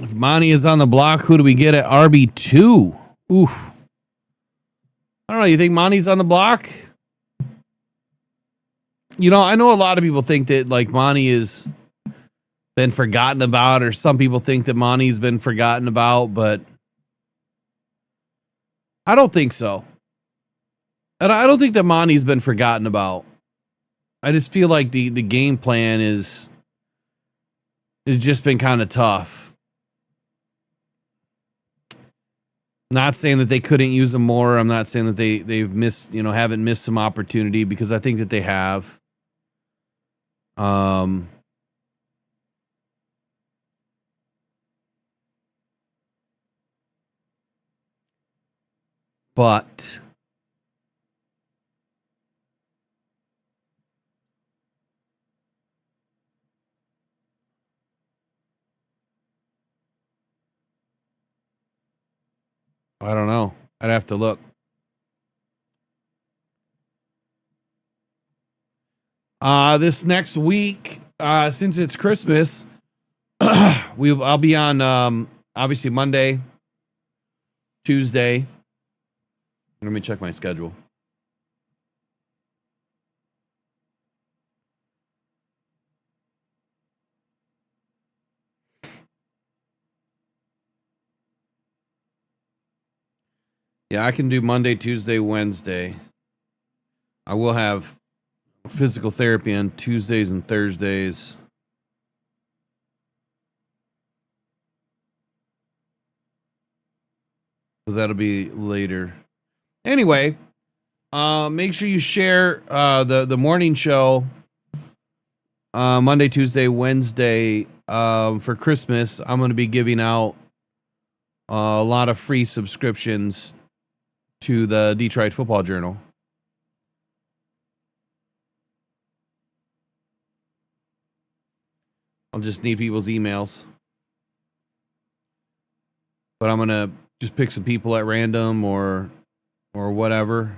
If Monty is on the block, who do we get at RB2? Oof. I don't know. You think Monty's on the block? You know, I know a lot of people think that like Monty has been forgotten about, or some people think that Monty's been forgotten about, but I don't think so. And I don't think that Monty's been forgotten about. I just feel like the game plan is just been kind of tough. Not saying that they couldn't use him more. I'm not saying that they've missed, haven't missed some opportunity, because I think that they have. But I don't know. I'd have to look. This next week, since it's Christmas, I'll be on obviously Monday, Tuesday. Let me check my schedule. Yeah, I can do Monday, Tuesday, Wednesday. I will have physical therapy on Tuesdays and Thursdays. So that'll be later. Anyway, make sure you share the morning show Monday, Tuesday, Wednesday for Christmas. I'm going to be giving out a lot of free subscriptions to the Detroit Football Journal. I'll just need people's emails. But I'm gonna just pick some people at random or whatever.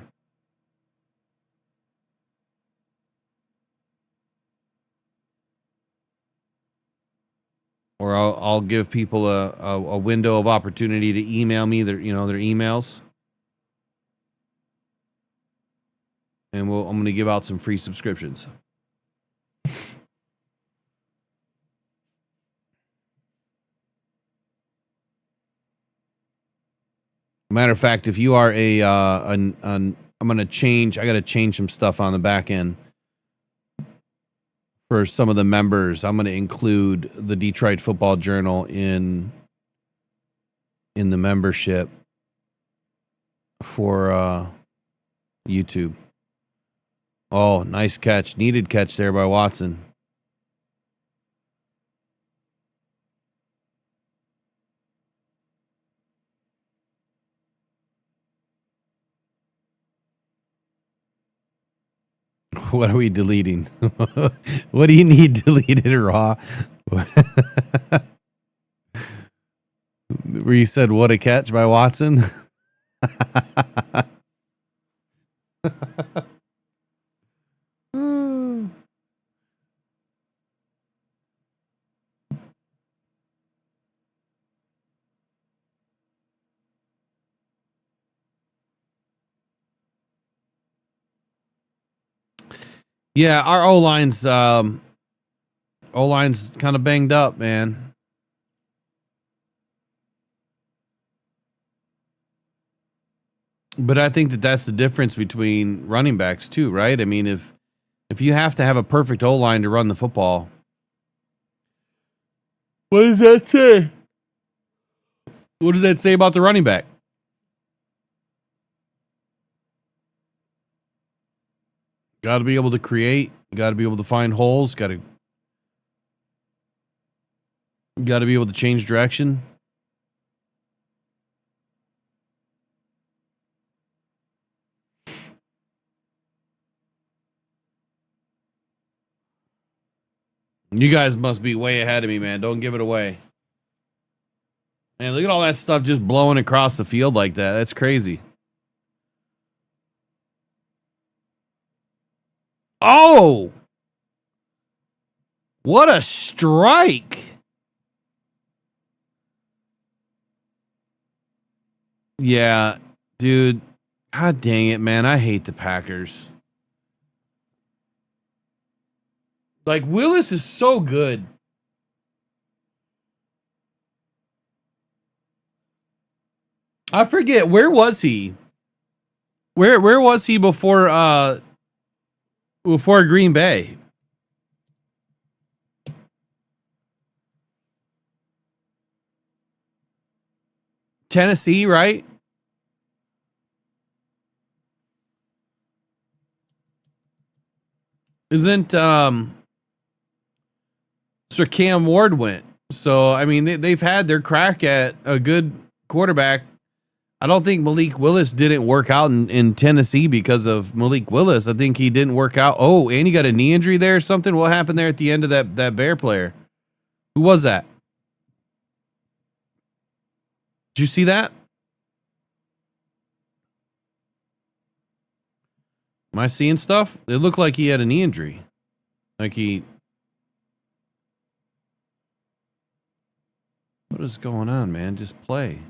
Or I'll give people a window of opportunity to email me their emails. And I'm going to give out some free subscriptions. Matter of fact, if you are I'm going to change. I got to change some stuff on the back end for some of the members. I'm going to include the Detroit Football Journal in the membership for YouTube. Oh, nice catch. Needed catch there by Watson. What are we deleting? What do you need deleted, Raw? Where you said, what a catch by Watson? Yeah, our O-line's kind of banged up, man. But I think that's the difference between running backs too, right? I mean, if you have to have a perfect O-line to run the football, what does that say? What does that say about the running back? Got to be able to create. Got to be able to find holes. Got to be able to change direction. You guys must be way ahead of me, man. Don't give it away. Man, look at all that stuff just blowing across the field like that. That's crazy. Oh! What a strike! Yeah, dude. God dang it, man. I hate the Packers. Like, Willis is so good. I forget, where was he? Where was he before Green Bay? Tennessee, right? Isn't Sir Cam Ward went. So, I mean, they've had their crack at a good quarterback. I don't think Malik Willis didn't work out in Tennessee because of Malik Willis. I think he didn't work out. Oh, and he got a knee injury there or something. What happened there at the end of that Bear player? Who was that? Did you see that? Am I seeing stuff? It looked like he had a knee injury. Like he... What is going on, man? Just play.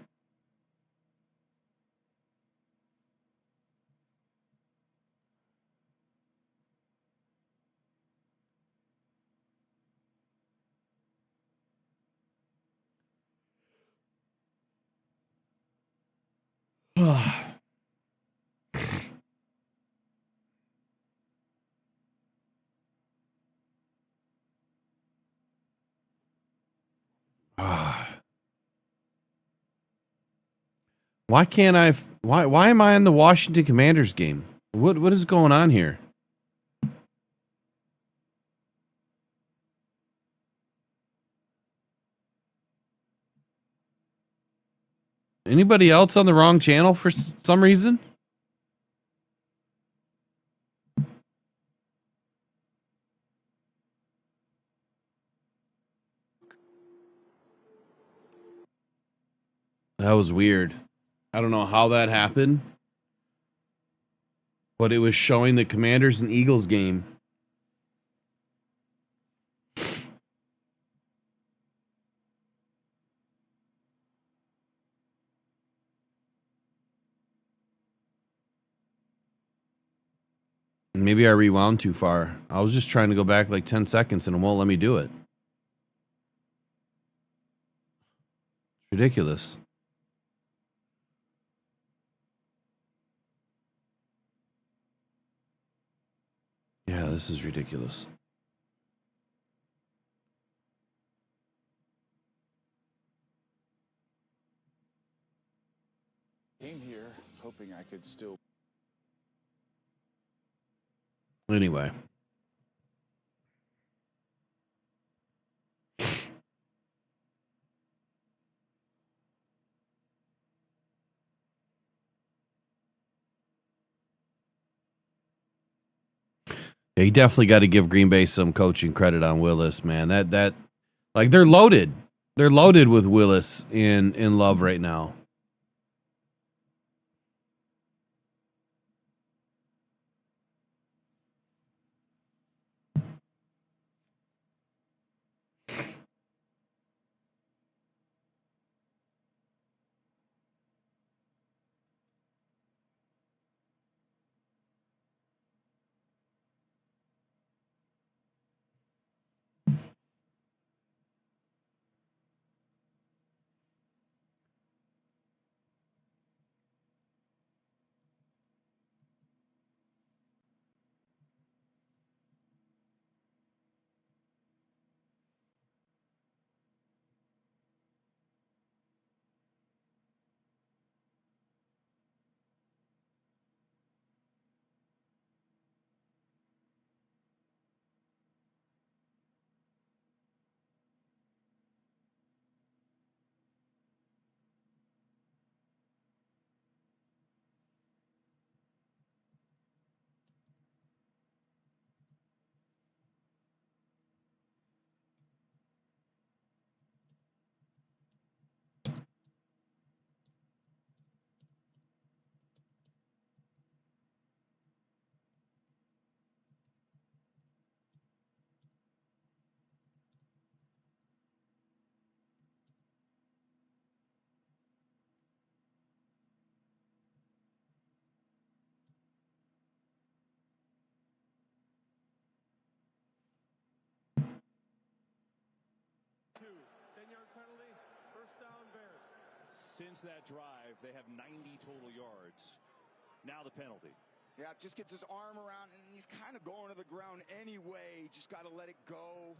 Why can't I? Why am I in the Washington Commanders game? What is going on here? Anybody else on the wrong channel for some reason? That was weird. I don't know how that happened, but it was showing the Commanders and Eagles game. Maybe I rewound too far. I was just trying to go back like 10 seconds and it won't let me do it. It's ridiculous. Yeah, this is ridiculous. Came here hoping I could still. Anyway. Yeah, you definitely got to give Green Bay some coaching credit on Willis, man. That like they're loaded. They're loaded with Willis in Love right now. Since that drive, they have 90 total yards. Now the penalty. Yeah, just gets his arm around, and he's kind of going to the ground anyway. Just got to let it go.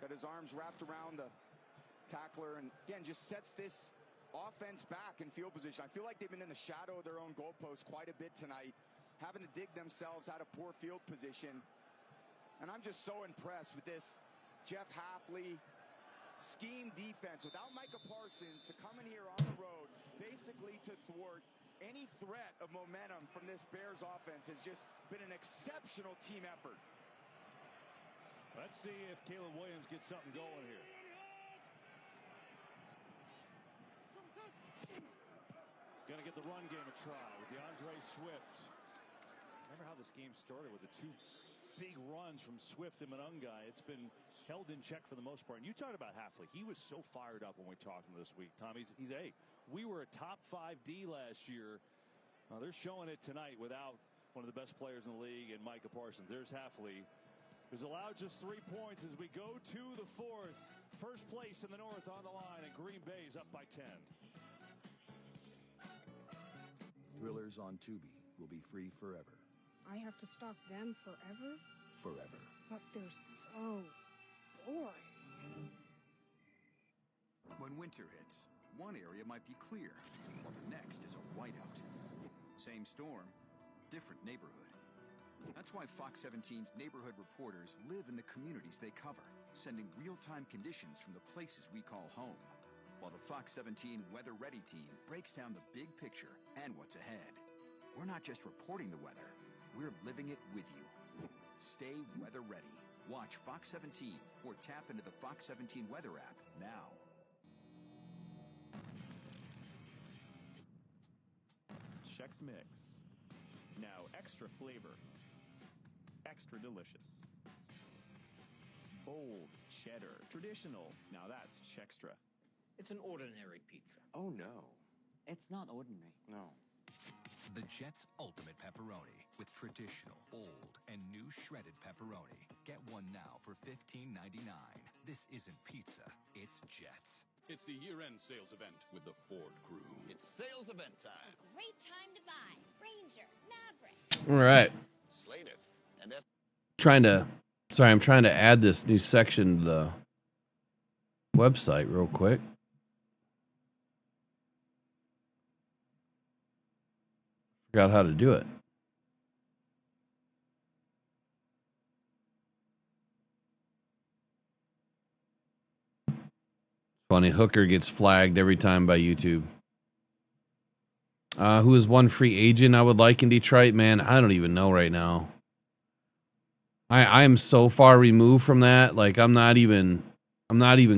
Got his arms wrapped around the tackler, and again, just sets this offense back in field position. I feel like they've been in the shadow of their own goalpost quite a bit tonight, having to dig themselves out of poor field position. And I'm just so impressed with this Jeff Hafley scheme defense without Micah Parsons to come in here on the road, basically to thwart any threat of momentum from this Bears offense. Has just been an exceptional team effort. Let's see if Caleb Williams gets something going here. Gonna get the run game a try with DeAndre Swift. Remember how this game started with the two big runs from Swift and Monungai. It's been held in check for the most part. And you talked about Hafley. He was so fired up when we talked to him this week. Tom, he's hey, we were a top 5 D last year. They're showing it tonight without one of the best players in the league and Micah Parsons. There's Hafley, who's allowed just 3 points as we go to the 4th. First place in the North on the line, and Green Bay is up by 10. Thrillers on Tubi will be free forever. I have to stalk them forever? Forever. But they're so boring. When winter hits, one area might be clear, while the next is a whiteout. Same storm, different neighborhood. That's why Fox 17's neighborhood reporters live in the communities they cover, sending real-time conditions from the places we call home, while the Fox 17 Weather Ready team breaks down the big picture and what's ahead. We're not just reporting the weather, we're living it with you. Stay weather ready. Watch Fox 17 or tap into the Fox 17 weather app now. Chex Mix. Now extra flavor. Extra delicious. Bold, cheddar, traditional. Now that's Chextra. It's an ordinary pizza. Oh no, it's not ordinary. No. The Jets Ultimate Pepperoni with traditional, bold, and new shredded pepperoni. Get one now for $15.99. This isn't pizza, it's Jets. It's the year-end sales event with the Ford crew. It's sales event time. Great time to buy. Ranger, Maverick. All right. Slate it. And I'm trying to add this new section to the website real quick. Forgot how to do it. Funny, Hooker gets flagged every time by YouTube. Who is one free agent I would like in Detroit? Man, I don't even know right now. I am so far removed from that. Like I'm not even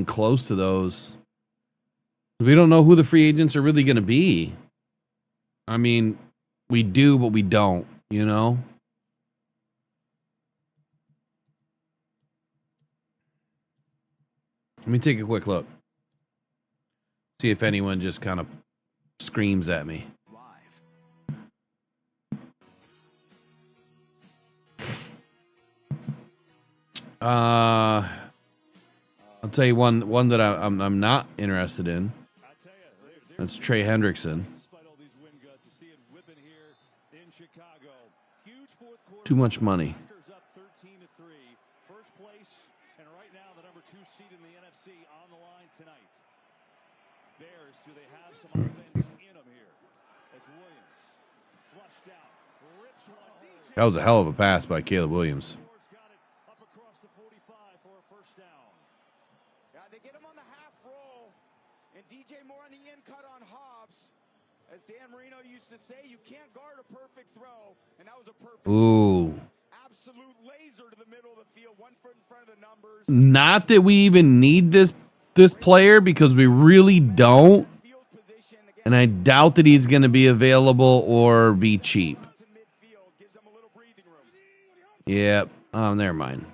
close to those. We don't know who the free agents are really going to be. I mean, we do, but we don't, you know? Let me take a quick look. See if anyone just kind of screams at me. I'll tell you one that I'm not interested in. That's Trey Hendrickson. Too much money. First place, and right now the number 2 seed in the NFC on the line tonight. Bears, do they have some offense in them here? As Williams flushed out, rips one. That was a hell of a pass by Caleb Williams. Yeah, they get him on the half roll, and DJ Moore on the in cut on Hobbs. As Dan Marino used to say, you can't guard a perfect throw, and that was a perfect. Ooh. Absolute laser to the middle of the field, 1 foot in front of the numbers. Not that we even need this player because we really don't. And I doubt that he's going to be available or be cheap. Yep. Oh, never mind.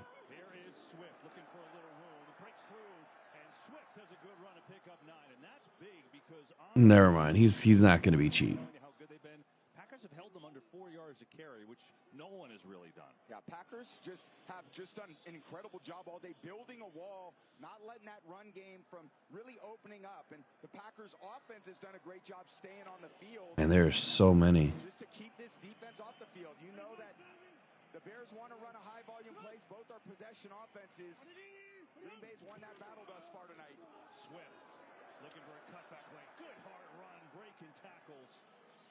Never mind. He's not going to be cheap. Packers have held them under 4 yards a carry, which no one has really done. Yeah, Packers have done an incredible job all day building a wall, not letting that run game from really opening up. And the Packers offense has done a great job staying on the field. And there's so many. Just to keep this defense off the field. You know that the Bears want to run a high volume plays. Both are possession offenses. Green Bay's won that battle thus far tonight. Swift looking for a cutback lane. Good hard run, breaking tackles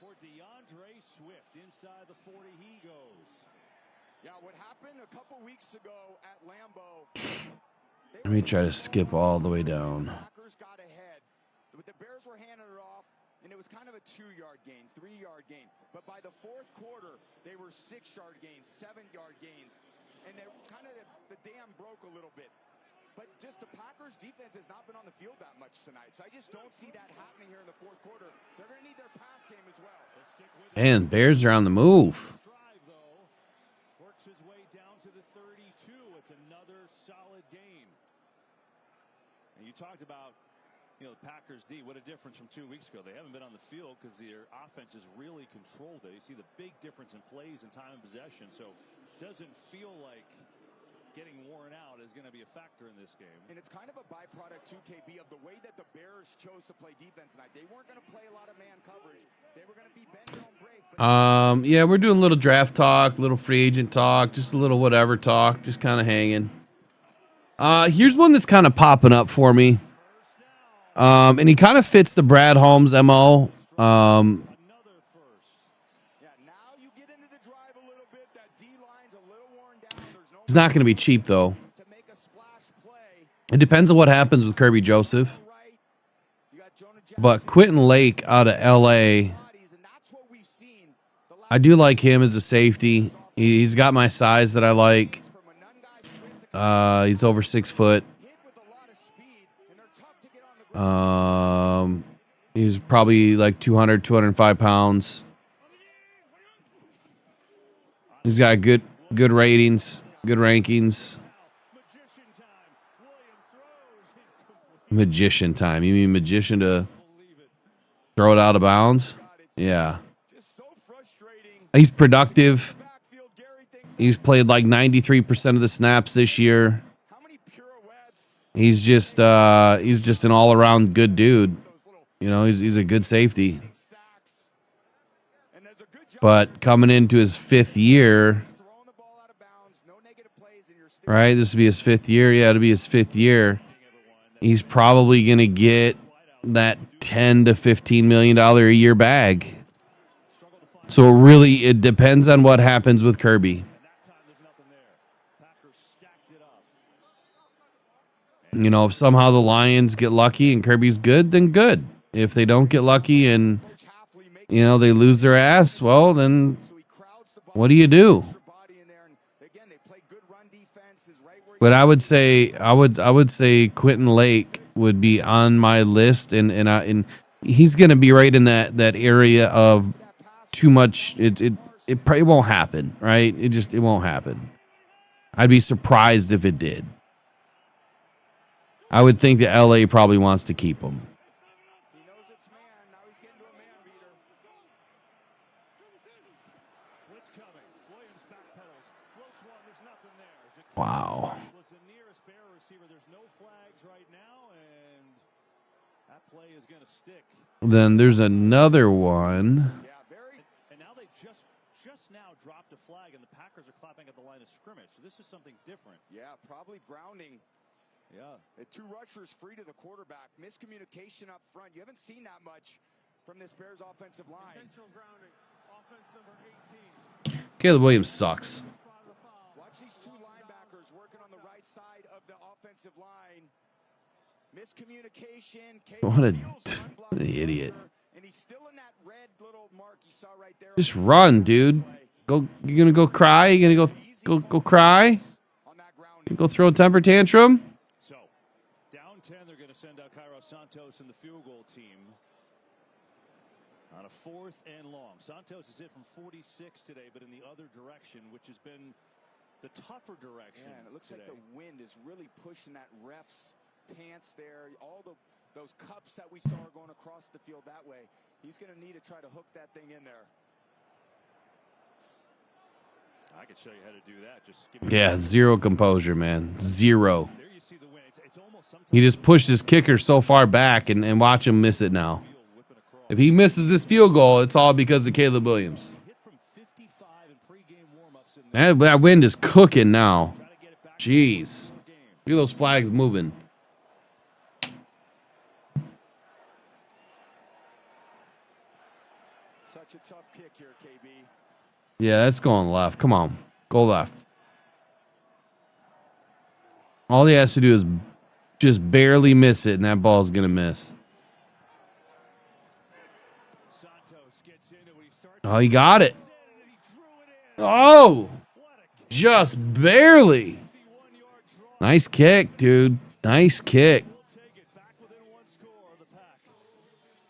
for DeAndre Swift. Inside the 40 he goes. Yeah, what happened a couple weeks ago at Lambeau. Let me try to skip all the way down. Packers got ahead. The Bears were handing it off, and it was kind of a 2-yard gain, 3-yard gain. But by the fourth quarter, they were 6-yard gains, 7-yard gains. And the dam broke a little bit. But just the Packers defense has not been on the field that much tonight. So I just don't see that happening here in the fourth quarter. They're going to need their pass game as well. And Bears are on the move. Works his way down to the 32. It's another solid gain. And you talked about, the Packers D. What a difference from 2 weeks ago. They haven't been on the field because their offense has really controlled it. You see the big difference in plays and time of possession. So it doesn't feel like getting worn out is going to be a factor in this game. And it's kind of a byproduct, too, KB, of the way that the Bears chose to play defense tonight. They weren't going to play a lot of man coverage. They were going to be bend don't break. Yeah, we're doing a little draft talk, little free agent talk, just a little whatever talk, just kind of hanging. Here's one that's kind of popping up for me. And he kind of fits the Brad Holmes MO. He's not going to be cheap, though. It depends on what happens with Kirby Joseph. But Quentin Lake out of L.A., I do like him as a safety. He's got my size that I like. He's over 6 foot. He's probably like 200, 205 pounds. He's got good ratings, good rankings. Magician time. You mean magician to throw it out of bounds? Yeah. He's productive. He's played like 93% of the snaps this year. He's just an all-around good dude. You know, he's a good safety. But coming into his 5th year, right? This will be his 5th year. Yeah, it'll be his 5th year. He's probably going to get that $10 to $15 million a year bag. So it depends on what happens with Kirby. You know, if somehow the Lions get lucky and Kirby's good, then good. If they don't get lucky and, you know, they lose their ass, well, then what do you do? But I would say Quentin Lake would be on my list, and he's going to be right in that area of too much. It probably won't happen, right? It won't happen. I'd be surprised if it did. I would think that LA probably wants to keep him. Wow. Then there's another one. And now they just now dropped a flag, and the Packers are clapping at the line of scrimmage. So this is something different. Yeah, probably grounding. Yeah. The 2 rushers free to the quarterback. Miscommunication up front. You haven't seen that much from this Bears offensive line. Intentional grounding. Offense number 18. Caleb Williams sucks. Watch these 2 linebackers working on the right side of the offensive line. Miscommunication. What an idiot. And he's still in that red little mark you saw right there. Just run, dude. You gonna go cry? You gonna go cry? You go throw a temper tantrum? So, down 10, they're going to send out Cairo Santos and the field goal team on a 4th and long. Santos is hit from 46 today, but in the other direction, which has been the tougher direction. Yeah, and it looks like the wind is really pushing that ref's pants there. All those cups that we saw are going across the field that way. He's going to need to try to hook that thing in there. I can show you how to do that. Just give me Yeah, zero composure, man. Zero. He just pushed his kicker so far back, and watch him miss it now. If he misses this field goal, it's all because of Caleb Williams. That wind is cooking now. Jeez. Look at those flags moving. Such a tough kick here, KB. Yeah, that's going left. Come on. Go left. All he has to do is just barely miss it, and that ball's going to miss. Oh, he got it. Oh! Just barely. Nice kick, dude. Nice kick.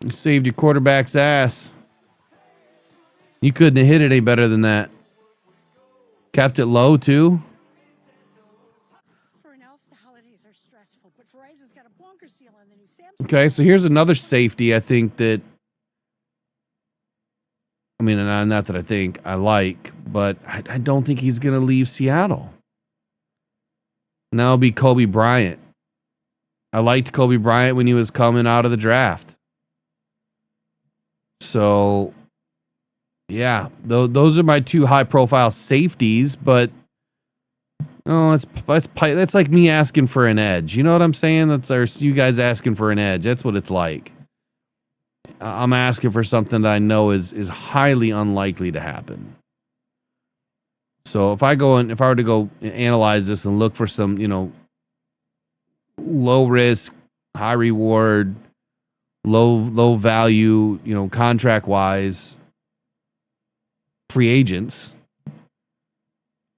You saved your quarterback's ass. You couldn't have hit it any better than that. Kept it low, too. For an elf, the holidays are stressful, but Verizon's got a bonkers deal on the new Samsung. Okay, so here's another safety I think that, I mean, not that I think I like, but I don't think he's going to leave Seattle. And that'll be Kobe Bryant. I liked Kobe Bryant when he was coming out of the draft. So, yeah, those are my 2 high-profile safeties, but that's like me asking for an edge. You know what I'm saying? That's you guys asking for an edge. That's what it's like. I'm asking for something that I know is highly unlikely to happen. So if I were to go analyze this and look for some, low risk, high reward, low value, contract wise free agents,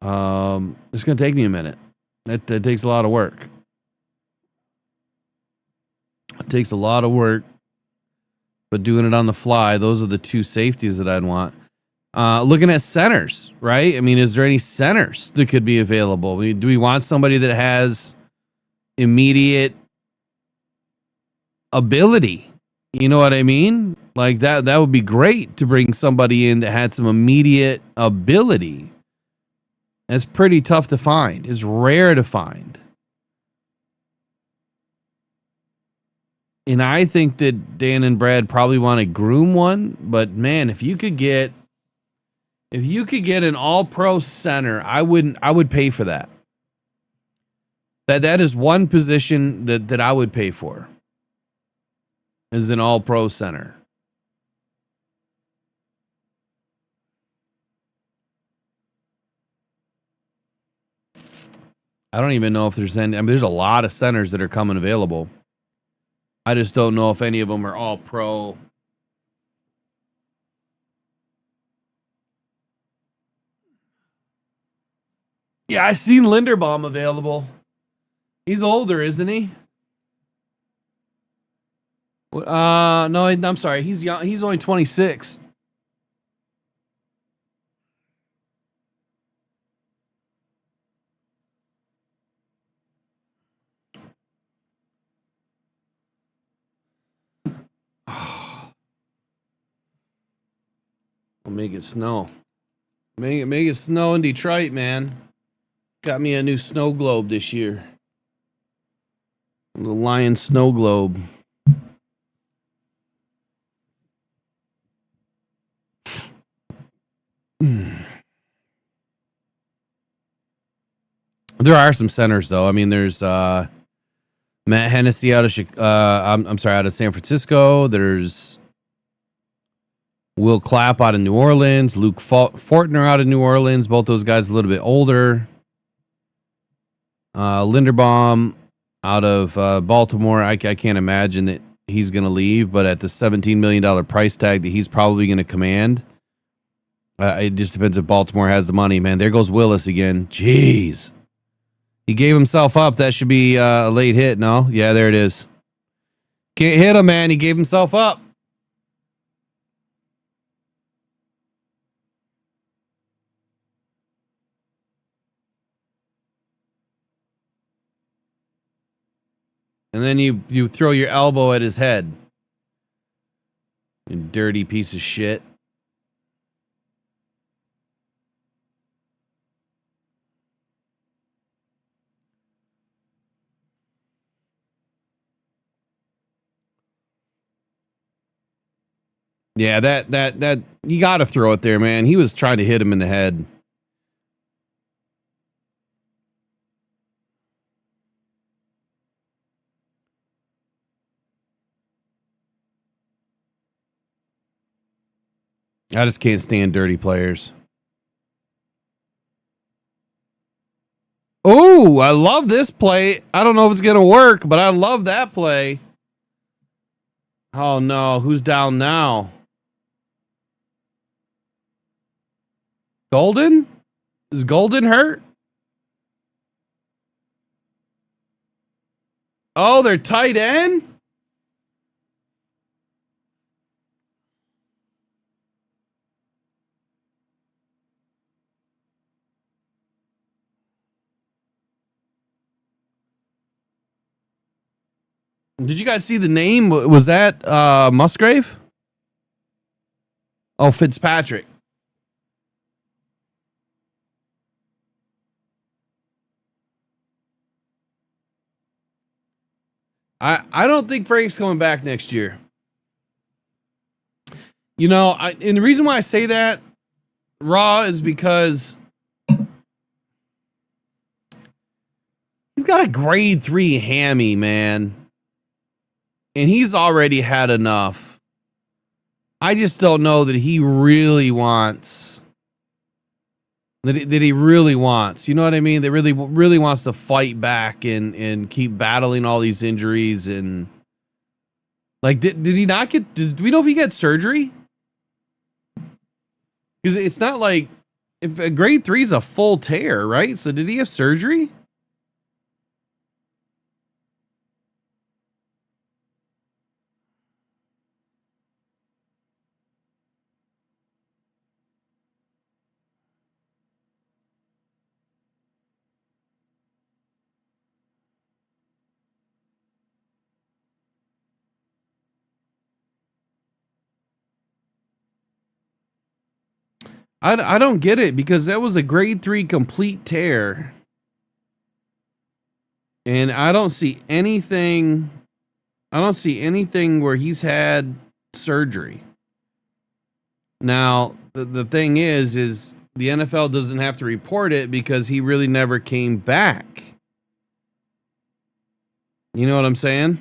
it's going to take me a minute. That takes a lot of work. It takes a lot of work, but doing it on the fly, those are the 2 safeties that I'd want. Looking at centers, right? I mean, is there any centers that could be available? I mean, do we want somebody that has immediate ability? You know what I mean? Like that would be great to bring somebody in that had some immediate ability. That's pretty tough to find. It's rare to find. And I think that Dan and Brad probably want to groom one, but man, if you could get an all-pro center, I would pay for that. That is one position that I would pay for. Is an all-pro center. I don't even know if there's any. I mean, there's a lot of centers that are coming available. I just don't know if any of them are all pro. Yeah, I seen Linderbaum available. He's older, isn't he? No, I'm sorry. He's young. He's only 26. We'll make it snow. Make it snow in Detroit, man. Got me a new snow globe this year. The Lion snow globe. There are some centers though. I mean, there's Matt Hennessy out of out of San Francisco. There's Will Clapp out of New Orleans. Luke Fortner out of New Orleans. Both those guys a little bit older. Linderbaum out of Baltimore. I can't imagine that he's going to leave, but at the $17 million price tag that he's probably going to command, it just depends if Baltimore has the money, man. There goes Willis again. Jeez. He gave himself up. That should be a late hit, no? Yeah, there it is. Can't hit him, man. He gave himself up. And then you throw your elbow at his head. You dirty piece of shit. Yeah, that you got to throw it there, man. He was trying to hit him in the head. I just can't stand dirty players. Oh, I love this play. I don't know if it's going to work, but I love that play. Oh, no. Who's down now? Golden? Is Golden hurt? Oh, they're tight end? Did you guys see the name? Was that Musgrave? Oh, Fitzpatrick. I don't think Frank's coming back next year. You know, and the reason why I say that, Raw, is because he's got a grade 3 hammy, man. And he's already had enough. I just don't know that he really wants. That he really wants. You know what I mean? That really wants to fight back and keep battling all these injuries. And like, did he not get? Do we know if he got surgery? Because it's not like if a grade 3 is a full tear, right? So did he have surgery? I don't get it because that was a grade 3 complete tear. And I don't see anything where he's had surgery. Now, the thing is the NFL doesn't have to report it because he really never came back. You know what I'm saying?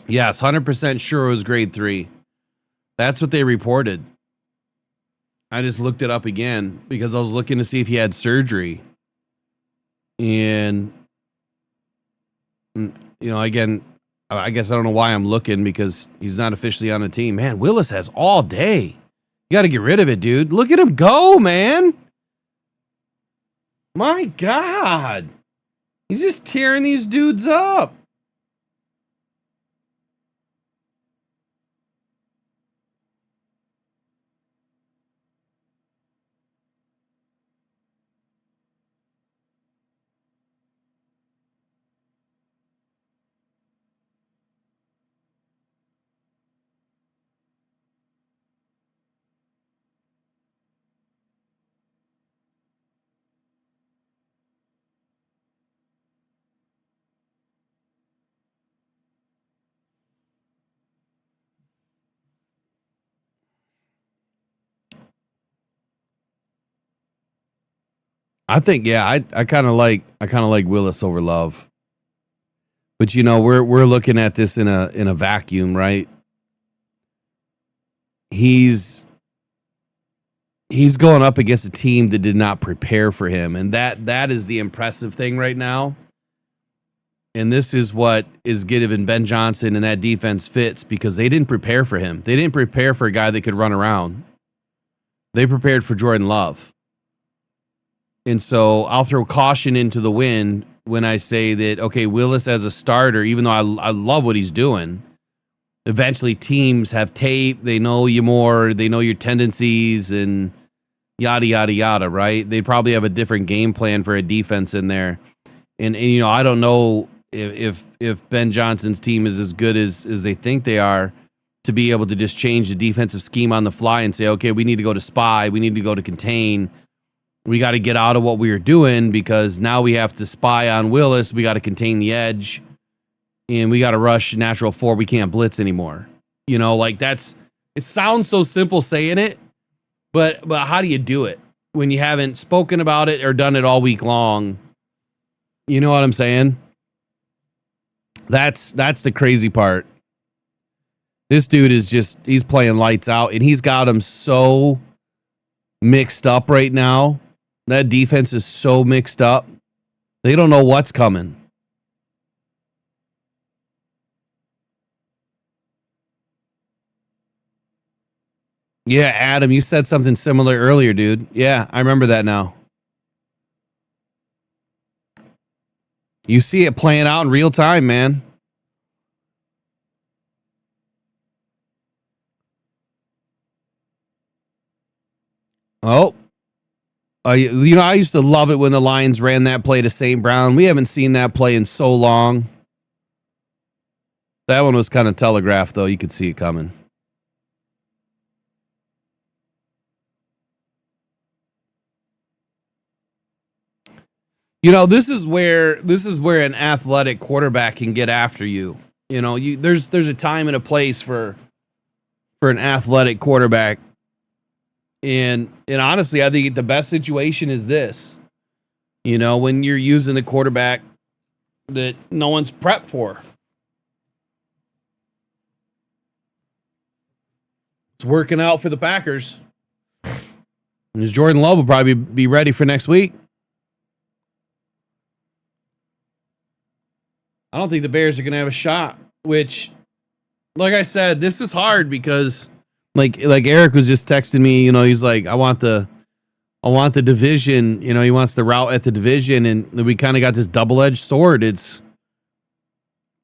Yes, 100% sure it was grade 3. That's what they reported. I just looked it up again because I was looking to see if he had surgery. And, you know, again, I guess I don't know why I'm looking because he's not officially on the team. Man, Willis has all day. You got to get rid of it, dude. Look at him go, man. My God. He's just tearing these dudes up. I think, yeah, I kind of like Willis over Love. But you know, we're looking at this in a vacuum, right? He's going up against a team that did not prepare for him, and that is the impressive thing right now. And this is what is giving Ben Johnson and that defense fits because they didn't prepare for him. They didn't prepare for a guy that could run around. They prepared for Jordan Love. And so I'll throw caution into the wind when I say that, okay, Willis as a starter, even though I love what he's doing, eventually teams have tape. They know you more. They know your tendencies and yada, yada, yada, right? They probably have a different game plan for a defense in there. And you know, I don't know if Ben Johnson's team is as good as they think they are to be able to just change the defensive scheme on the fly and say, okay, we need to go to spy. We need to go to contain. We got to get out of what we were doing because now we have to spy on Willis. We got to contain the edge and we got to rush natural 4. We can't blitz anymore. You know, like it sounds so simple saying it, but how do you do it when you haven't spoken about it or done it all week long? You know what I'm saying? That's the crazy part. This dude is he's playing lights out and he's got him so mixed up right now. That defense is so mixed up. They don't know what's coming. Yeah, Adam, you said something similar earlier, dude. Yeah, I remember that now. You see it playing out in real time, man. Oh. You know, I used to love it when the Lions ran that play to St. Brown. We haven't seen that play in so long. That one was kind of telegraphed, though. You could see it coming. You know, this is where an athletic quarterback can get after you. You know, there's a time and a place for an athletic quarterback And honestly, I think the best situation is this. You know, when you're using a quarterback that no one's prepped for. It's working out for the Packers. And Jordan Love will probably be ready for next week. I don't think the Bears are going to have a shot, which, like I said, this is hard because like Eric was just texting me, you know, he's like, I want the division, you know, he wants the route at the division, and we kind of got this double-edged sword. It's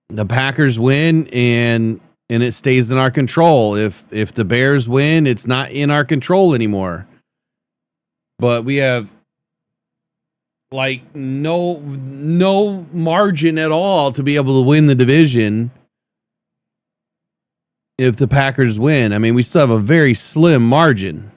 the Packers win and it stays in our control. If the Bears win, it's not in our control anymore. But we have like no margin at all to be able to win the division if the Packers win. I mean, we still have a very slim margin.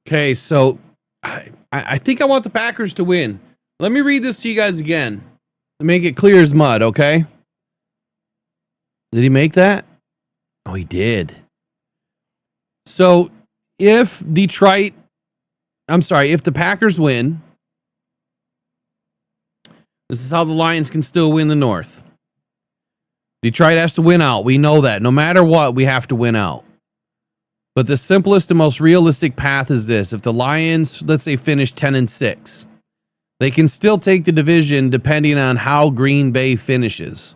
Okay, so I think I want the Packers to win. Let me read this to you guys again to make it clear as mud, okay? Did he make that? Oh, he did. So if the Packers win, this is how the Lions can still win the North. Detroit has to win out. We know that. No matter what, we have to win out. But the simplest and most realistic path is this. If the Lions, let's say, finish 10-6, they can still take the division depending on how Green Bay finishes.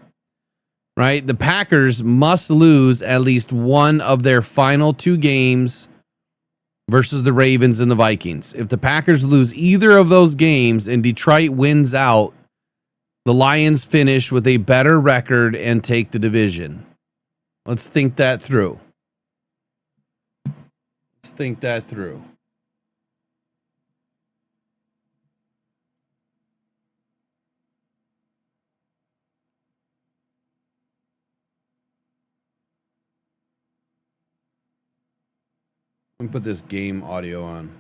Right? The Packers must lose at least one of their final 2 games versus the Ravens and the Vikings. If the Packers lose either of those games and Detroit wins out, the Lions finish with a better record and take the division. Let's think that through. Think that through. Let me put this game audio on.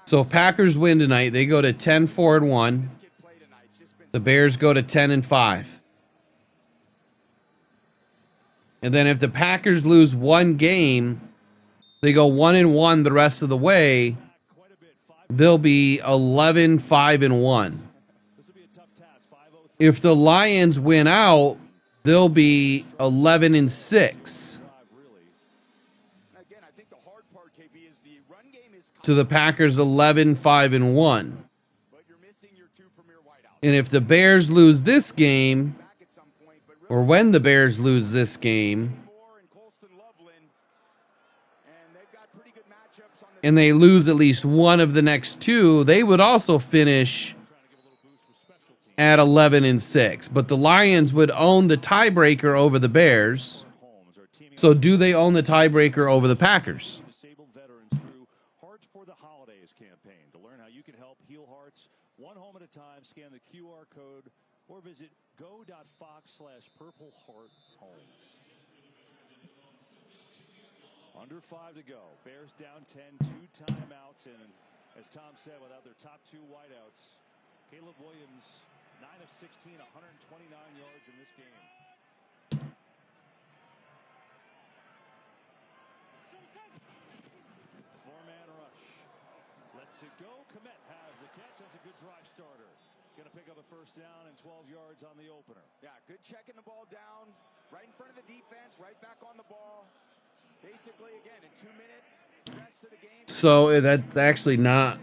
So if Packers win tonight, they go to 10-4-1. The Bears go to 10-5. And then if the Packers lose one game, they go 1-1 the rest of the way. They'll be 11-5-1. If the Lions win out, they'll be 11-6. To the Packers 11-5-1. And if the Bears lose this game, or when the Bears lose this game, and they lose at least one of the next 2, they would also finish at 11-6. But the Lions would own the tiebreaker over the Bears. So do they own the tiebreaker over the Packers? Hearts for the Holidays campaign. To learn how you can help heal hearts one home at a time, scan the QR code or visit go.fox/purplehearthomes. Under 5 to go. Bears down 10, 2 timeouts, and as Tom said, without their top 2 wideouts, Caleb Williams, 9 of 16, 129 yards in this game. Four-man rush. Let's it go. Komet has the catch. That's a good drive starter. Going to pick up a first down and 12 yards on the opener. Yeah, good checking the ball down right in front of the the defense, right back on the ball. Basically, again, in 2 minutes, rest of the game. So that's actually not.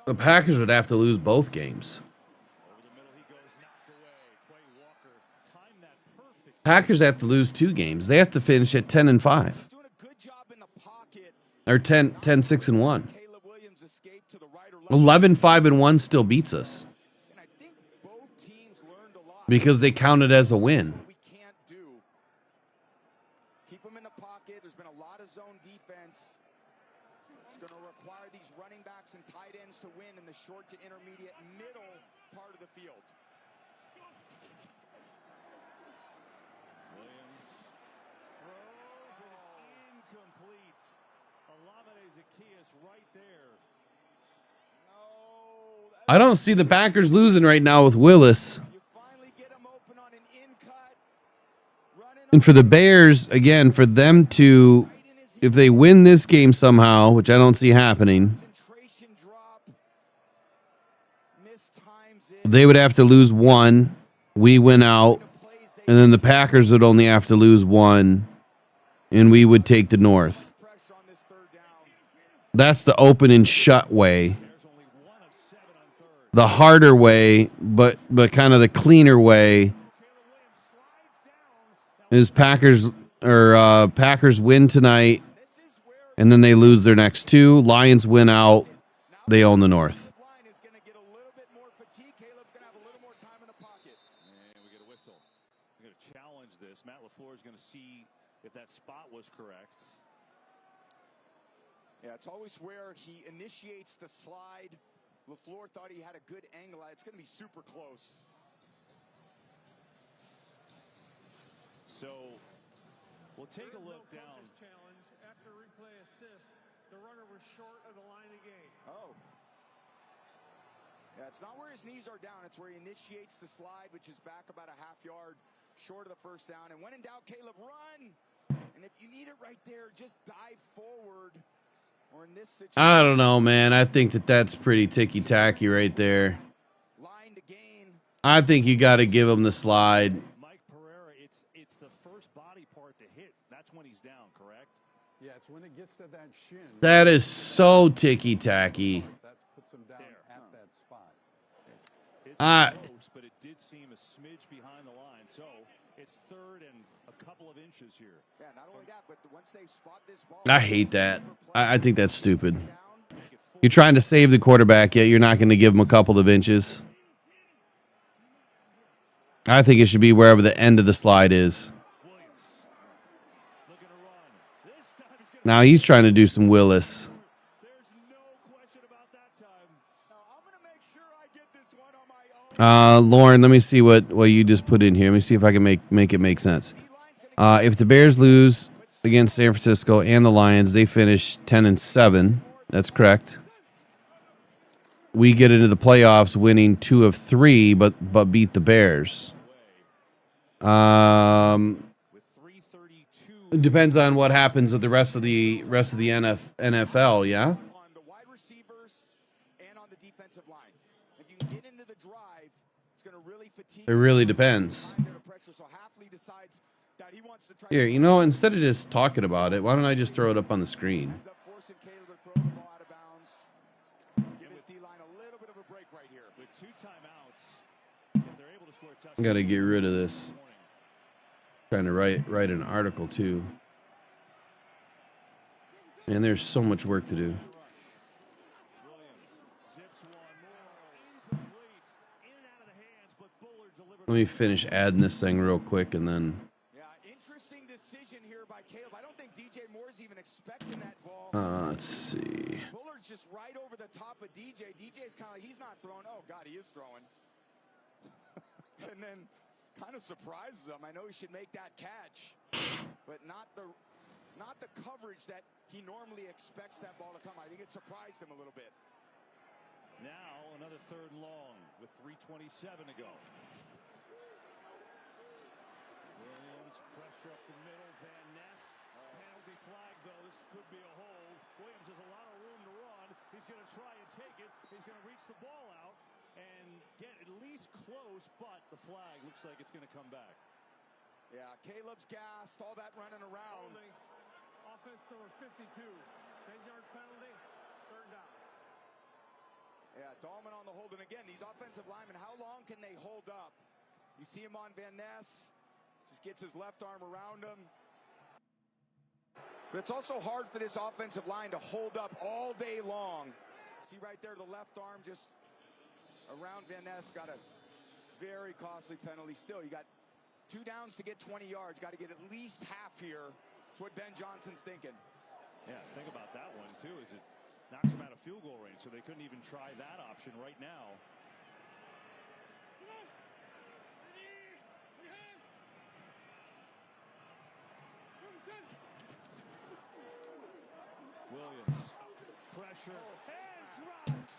The Packers would have to lose both games. Packers have to lose 2 games. They have to finish at 10-5. Or 10-6-1. 11-5-1 still beats us. Because they count it as a win. Keep them in the pocket. There's been a lot of zone defense. It's going to require these running backs and tight ends to win in the short to intermediate middle part of the field. Williams throws it incomplete. Olamide Zaccheaus right there. I don't see the Packers losing right now with Willis. And for the Bears, again, for them to, if they win this game somehow, which I don't see happening, they would have to lose 1. We win out. And then the Packers would only have to lose 1. And we would take the North. That's the open and shut way. The harder way, but kind of the cleaner way is Packers win tonight, and then they lose their next 2. Lions win out. They own the North. Matt LaFleur is going to see if that spot was correct. Yeah, it's always where he initiates the slide. LaFleur thought he had a good angle. It's going to be super close. So we'll take a look down. Challenge after replay assist. The runner was short of the line of game. Oh. Yeah, it's not where his knees are down. It's where he initiates the slide, which is back about a half yard short of the first down. And when in doubt, Caleb, run. And if you need it right there, just dive forward. Or in this situation, I don't know, man. I think that's pretty ticky-tacky right there. I think you got to give him the slide. Mike Pereira, it's the first body part to hit. That's when he's down, correct? Yeah, it's when it gets to that shin. That is so ticky-tacky. That puts him down at that spot. It's close, but it did seem a smidge behind the line. So it's 3rd and a couple of inches here. Yeah, not only that, but once they spot this ball, I hate that. I think that's stupid. You're trying to save the quarterback, yet you're not going to give him a couple of inches. I think it should be wherever the end of the slide is. Now he's trying to do some Willis. Lauren, let me see what you just put in here. Let me see if I can make it make sense. If the Bears lose against San Francisco and the Lions, they finish 10-7. That's correct. We get into the playoffs winning 2 of 3, but beat the Bears. It depends on what happens with the rest of the NFL, yeah? It really depends. Here, you know, instead of just talking about it, why don't I just throw it up on the screen? I gotta get rid of this. Trying to write an article too. Man, there's so much work to do. Let me finish adding this thing real quick and then. Interesting decision here by Caleb. I don't think DJ Moore's even expecting that ball. Let's see. Bullard's just right over the top of DJ. DJ's kind of like, he's not throwing. Oh, God, he is throwing. And then kind of surprises him. I know he should make that catch, but not the coverage that he normally expects that ball to come. I think it surprised him a little bit. Now another 3rd and long with 3:27 to go. Williams pressure up the middle. Van Ness penalty flag though. This could be a hold. Williams has a lot of room to run. He's going to try and take it. He's going to reach the ball out. and get at least close, but the flag looks like it's going to come back. Yeah, Caleb's gassed, all that running around. Holding. Offense number 52. 10-yard penalty, third down. Yeah, Dahlman on the hold. And again, these offensive linemen, how long can they hold up? You see him on Van Ness, just gets his left arm around him. But it's also hard for this offensive line to hold up all day long. See right there, the left arm just around Van Ness. Got a very costly penalty. Still, you got 2 downs to get 20 yards. Got to get at least half here. That's what Ben Johnson's thinking. Yeah, think about that one, too, is it knocks them out of field goal range, so they couldn't even try that option right now. Williams, pressure, and dropped.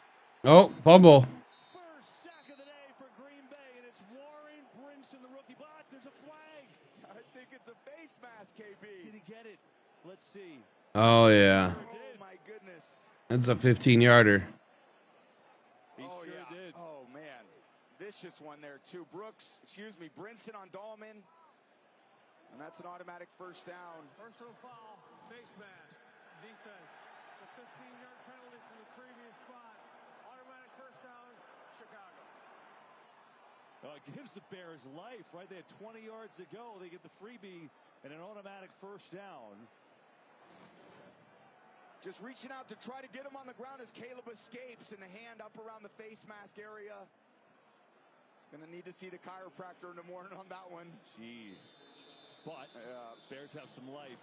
Oh, fumble. First sack of the day for Green Bay, and it's Warren Brinson, the rookie. But there's a flag. I think it's a face mask, KB. Did he get it? Let's see. Oh, yeah. Oh, my goodness. That's a 15-yarder. Oh, sure did. Oh, man. Vicious one there, too. Brinson on Dahlman. And that's an automatic first down. Personal foul, face mask, defense. The 15-yard penalty from the previous spot. Automatic first down, Chicago. Oh, it gives the Bears life, right? They had 20 yards to go. They get the freebie and an automatic first down. Just reaching out to try to get him on the ground as Caleb escapes, and the hand up around the face mask area. He's going to need to see the chiropractor in the morning on that one. Gee. But Bears have some life.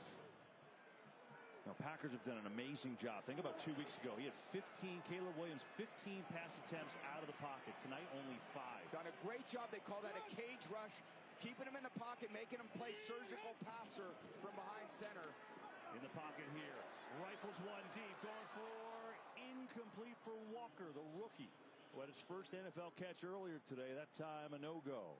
Now, Packers have done an amazing job. Think about 2 weeks ago. He had 15, Caleb Williams, 15 pass attempts out of the pocket. Tonight, only 5. Done a great job. They call that a cage rush. Keeping him in the pocket, making him play surgical passer from behind center. In the pocket here. Rifles one deep. Going for incomplete for Walker, the rookie, who had his first NFL catch earlier today. That time, a no-go.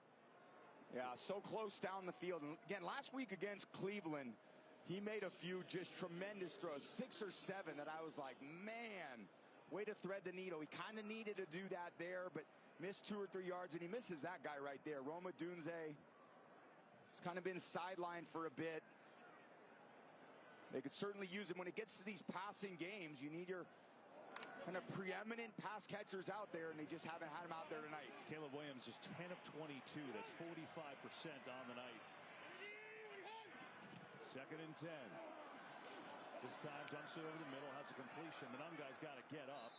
Yeah, so close down the field. And again, last week against Cleveland, he made a few just tremendous throws, 6 or 7 that I was like, man, way to thread the needle. He kind of needed to do that there, but missed 2 or 3 yards, and he misses that guy right there. Roma Dunze has kind of been sidelined for a bit. They could certainly use him when it gets to these passing games. You need your kind of preeminent pass catchers out there, and they just haven't had him out there tonight. Caleb Williams is 10 of 22. That's 45% on the night. 2nd and 10. This time dumps it over the middle, has a completion. The young guy's got to get up.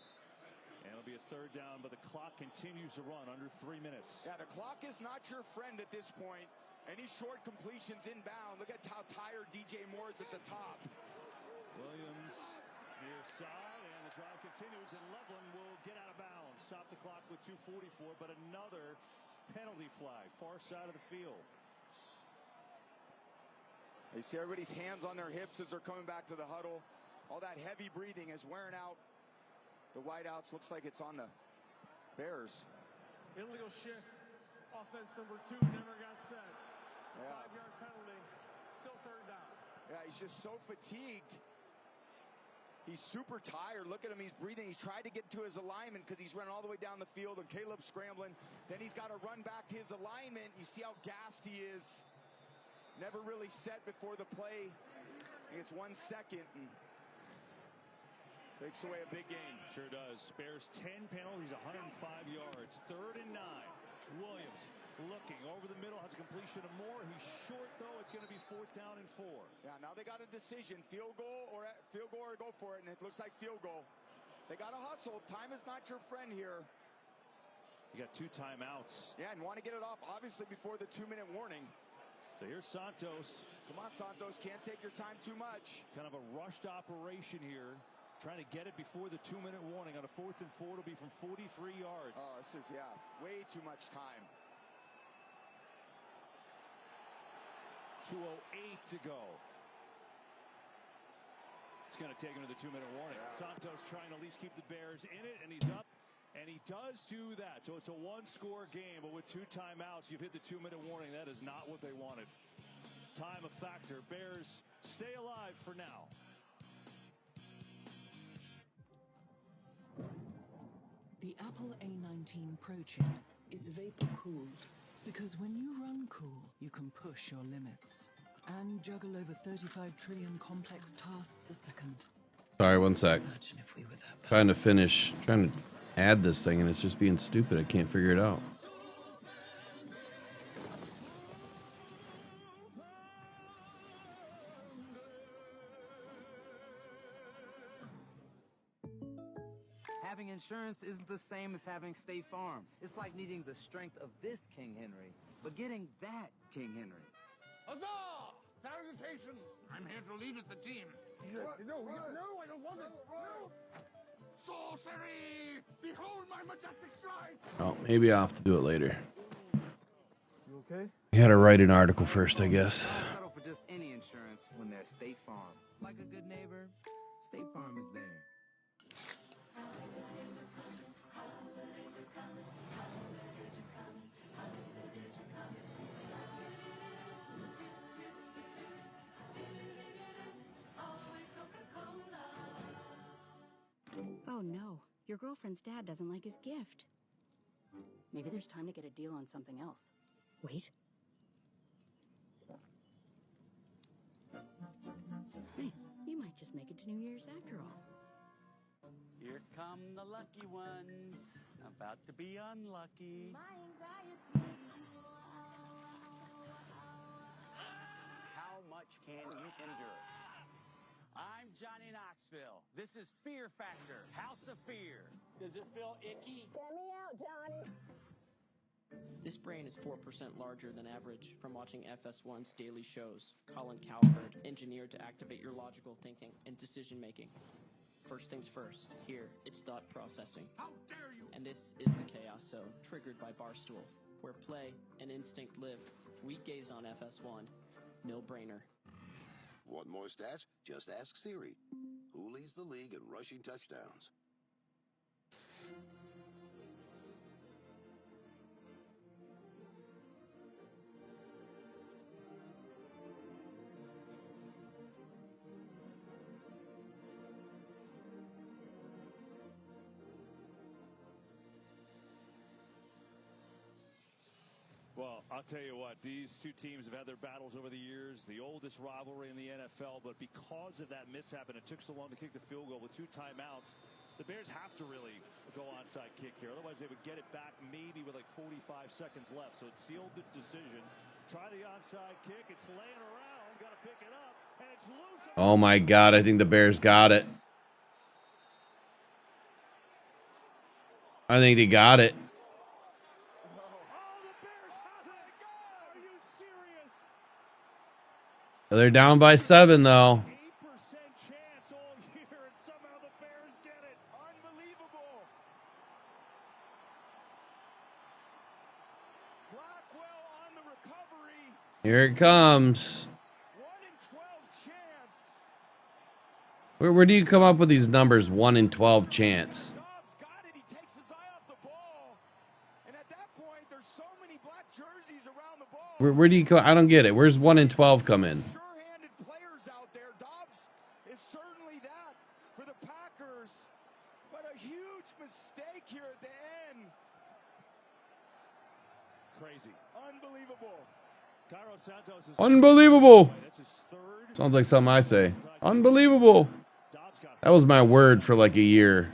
And it'll be a 3rd down, but the clock continues to run under 3 minutes. Yeah, the clock is not your friend at this point. Any short completions inbound. Look at how tired DJ Moore is at the top. Williams near side, and the drive continues, and Loveland will get out of bounds. Stop the clock with 2:44, but another penalty flag, far side of the field. You see everybody's hands on their hips as they're coming back to the huddle. All that heavy breathing is wearing out the wideouts. Looks like it's on the Bears. Illegal shift. Offense number 2 never got set. Yeah. 5-yard penalty. Still 3rd down. Yeah, he's just so fatigued. He's super tired. Look at him. He's breathing. He's tried to get to his alignment because he's running all the way down the field, and Caleb's scrambling. Then he's got to run back to his alignment. You see how gassed he is. Never really set before the play. It's 1 second. And takes away a big gain. Sure does. Bears 10 penalties, 105 yards. 3rd and 9. Williams looking over the middle, has a completion of Moore. He's short, though. It's going to be 4th down and 4. Yeah, now they got a decision. Field goal or go for it, and it looks like field goal. They got to hustle. Time is not your friend here. You got 2 timeouts. Yeah, and want to get it off, obviously, before the 2-minute warning. So here's Santos. Come on, Santos. Can't take your time too much. Kind of a rushed operation here. Trying to get it before the 2-minute warning. On a 4th and 4, it'll be from 43 yards. Oh, this is, yeah, way too much time. 2:08 to go. It's going to take him to the 2-minute warning. Yeah. Santos trying to at least keep the Bears in it, and he's up. And he does do that. So it's a 1-score game, but with 2 timeouts, you've hit the 2-minute warning. That is not what they wanted. Time a factor. Bears stay alive for now. The Apple A19 Pro chip is vapor cooled because when you run cool, you can push your limits and juggle over 35 trillion complex tasks a second. Sorry, one sec. Trying to add this thing, and it's just being stupid. I can't figure it out. Having insurance isn't the same as having State Farm. It's like needing the strength of this King Henry, but getting that King Henry. Huzzah! Salutations! I'm here to lead the team. No, I don't want it. No! Sorcery! Behold my majestic stride! Oh, maybe I'll have to do it later. You okay? You gotta write an article first, I guess. Don't settle for just any insurance when there's State Farm. Like a good neighbor, State Farm is there. Oh no, your girlfriend's dad doesn't like his gift. Maybe there's time to get a deal on something else. Wait. Hey, you might just make it to New Year's after all. Here come the lucky ones, about to be unlucky. My anxiety. How much can you endure? I'm Johnny Knoxville. This is Fear Factor, House of Fear. Does it feel icky? Get me out, Johnny. This brain is 4% larger than average from watching FS1's daily shows. Colin Cowherd, engineered to activate your logical thinking and decision making. First things first, here, it's thought processing. How dare you! And this is the Chaos Zone, triggered by Barstool, where play and instinct live. We gaze on FS1. No brainer. Want more stats? Just ask Siri. Who leads the league in rushing touchdowns? Well, I'll tell you what, these two teams have had their battles over the years, the oldest rivalry in the NFL, but because of that mishap and it took so long to kick the field goal with 2 timeouts, the Bears have to really go onside kick here. Otherwise, they would get it back maybe with like 45 seconds left. So it sealed the decision. Try the onside kick. It's laying around. Got to pick it up, and it's loose. Oh my God, I think the Bears got it. I think they got it. They're down by 7, though. 8% chance all year, and somehow the Bears get it. Unbelievable. Blackwell on the recovery. Here it comes. 1 in 12 chance. Where do you come up with these numbers? 1 in 12 chance. Dobbs got it. He takes his eye off the ball. And at that point, there's so many black jerseys around the ball. Where do you go? I don't get it. Where's 1 in 12 come in? Sure-handed players out there. Dobbs is certainly that for the Packers. But a huge mistake here at the end. Crazy. Unbelievable. Cairo Santos is Unbelievable. That's his 3rd. Sounds like something I say. Unbelievable. That was my word for like a year.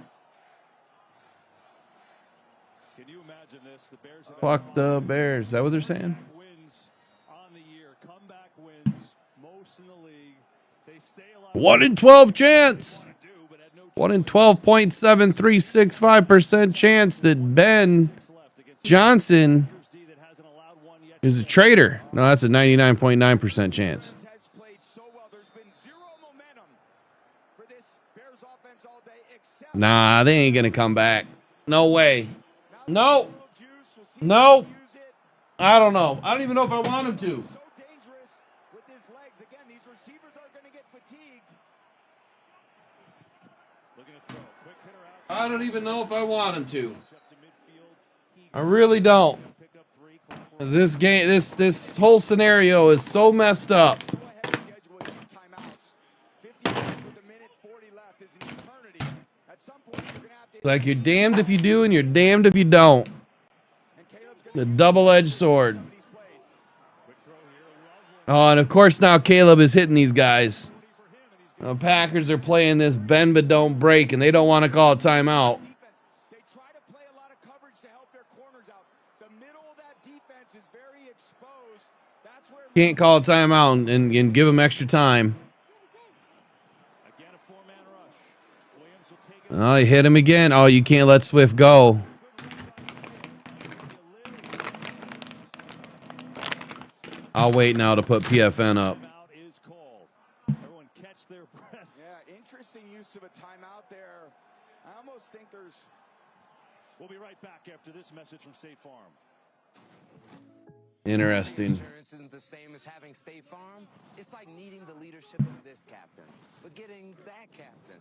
Can you imagine this? The Bears have Fuck the Bears. Is that what they're saying? wins on the year. Comeback wins, most in the league. They stay alive. 1 in 12 chance. 1 in 12.7365% chance that Ben Johnson is a traitor. No, that's a 99.9% chance. Nah, they ain't gonna come back. No way. No. No. I don't know. I don't even know if I want him to. I don't even know if I want him to. I really don't. 'Cause this game, this whole scenario is so messed up. 50 with a minute 40 left is an eternity. At some point, you're going to have to Like you're damned if you do and you're damned if you don't. The double-edged sword. Oh, and of course now Caleb is hitting these guys. The Packers are playing this bend but don't break, and they don't want to call a timeout. Can't call a timeout and give them extra time. Oh, he hit him again. Oh, you can't let Swift go. I'll wait now to put PFN up. Yeah, interesting use of a timeout there. I almost think there's... We'll be right back after this message from State Farm. Interesting. Insurance isn't the same as having State Farm. It's like needing the leadership of this captain, but getting that captain.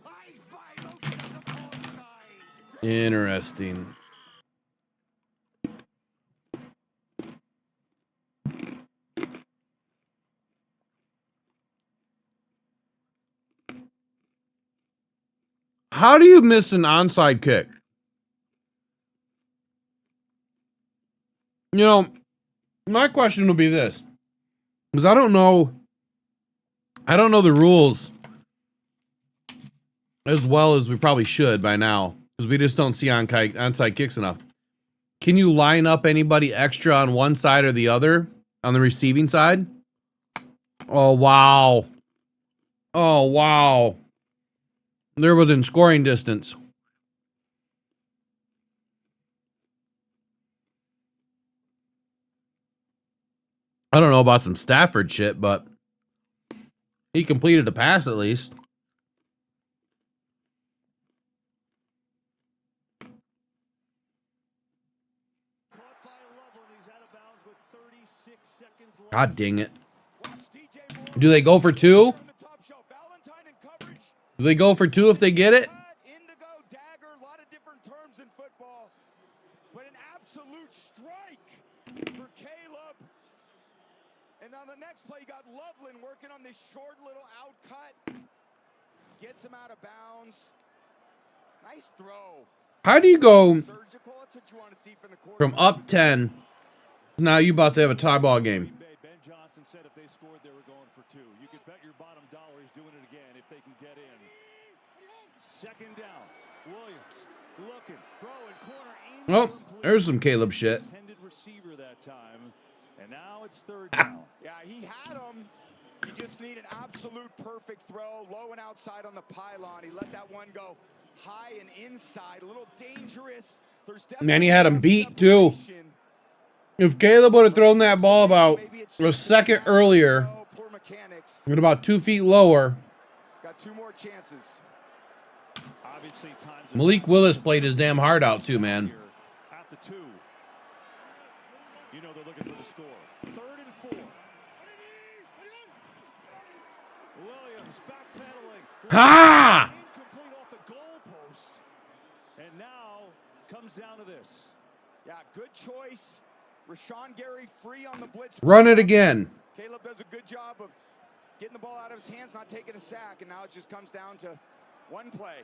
Interesting. How do you miss an onside kick? You know, my question would be this, because I don't know the rules as well as we probably should by now, because we just don't see onside kicks enough. Can you line up anybody extra on one side or the other on the receiving side? Oh, wow. Oh, wow. They're within scoring distance. I don't know about some Stafford shit, but he completed a pass at least. God dang it. Do they go for two? Do they go for two if they get it? Indigo, dagger, a lot of different terms in football. But an absolute strike for Caleb. And on the next play, you got Loveland working on this short little out cut. Gets him out of bounds. Nice throw. How do you go Surgical, that's what you want to see from the from up 10? Now you about to have a tie ball game. Ben Johnson said if they scored, they were going for two. You could bet your bottom dollar he's doing it again if they can get in. Second down. Williams looking, throwing, corner. Oh, there's some Caleb shit. Intended receiver that time, and now it's third down. Yeah, he had him. You just need an absolute perfect throw, low and outside on the pylon. He let that one go high and inside, a little dangerous. There's Man, he had him beat too. If Caleb would have thrown that ball about a second earlier, and about 2 feet lower, got two more chances. Obviously, times Malik Willis played his damn heart out too, man. at the 2. You know they're looking for the score. 3rd and 4. Williams backpedaling. Ha! Incomplete off the goalpost. And now comes down to this. Yeah, good choice. Rashawn Gary free on the blitz. Run it again. Caleb does a good job of getting the ball out of his hands, not taking a sack, and now it just comes down to one play.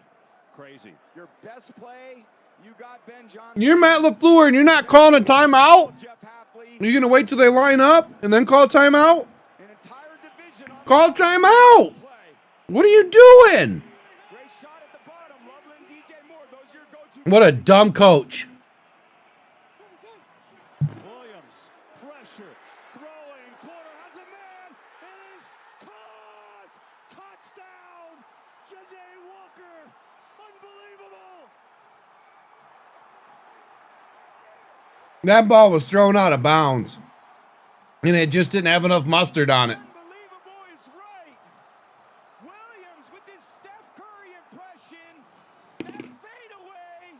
Crazy. Your best play, you got Ben Johnson. You're Matt LaFleur and you're not calling a timeout? You're going to wait till they line up and then call a timeout? Call timeout. What are you doing? What a dumb coach. Williams, pressure, throwing, corner has a man. It is caught. Touchdown, Janae Walker. Unbelievable. That ball was thrown out of bounds. And it just didn't have enough mustard on it. Williams with his Steph Curry impression. That fadeaway.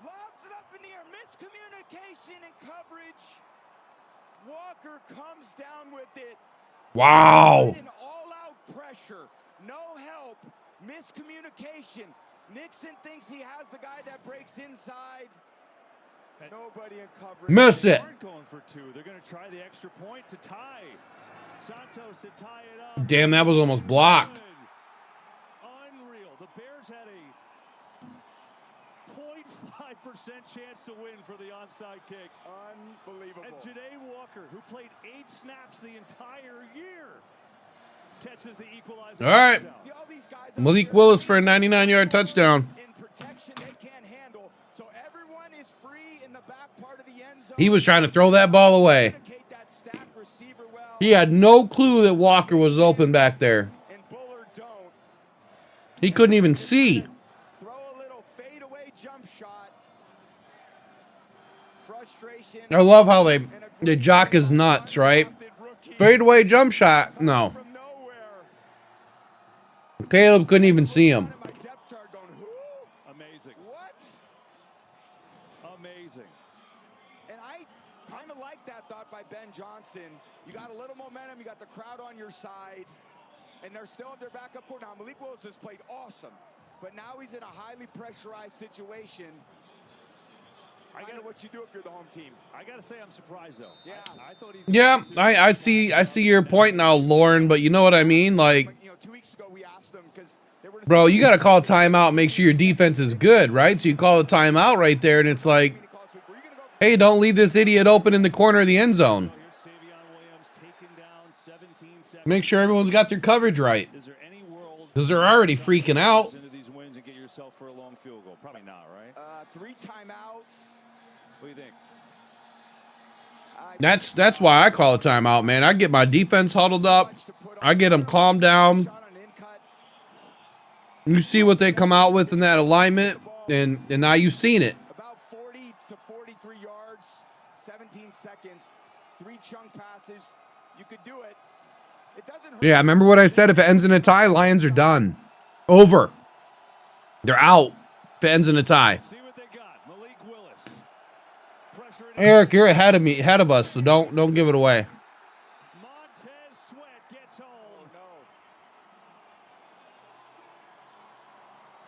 Lobs it up in the air. Miscommunication and coverage. Walker comes down with it. Wow. An all-out pressure. No help. Miscommunication. Nixon thinks he has the guy that breaks inside. Nobody in coverage. Miss it. Going for 2. They're going to try the extra point to tie. Santos to tie it up. Damn, that was almost blocked. Unreal. The Bears had a chance to win for the onside kick. Unbelievable. And Janae Walker, who played 8 snaps the entire year, catches the equalizer. All right. Malik Willis for a 99-yard touchdown. He was trying to throw that ball away. He had no clue that Walker was open back there. He couldn't even see. I love how they jock his nuts, right? Fadeaway jump shot. No. Caleb couldn't even see him. Amazing. What? Amazing. And I kind of like that thought by Ben Johnson. You got a little momentum. You got the crowd on your side. And they're still at their backup court. Now, Malik Willis has played awesome. But now he's in a highly pressurized situation. I got what you do if you're the home team. I got to say I'm surprised, though. Yeah. I thought he... Yeah, I see your point now, Lauren, but you know what I mean? Like, you know, 2 weeks ago we asked them because they were... Bro, you got to call a timeout, make sure your defense is good, right? So you call a timeout right there, and it's like, hey, don't leave this idiot open in the corner of the end zone. Make sure everyone's got their coverage right. Because they're already freaking out. Into these wins and get yourself for a long field goal. Probably not, right? 3 timeouts. What do you think? That's why I call a timeout, man. I get my defense huddled up. I get them calmed down. You see what they come out with in that alignment, and now you've seen it. About 40 to 43 yards, 17 seconds, 3 chunk passes. You could do it. It doesn't hurt. Yeah, remember what I said? If it ends in a tie, Lions are done. Over. They're out. If it ends in a tie. Eric, you're ahead of us, so don't give it away.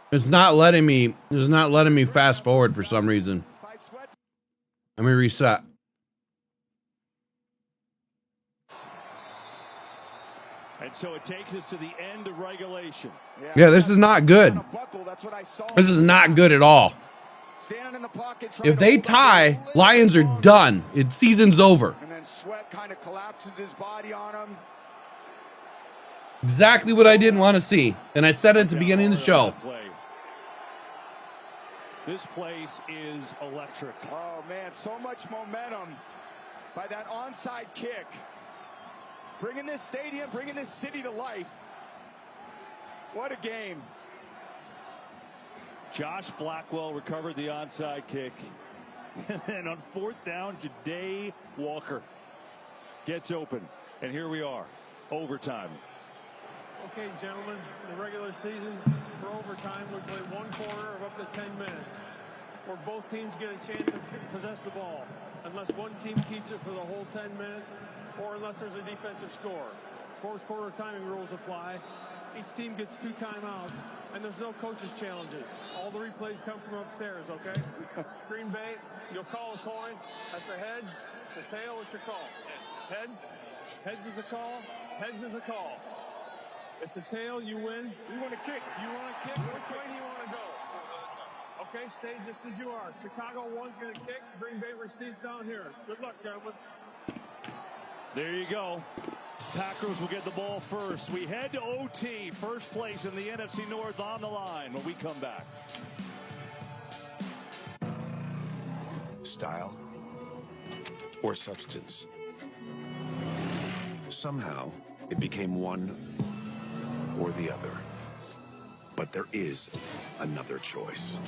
It's not letting me fast forward for some reason. Let me reset. And so it takes us to the end of regulation. Yeah, this is not good. This is not good at all. If they tie, Lions are done. Season's over. And then Sweat kind of collapses his body on him. Exactly what I didn't want to see. And I said it at the beginning of the show. This place is electric. Oh, man, so much momentum by that onside kick. Bringing this stadium, bringing this city to life. What a game. Josh Blackwell recovered the onside kick. And then on 4th down, Janae Walker gets open. And here we are, overtime. Okay, gentlemen, in the regular season, for overtime, we play 1 quarter of up to 10 minutes, where both teams get a chance to possess the ball, unless one team keeps it for the whole 10 minutes, or unless there's a defensive score. 4th quarter timing rules apply. Each team gets 2 timeouts, and there's no coaches' challenges. All the replays come from upstairs, okay? Green Bay, you'll call a coin. That's a head, it's a tail, it's a call. Heads, heads is a call, heads is a call. It's a tail, you win. You want to kick. You want to kick? Which way do you want to go? Okay, stay just as you are. Chicago 1's going to kick. Green Bay receives down here. Good luck, gentlemen. There you go. Packers will get the ball first. We head to OT. First place in the NFC North on the line when we come back. Style or substance. Somehow, it became one or the other. But there is another choice.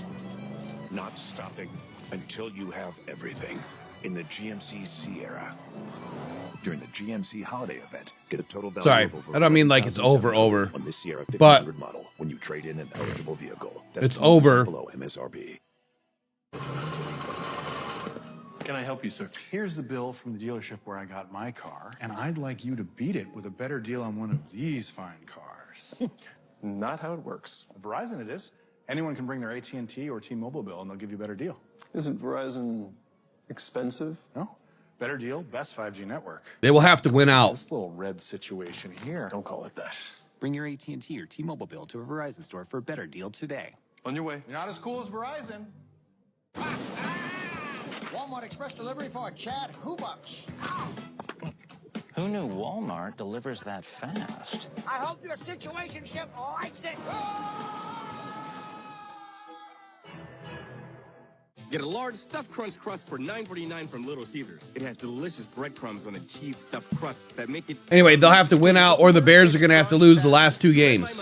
Not stopping until you have everything in the GMC Sierra. During the GMC holiday event, get a total value Sorry, of over I don't mean like it's over on the Sierra 1500 model when you trade in an eligible vehicle. That's it's over below MSRP. Can I help you, sir? Here's the bill from the dealership where I got my car, and I'd like you to beat it with a better deal on one of these fine cars. Not how it works. Verizon it is. Anyone can bring their AT&T or T-Mobile bill, and they'll give you a better deal. Isn't Verizon expensive? No. Better deal, best 5G network. They will have to win out. This little red situation here. Don't call it that. Bring your AT&T or T-Mobile bill to a Verizon store for a better deal today. On your way. You're not as cool as Verizon. Walmart Express delivery for Chad $2. Who knew Walmart delivers that fast? I hope your situationship likes it. Get a large stuffed crunch crust for $9.49 from Little Caesars. It has delicious breadcrumbs on a cheese stuffed crust that make it. Anyway, they'll have to win out, or the Bears are going to have to lose the last 2 games.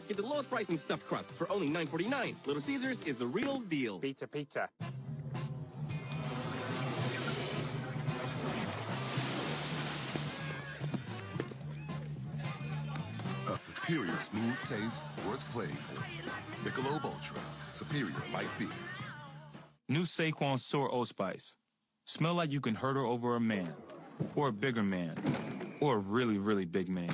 Get the lowest price in stuffed crust for only $9.49. Little Caesars is the real deal. Pizza, pizza. A superior smooth taste worth playing for. Michelob Ultra, superior light beer. New Saquon Sour Old Spice. Smell like you can hurdle over a man, or a bigger man, or a really, really big man,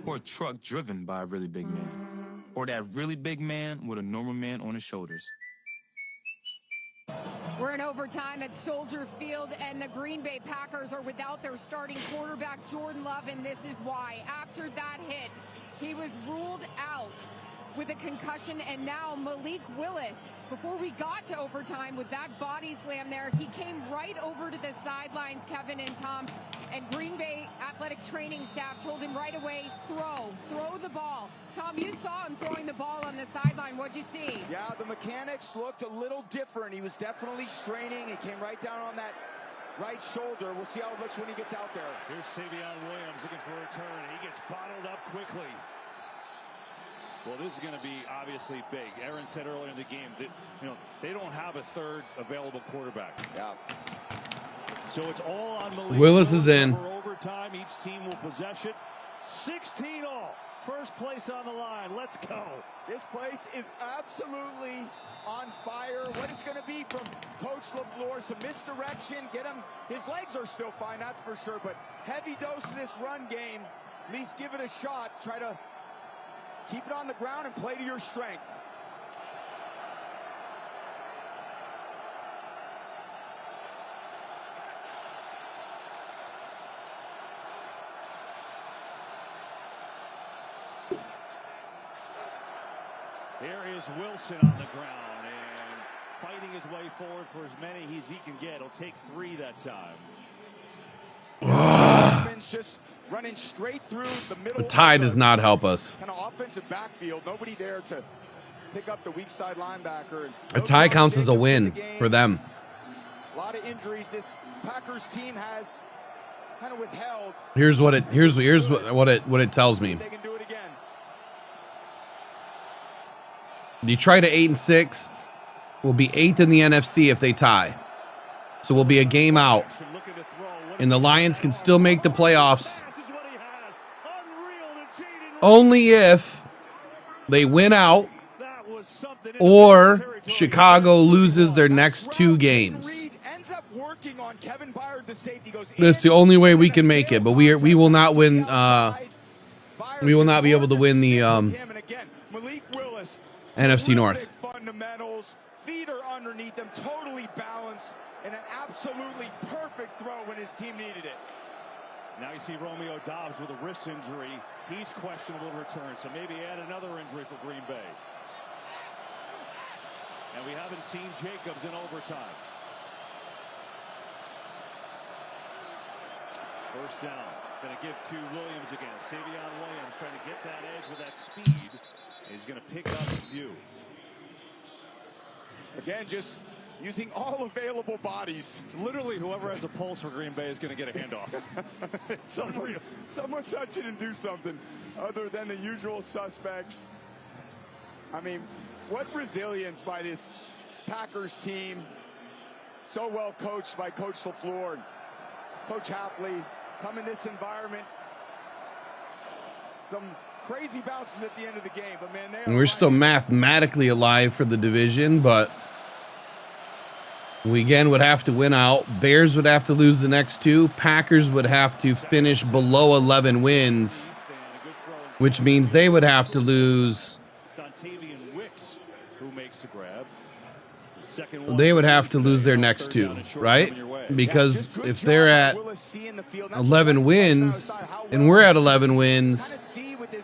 or a truck driven by a really big man, or that really big man with a normal man on his shoulders. We're in overtime at Soldier Field, and the Green Bay Packers are without their starting quarterback, Jordan Love, and this is why. After that hit, he was ruled out with a concussion, and now Malik Willis, before we got to overtime with that body slam there, he came right over to the sidelines, Kevin and Tom, and Green Bay athletic training staff told him right away, throw the ball. Tom, you saw him throwing the ball on the sideline. What'd you see? Yeah, the mechanics looked a little different. He was definitely straining. He came right down on that right shoulder. We'll see how it looks when he gets out there. Here's Savion Williams looking for a return. He gets bottled up quickly. Well, this is going to be obviously big. Aaron said earlier in the game that, they don't have a third available quarterback. Yeah. So it's all on Malik. Willis is in. For overtime, each team will possess it. 16 all. First place on the line. Let's go. This place is absolutely on fire. What it's going to be from Coach LaFleur, some misdirection. Get him. His legs are still fine, that's for sure. But heavy dose of this run game. At least give it a shot. Try to keep it on the ground and play to your strength. Here is Wilson on the ground and fighting his way forward for as many as he can get. He'll take 3 that time. Just running straight through the middle. The tie does not help us. Kind of offensive backfield. Nobody there to pick up the weak side linebacker. A tie counts as a win for them. A lot of injuries this Packers team has kind of withheld. Here's what it tells me. They can do it again. Detroit at 8-6 will be 8th in the NFC if they tie. So we'll be a game out. And the Lions can still make the playoffs only if they win out or Chicago loses their next 2 games. That's the only way we can make it, but we will not win. We will not be able to win the NFC North. Fundamentals, feet are underneath them, totally balanced, and an absolutely perfect throw when his team needed it. Now you see Romeo Doubs with a wrist injury. He's questionable to return, so maybe add another injury for Green Bay. And we haven't seen Jacobs in overtime. First down. Going to give to Williams again. Savion Williams trying to get that edge with that speed. He's going to pick up a few. Again, just using all available bodies. It's literally whoever has a pulse for Green Bay is going to get a handoff. It's unreal. Someone touch it and do something other than the usual suspects. I mean, what resilience by this Packers team. So well coached by Coach LaFleur. Coach Hafley come in this environment. Some crazy bounces at the end of the game, but man, and we're still mathematically alive for the division, but we again would have to win out. Bears would have to lose the next 2. Packers would have to finish below 11 wins, which means they would have to lose. They would have to lose their next 2, right? Because if they're at 11 wins and we're at 11 wins,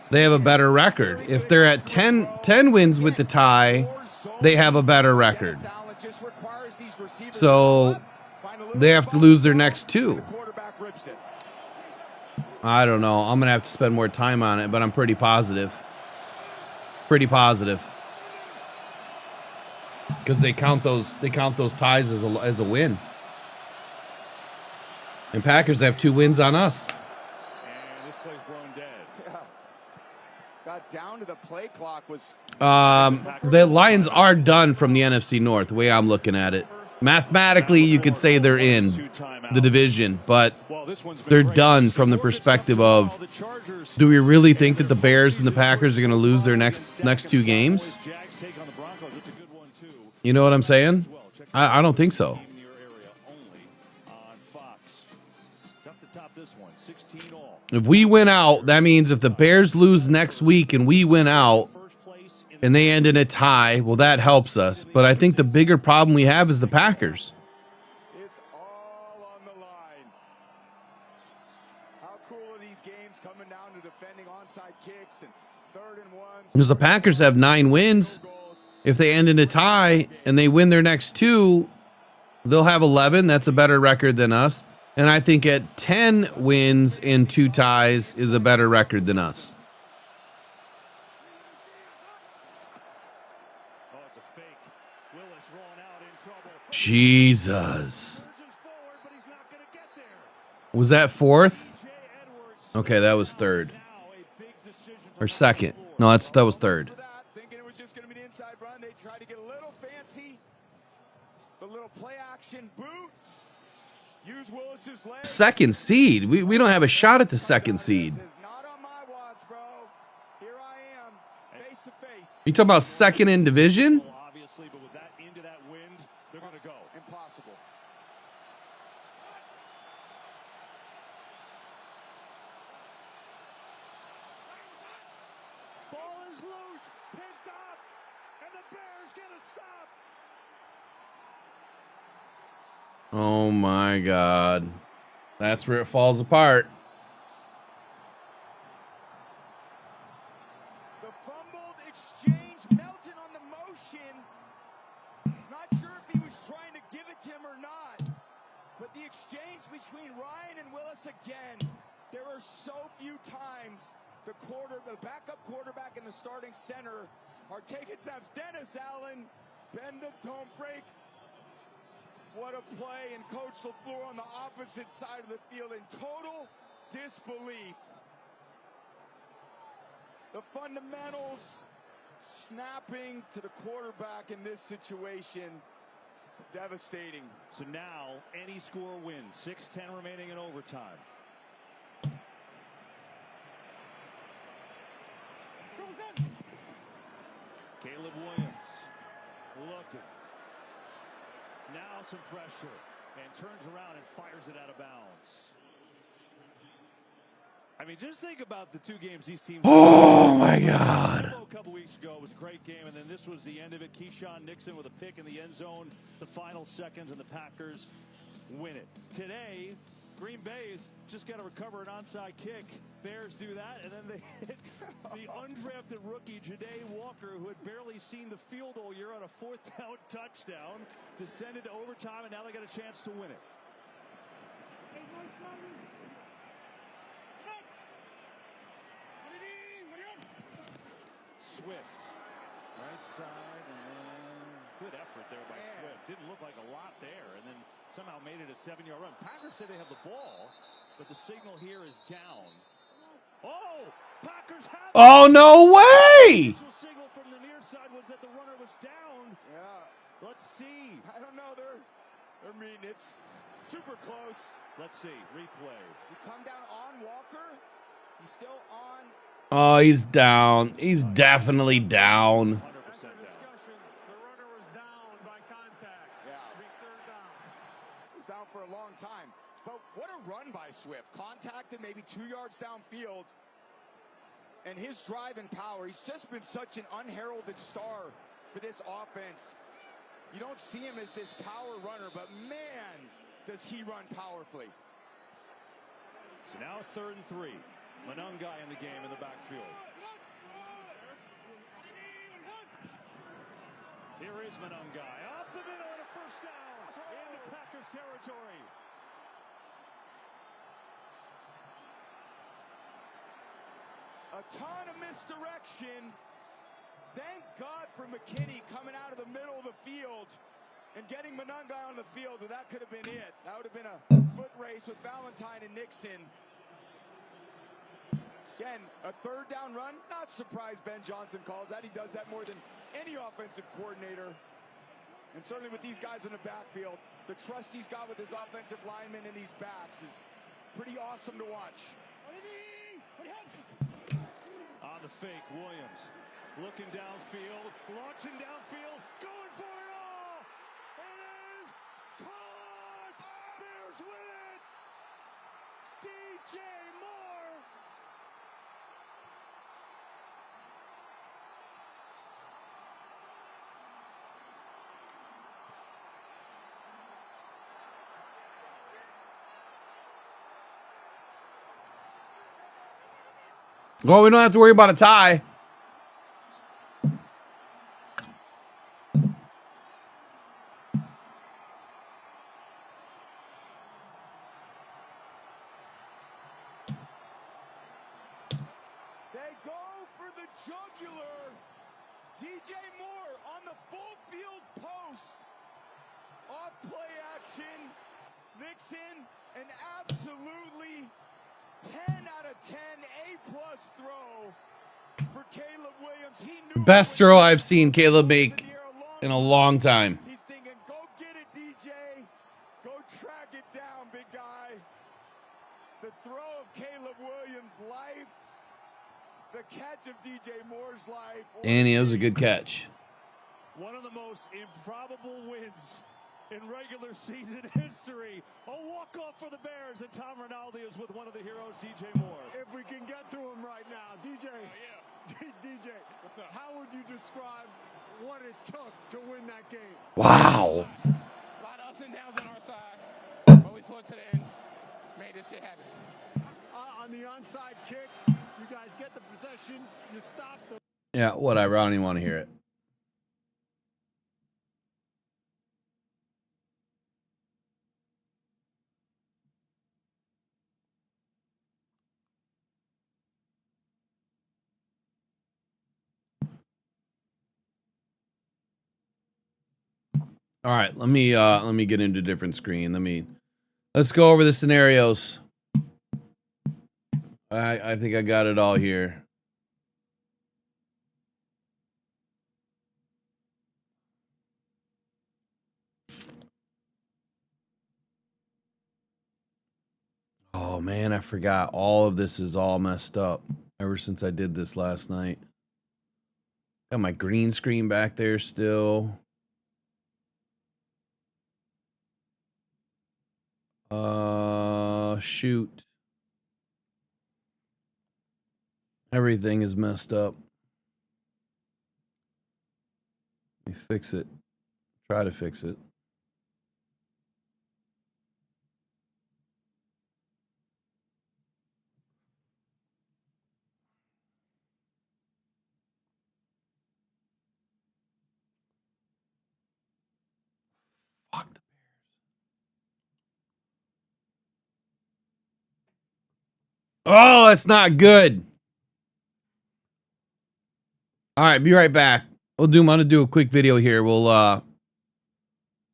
they have a better record. If they're at 10 wins with the tie, they have a better record. So they have to lose their next 2. I don't know. I'm going to have to spend more time on it, but I'm pretty positive. Pretty positive. Because they count those ties as a win. And Packers have 2 wins on us. And this play's blown dead. Yeah. Got down to the play clock. Was the Lions are done from the NFC North, the way I'm looking at it. Mathematically, you could say they're in the division, but they're done from the perspective of, do we really think that the Bears and the Packers are going to lose their next 2 games? You know what I'm saying? I don't think so. If we win out, that means if the Bears lose next week and we win out and they end in a tie, well, that helps us. But I think the bigger problem we have is the Packers. It's all on the line. How cool are these games coming down to defending onside kicks and 3rd and 1s? Because the Packers have 9 wins. If they end in a tie and they win their next 2, they'll have 11. That's a better record than us. And I think at 10 wins and 2 ties is a better record than us. Jesus. Was that 4th? Okay, that was 3rd. Or 2nd. No, that was 3rd. Thinking it was just going to be an inside run. They tried to get a little fancy. The little play action boot. Use Willis's leg. 2nd seed. We don't have a shot at the 2nd seed. Not on my watch, bro. Here I am, face to face. You talking about 2nd in division? Obviously, but with that into that wind, they're going to go. Impossible. Ball is loose, picked up, and the Bears get a stop. Oh my God. That's where it falls apart. The fumbled exchange melted on the motion. Not sure if he was trying to give it to him or not. But the exchange between Ryan and Willis again. There are so few times the backup quarterback and the starting center are taking snaps. Dennis Allen, bend it, don't break. What a play, and Coach LaFleur on the opposite side of the field in total disbelief. The fundamentals snapping to the quarterback in this situation, devastating. So now, any score wins. 6:10 remaining in overtime. Caleb Williams looking. Now some pressure, and turns around and fires it out of bounds. I mean, just think about the 2 games these teams. Oh my God. A couple weeks ago, it was a great game, and then this was the end of it. Keyshawn Nixon with a pick in the end zone, the final seconds, and the Packers win it. Today, Green Bay's just got to recover an onside kick. Bears do that, and then they hit the undrafted rookie, Ja'Day Walker, who had barely seen the field all year, on a 4th down touchdown to send it to overtime, and now they got a chance to win it. Swift, right side, and then good effort there by Swift. Didn't look like a lot there, and then somehow made it a 7-yard run. Packers say they have the ball, but the signal here is down. Oh, Packers have it. Oh, no way! The signal from the near side was that the runner was down. Yeah. Let's see. I don't know. I mean, it's super close. Let's see. Replay. Does he come down on Walker? He's still on. Oh, he's down. He's definitely down. 100% down. The runner was down by contact. Yeah. Big 3rd down. He's down for a long time. But what a run by Swift. Contacted maybe 2 yards downfield. And his drive and power, he's just been such an unheralded star for this offense. You don't see him as this power runner, but man, does he run powerfully. So now 3rd and 3. Manungai in the game in the backfield. Here is Manungai. Up the middle and a 1st down. In the Packers territory. A ton of misdirection. Thank God for McKinney coming out of the middle of the field and getting Monangai on the field, or that could have been it. That would have been a foot race with Valentine and Nixon. Again, a third down run. Not surprised Ben Johnson calls that. He does that more than any offensive coordinator. And certainly with these guys in the backfield, the trust he's got with his offensive linemen and these backs is pretty awesome to watch. On the fake, Williams looking downfield, launching downfield, going for it all. It is caught. Bears win it. DJ Moore. Well, we don't have to worry about a tie. They go for the jugular. DJ Moore on the full field post. Off play action. Nixon, an absolutely 10 out of 10 A+ throw for Caleb Williams. He knew Best throw I've seen Caleb make in a long time. he's thinking, go get it, DJ. Go track it down, big guy. The throw of Caleb Williams' life. The catch of DJ Moore's life. And it was a good catch. One of the most improbable wins in regular season history. A walk-off for the Bears, and Tom Rinaldi is with one of the heroes, DJ Moore. If we can get to him right now, DJ. DJ, what's up? How would you describe what it took to win that game? Wow. A lot of ups and downs on our side, but we fought to the end, made this shit happen. On the onside kick, you guys get the possession, you stop the... Yeah, whatever. I don't even want to hear it. All right, let me get into a different screen. Let's go over the scenarios. I think I got it all here. Oh man, I forgot. All of this is all messed up ever since I did this last night. Got my green screen back there still. Shoot. Everything is messed up. Let me fix it. Try to fix it. Fuck the Bears. Oh, that's not good. All right, be right back. I'm gonna do a quick video here. We'll talk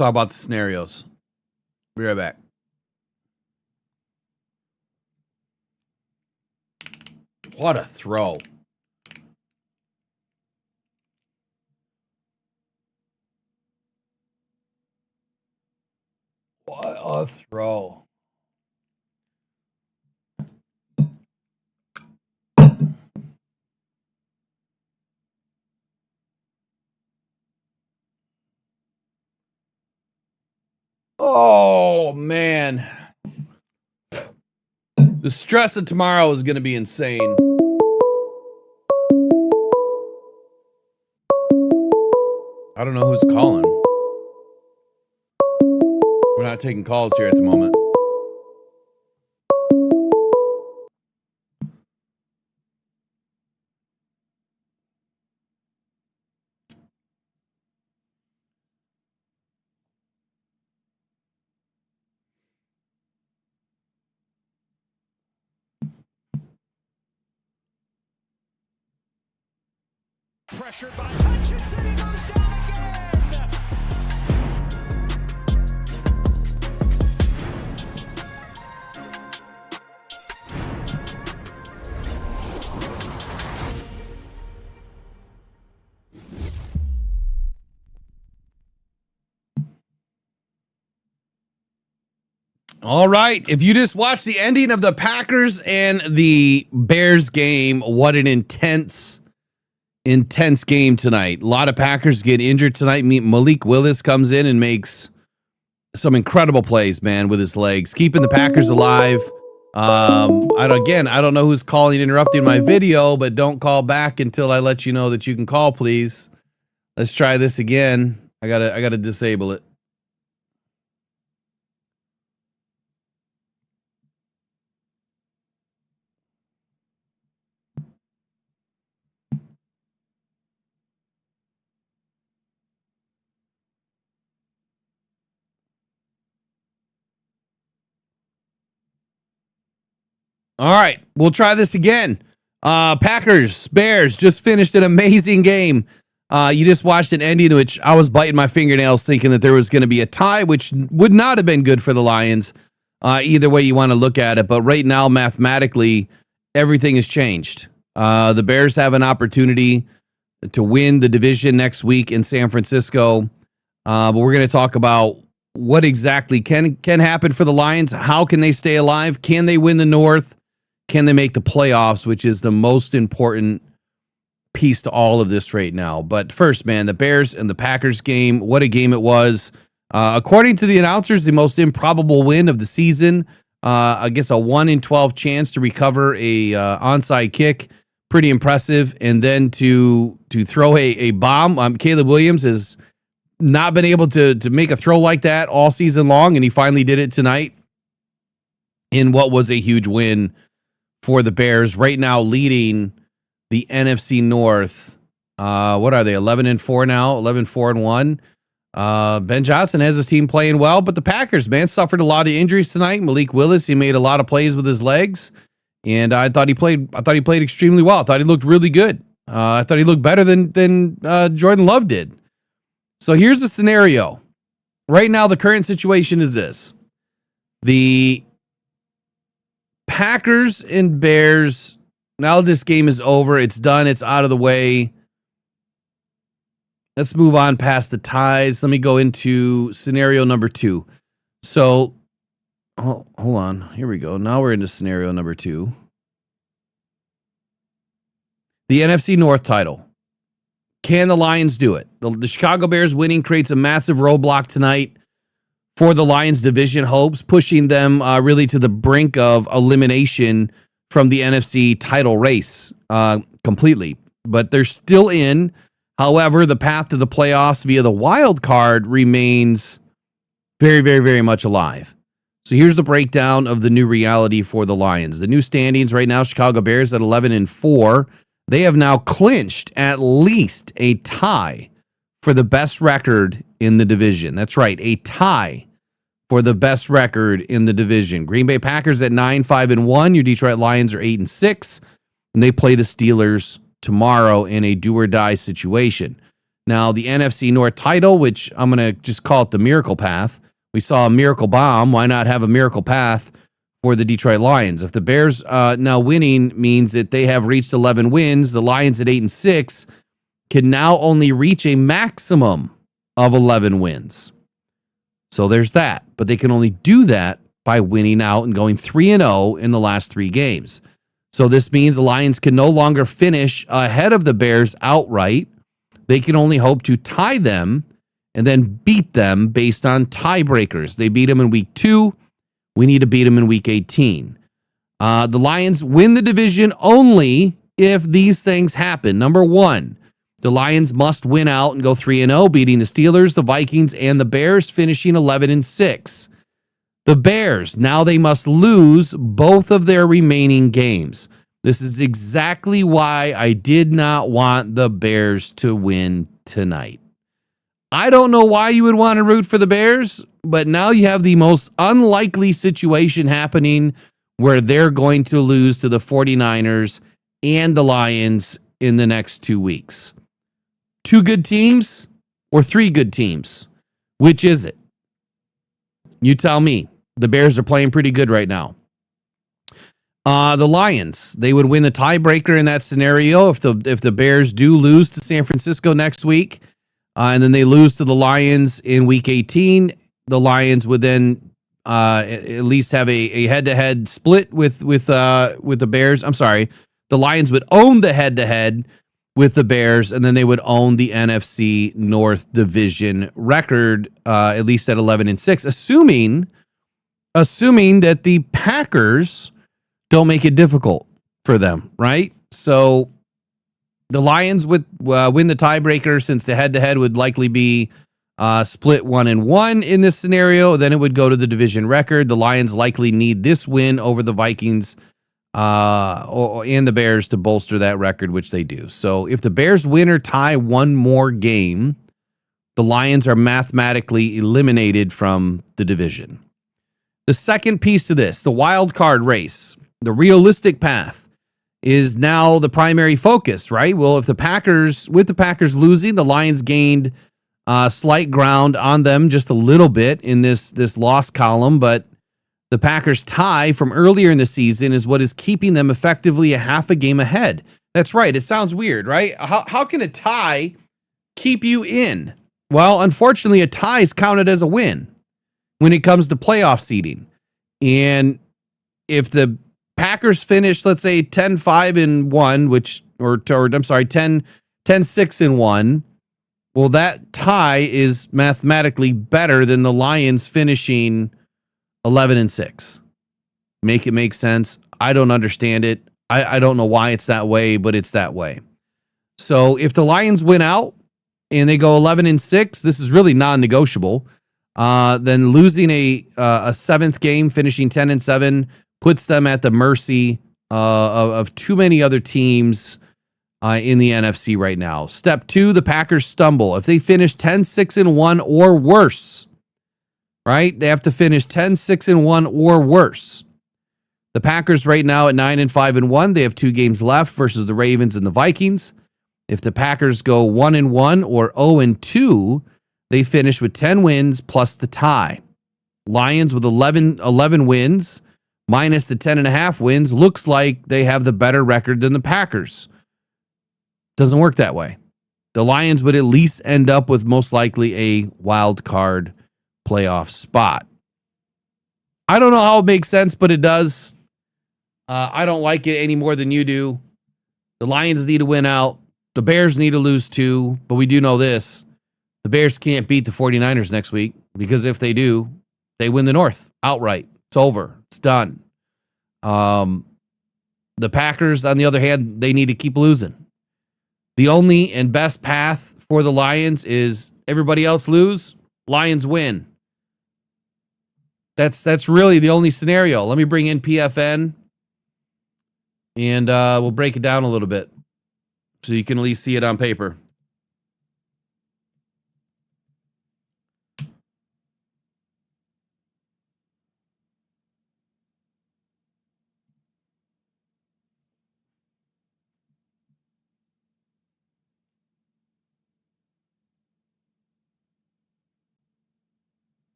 about the scenarios. Be right back. What a throw. What a throw. Oh, man. The stress of tomorrow is going to be insane. I don't know who's calling. We're not taking calls here at the moment. pressured by Hutchinson. He goes down again. All right. If you just watched the ending of the Packers and the Bears game, what an intense game tonight. A lot of Packers get injured tonight. Malik Willis comes in and makes some incredible plays, man, with his legs, keeping the Packers alive. I don't know who's calling, interrupting my video, but don't call back until I let you know that you can call, please. Let's try this again. I gotta disable it. All right, we'll try this again. Packers, Bears just finished an amazing game. You just watched an ending in which I was biting my fingernails thinking that there was going to be a tie, which would not have been good for the Lions. Either way you want to look at it. But right now, mathematically, everything has changed. The Bears have an opportunity to win the division next week in San Francisco. But we're going to talk about what exactly can happen for the Lions. How can they stay alive? Can they win the North? Can they make the playoffs, which is the most important piece to all of this right now. But first, man, the Bears and the Packers game, what a game it was. According to the announcers, the most improbable win of the season. I guess a 1 in 12 chance to recover a onside kick. Pretty impressive. And then to throw a bomb. Caleb Williams has not been able to make a throw like that all season long, and he finally did it tonight in what was a huge win for the Bears, right now leading the NFC North. What are they, 11-4 now? 11-4-1. Ben Johnson has his team playing well, but the Packers, man, suffered a lot of injuries tonight. Malik Willis, he made a lot of plays with his legs, and I thought he played extremely well. I thought he looked really good. I thought he looked better than Jordan Love did. So here's the scenario. Right now, the current situation is this. The Packers and Bears, now this game is over. It's done. It's out of the way. Let's move on past the ties. Let me go into scenario number 2. So, hold on. Here we go. Now we're into scenario number 2. The NFC North title. Can the Lions do it? The Chicago Bears winning creates a massive roadblock tonight for the Lions division hopes, pushing them really to the brink of elimination from the NFC title race completely. But they're still in. However, the path to the playoffs via the wild card remains very, very, very much alive. So here's the breakdown of the new reality for the Lions. The new standings right now, Chicago Bears at 11-4. They have now clinched at least a tie for the best record in the division. That's right, a tie for the best record in the division. Green Bay Packers at 9-5-1. Your Detroit Lions are 8-6, and they play the Steelers tomorrow in a do-or-die situation. Now, the NFC North title, which I'm going to just call it the miracle path. We saw a miracle bomb. Why not have a miracle path for the Detroit Lions? If the Bears now winning means that they have reached 11 wins, the Lions at 8-6 can now only reach a maximum of 11 wins. So there's that. But they can only do that by winning out and going 3-0 in the last 3 games. So this means the Lions can no longer finish ahead of the Bears outright. They can only hope to tie them and then beat them based on tiebreakers. They beat them in week 2. We need to beat them in week 18. The Lions win the division only if these things happen. Number 1, the Lions must win out and go 3-0, beating the Steelers, the Vikings, and the Bears, finishing 11-6. The Bears, now they must lose both of their remaining games. This is exactly why I did not want the Bears to win tonight. I don't know why you would want to root for the Bears, but now you have the most unlikely situation happening where they're going to lose to the 49ers and the Lions in the next 2 weeks. 2 good teams or 3 good teams? Which is it? You tell me. The Bears are playing pretty good right now. The Lions, they would win the tiebreaker in that scenario if the Bears do lose to San Francisco next week, and then they lose to the Lions in Week 18. The Lions would then at least have a head-to-head split with the Bears. I'm sorry, the Lions would own the head-to-head with the Bears, and then they would own the NFC North division record, at least at 11-6, assuming that the Packers don't make it difficult for them, right? So the Lions would win the tiebreaker, since the head-to-head would likely be split 1-1 in this scenario. Then it would go to the division record. The Lions likely need this win over the Vikings and the Bears to bolster that record, which they do. So if the Bears win or tie one more game, the Lions are mathematically eliminated from the division. The second piece to this, the wild card race, the realistic path, is now the primary focus, right? Well, with the Packers losing, the Lions gained slight ground on them just a little bit in this loss column, but the Packers tie from earlier in the season is what is keeping them effectively a half a game ahead. That's right. It sounds weird, right? How can a tie keep you in? Well, unfortunately, a tie is counted as a win when it comes to playoff seeding. And if the Packers finish, let's say 10-5-1, 10-6-1, well, that tie is mathematically better than the Lions finishing 11-6. Make it make sense. I don't understand it. I don't know why it's that way, but it's that way. So if the Lions win out and they go 11-6, this is really non-negotiable. Then losing a seventh game, finishing 10-7, puts them at the mercy of too many other teams in the NFC right now. Step 2, the Packers stumble. If they finish 10-6-1 or worse, right? They have to finish 10-6-1 or worse. The Packers right now at 9-5-1. They have 2 games left versus the Ravens and the Vikings. If the Packers go 1-1 or 0-2, they finish with 10 wins plus the tie. Lions with 11 wins minus the 10.5 wins. Looks like they have the better record than the Packers. Doesn't work that way. The Lions would at least end up with most likely a wild card playoff spot. I don't know how it makes sense, but it does. I don't like it any more than you do. The Lions need to win out. The Bears need to lose 2, but we do know this. The Bears can't beat the 49ers next week, because if they do, they win the North outright. It's over. It's done. The Packers, on the other hand, they need to keep losing. The only and best path for the Lions is everybody else lose, Lions win. That's really the only scenario. Let me bring in PFN, and we'll break it down a little bit so you can at least see it on paper.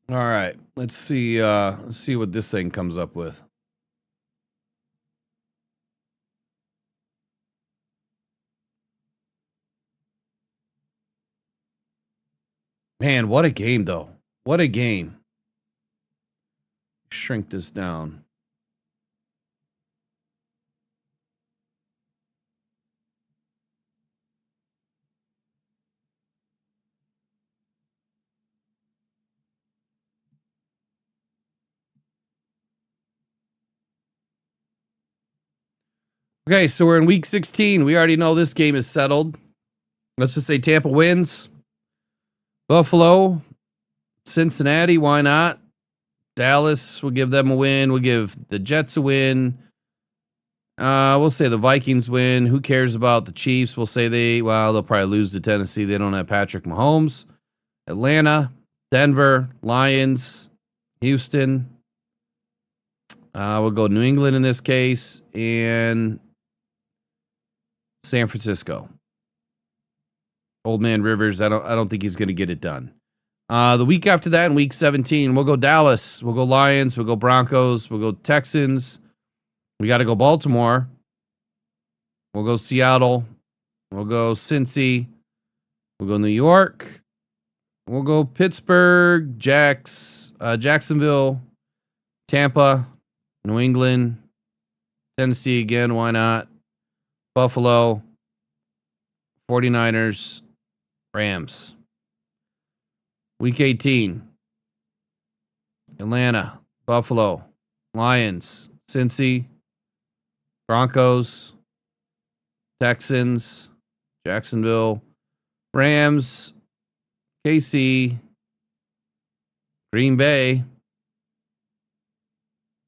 All right, let's see what this thing comes up with. Man, what a game, though. What a game. Shrink this down. Okay, so we're in week 16. We already know this game is settled. Let's just say Tampa wins. Buffalo, Cincinnati, why not? Dallas, we'll give them a win. We'll give the Jets a win. We'll say the Vikings win. Who cares about the Chiefs? We'll say they'll probably lose to Tennessee. They don't have Patrick Mahomes. Atlanta, Denver, Lions, Houston. We'll go New England in this case, and San Francisco. Old Man Rivers, I don't think he's going to get it done. The week after that, in week 17, we'll go Dallas, we'll go Lions, we'll go Broncos, we'll go Texans. We got to go Baltimore. We'll go Seattle. We'll go Cincy. We'll go New York. We'll go Pittsburgh, Jacksonville, Tampa, New England, Tennessee again, why not? Buffalo, 49ers, Rams. Week 18, Atlanta, Buffalo, Lions, Cincy, Broncos, Texans, Jacksonville, Rams, KC, Green Bay,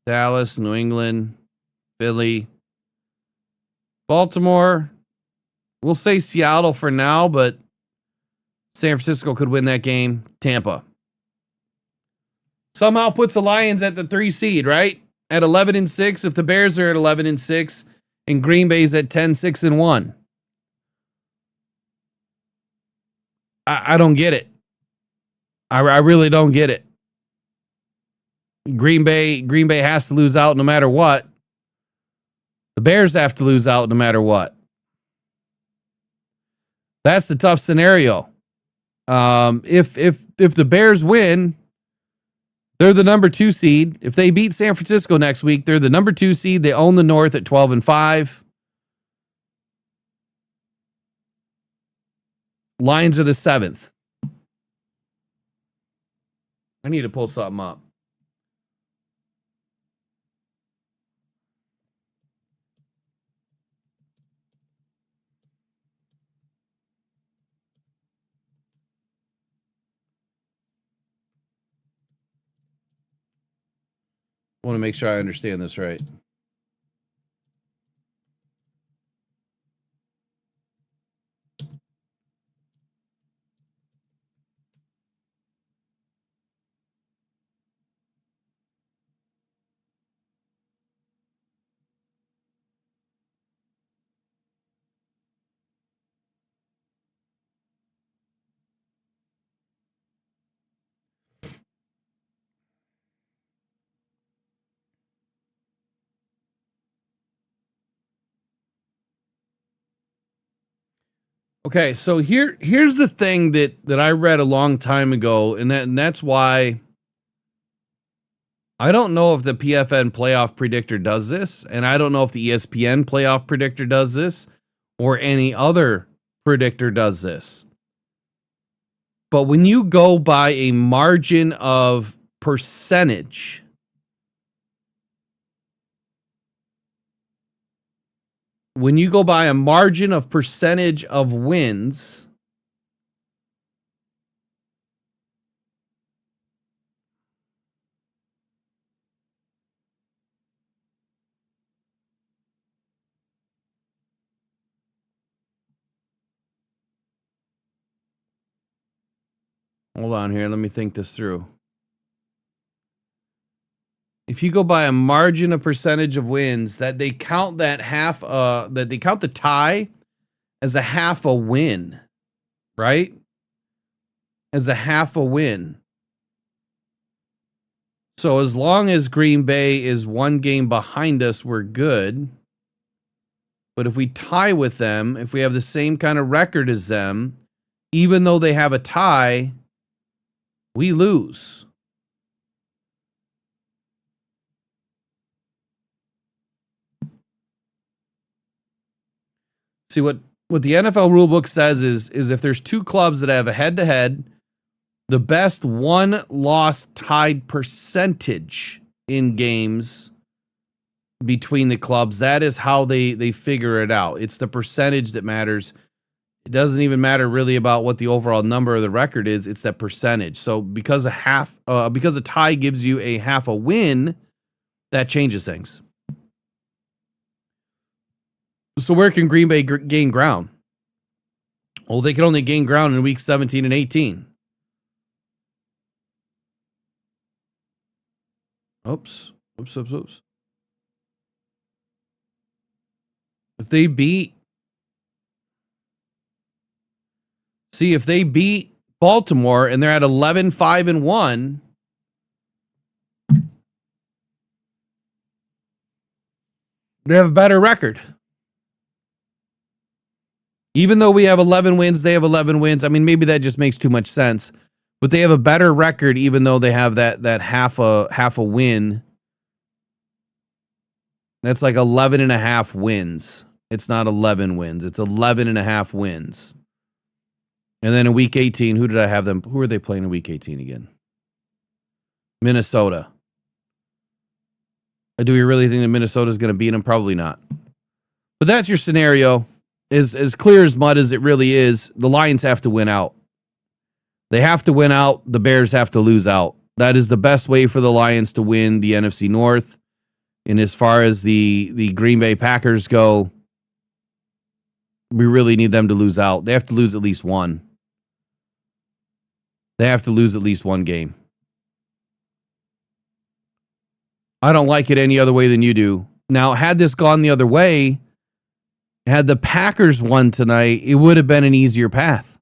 Dallas, New England, Philly, Baltimore. We'll say Seattle for now, but San Francisco could win that game. Tampa. Somehow puts the Lions at the 3 seed, right? At 11-6. If the Bears are at 11-6 and Green Bay's at 10-6-1. I don't get it. I really don't get it. Green Bay has to lose out no matter what. The Bears have to lose out no matter what. That's the tough scenario. If the Bears win, they're the number 2 seed. If they beat San Francisco next week, they're the number 2 seed. They own the North at 12-5. Lions are the 7th. I need to pull something up. I want to make sure I understand this right. Okay, so here's the thing that I read a long time ago, and that's why I don't know if the PFN playoff predictor does this, and I don't know if the ESPN playoff predictor does this, or any other predictor does this. But when you go by a margin of percentage, when you go by a margin of percentage of wins, hold on here, let me think this through. If you go by a margin of percentage of wins, that they count that that they count the tie as a half a win, right? As a half a win. So as long as Green Bay is 1 game behind us, we're good. But if we tie with them, if we have the same kind of record as them, even though they have a tie, we lose. See, what the NFL rulebook says is if there's 2 clubs that have a head-to-head, the best 1-loss tied percentage in games between the clubs, that is how they figure it out. It's the percentage that matters. It doesn't even matter really about what the overall number of the record is. It's that percentage. So because a tie gives you a half a win, that changes things. So where can Green Bay gain ground? Well, they can only gain ground in week 17 and 18. Oops. If they beat Baltimore and they're at 11-5-1, they have a better record. Even though we have 11 wins, they have 11 wins. I mean, maybe that just makes too much sense. But they have a better record, even though they have that half a win. That's like 11.5 wins. It's not 11 wins. It's 11.5 wins. And then in week 18, who did I have them? Who are they playing in week 18 again? Minnesota. Do we really think that Minnesota is going to beat them? Probably not. But that's your scenario. Is as clear as mud as it really is. The Lions have to win out. They have to win out. The Bears have to lose out. That is the best way for the Lions to win the NFC North. And as far as the Green Bay Packers go, we really need them to lose out. They have to lose at least one. They have to lose at least one game. I don't like it any other way than you do. Now, had this gone the other way, had the Packers won tonight, it would have been an easier path.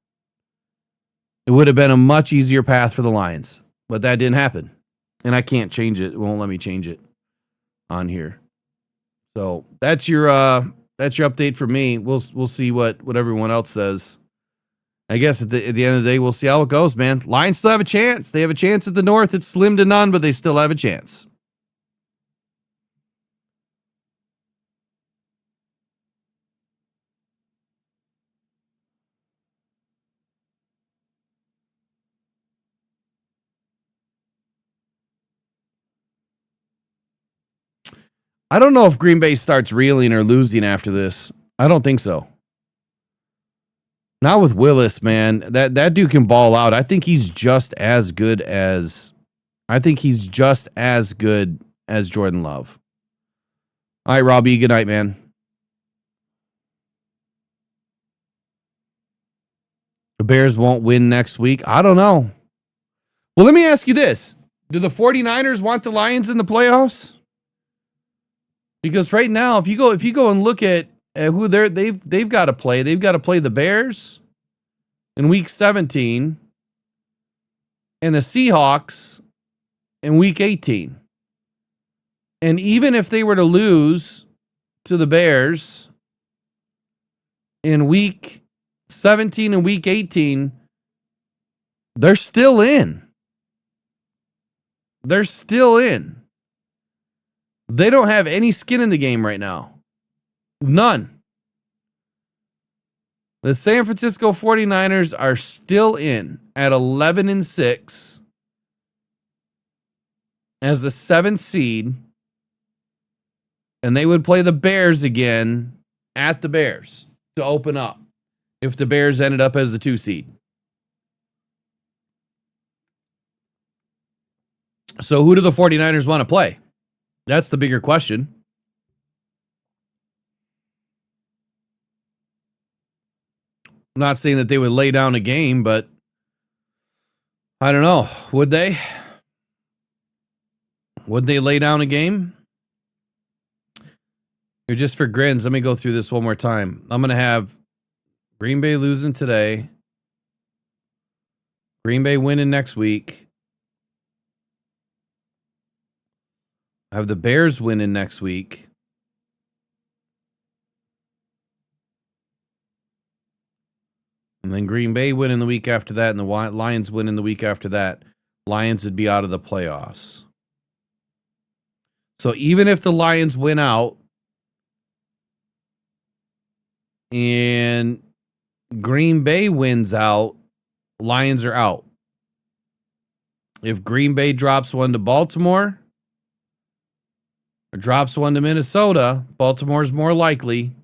It would have been a much easier path for the Lions. But that didn't happen. And I can't change it. It won't let me change it on here. So that's your update for me. We'll see what everyone else says. I guess at the end of the day, we'll see how it goes, man. Lions still have a chance. They have a chance at the North. It's slim to none, but they still have a chance. I don't know if Green Bay starts reeling or losing after this. I don't think so. Not with Willis, man. That dude can ball out. I think he's just as good as Jordan Love. All right, Robbie, good night, man. The Bears won't win next week. I don't know. Well, let me ask you this. Do the 49ers want the Lions in the playoffs? Because right now, if you go and look at who they've got to play, they've got to play the Bears in week 17 and the Seahawks in week 18. And even if they were to lose to the Bears in week 17 and week 18, they're still in. They're still in. They don't have any skin in the game right now. None. The San Francisco 49ers are still in at 11-6 as the 7th seed. And they would play the Bears again at the Bears to open up if the Bears ended up as the 2 seed. So who do the 49ers want to play? That's the bigger question. I'm not saying that they would lay down a game, but I don't know. Would they? Would they lay down a game? Or just for grins, let me go through this one more time. I'm going to have Green Bay losing today. Green Bay winning next week. I have the Bears winning next week. And then Green Bay winning the week after that, and the Lions winning the week after that. Lions would be out of the playoffs. So even if the Lions win out and Green Bay wins out, Lions are out. If Green Bay drops one to Baltimore or drops one to Minnesota, Baltimore's more likely.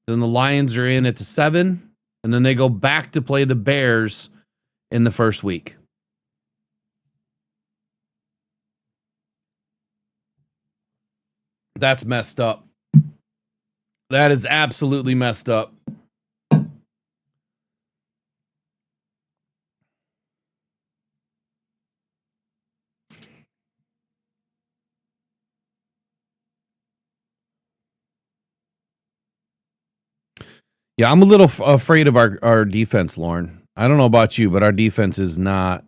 Then the Lions are in at the 7, and then they go back to play the Bears in the first week. That's messed up. That is absolutely messed up. Yeah, I'm a little afraid of our defense, Lauren. I don't know about you, but our defense is not.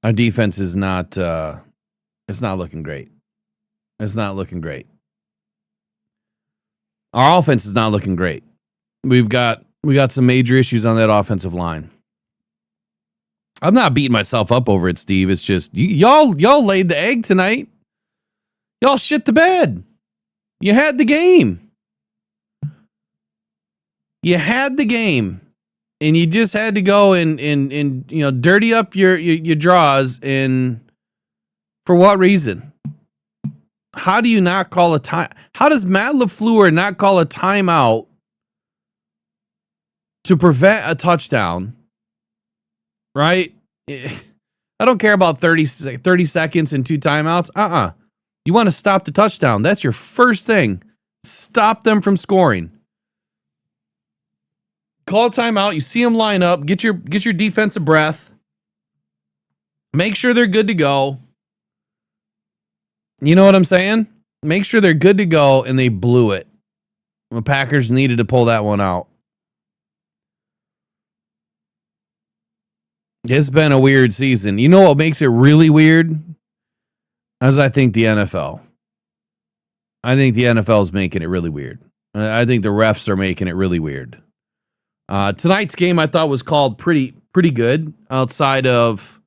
Our defense is not. It's not looking great. It's not looking great. Our offense is not looking great. We got some major issues on that offensive line. I'm not beating myself up over it, Steve. It's just y'all laid the egg tonight. Y'all shit the bed. You had the game. You had the game. And you just had to go and dirty up your draws. And for what reason? How do you not call a time? How does Matt LaFleur not call a timeout to prevent a touchdown? Right? I don't care about 30 seconds and 2 timeouts. You want to stop the touchdown. That's your first thing. Stop them from scoring. Call a timeout. You see them line up. Get your defense a breath. Make sure they're good to go. You know what I'm saying? Make sure they're good to go, and they blew it. The Packers needed to pull that one out. It's been a weird season. You know what makes it really weird? As I think the NFL. I think the NFL is making it really weird. I think the refs are making it really weird. Tonight's game I thought was called pretty good. Outside of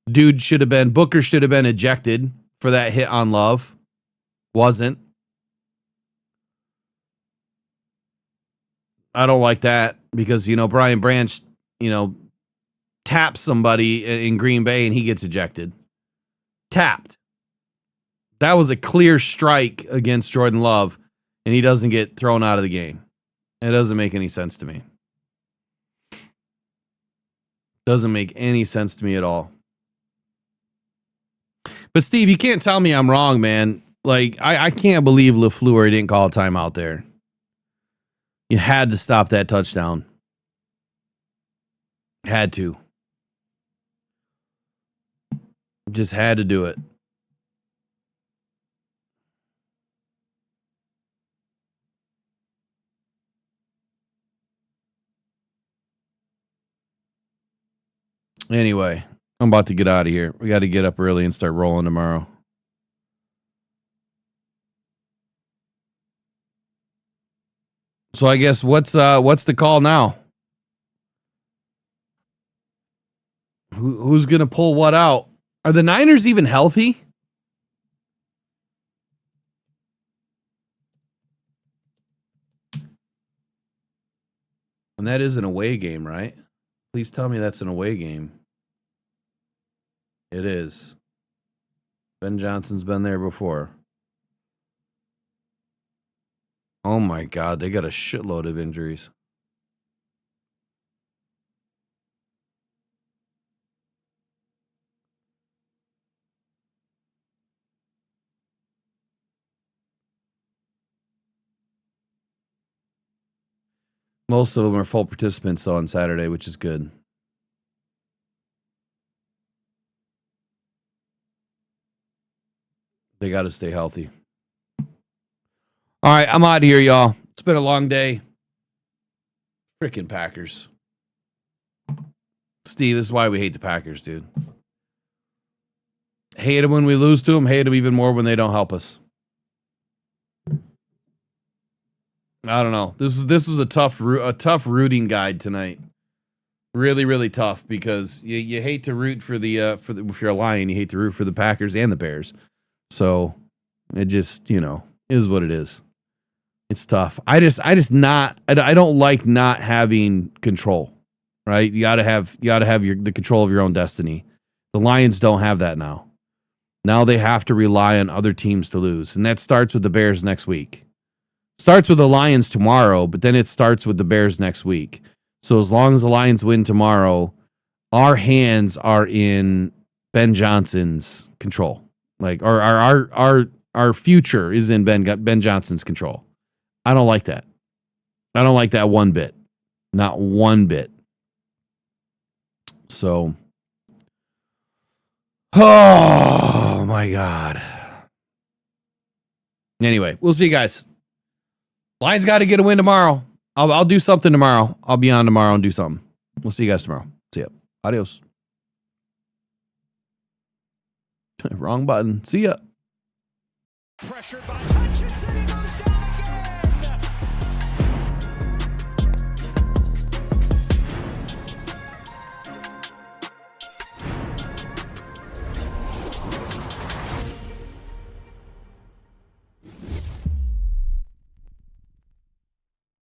Booker should have been ejected for that hit on Love. Wasn't. I don't like that because, Brian Branch, taps somebody in Green Bay and he gets ejected. Tapped. That was a clear strike against Jordan Love and he doesn't get thrown out of the game. It doesn't make any sense to me. Doesn't make any sense to me at all. But Steve, you can't tell me I'm wrong, man. Like, I can't believe LaFleur didn't call a timeout there. You had to stop that touchdown. Had to. Just had to do it. Anyway, I'm about to get out of here. We got to get up early and start rolling tomorrow. So I guess what's the call now? Who's gonna pull what out? Are the Niners even healthy? And that is an away game, right? Please tell me that's an away game. It is. Ben Johnson's been there before. Oh my God, they got a shitload of injuries. Most of them are full participants though on Saturday, which is good. They got to stay healthy. All right, I'm out of here, y'all. It's been a long day. Freaking Packers. Steve, this is why we hate the Packers, dude. Hate them when we lose to them. Hate them even more when they don't help us. I don't know. This was a tough rooting guide tonight. Really, really tough because you hate to root for if you're a Lion, you hate to root for the Packers and the Bears. So it just, is what it is. It's tough. I don't like not having control, right? You gotta have the control of your own destiny. The Lions don't have that now. Now they have to rely on other teams to lose. And that starts with the Bears next week. Starts with the Lions tomorrow, but then it starts with the Bears next week. So as long as the Lions win tomorrow, our hands are in Ben Johnson's control. Like our future is in Ben Johnson's control. I don't like that. I don't like that one bit. Not one bit. So, oh my God. Anyway, we'll see you guys. Lions got to get a win tomorrow. I'll do something tomorrow. I'll be on tomorrow and do something. We'll see you guys tomorrow. See ya. Adios. Wrong button. See ya. Pressured by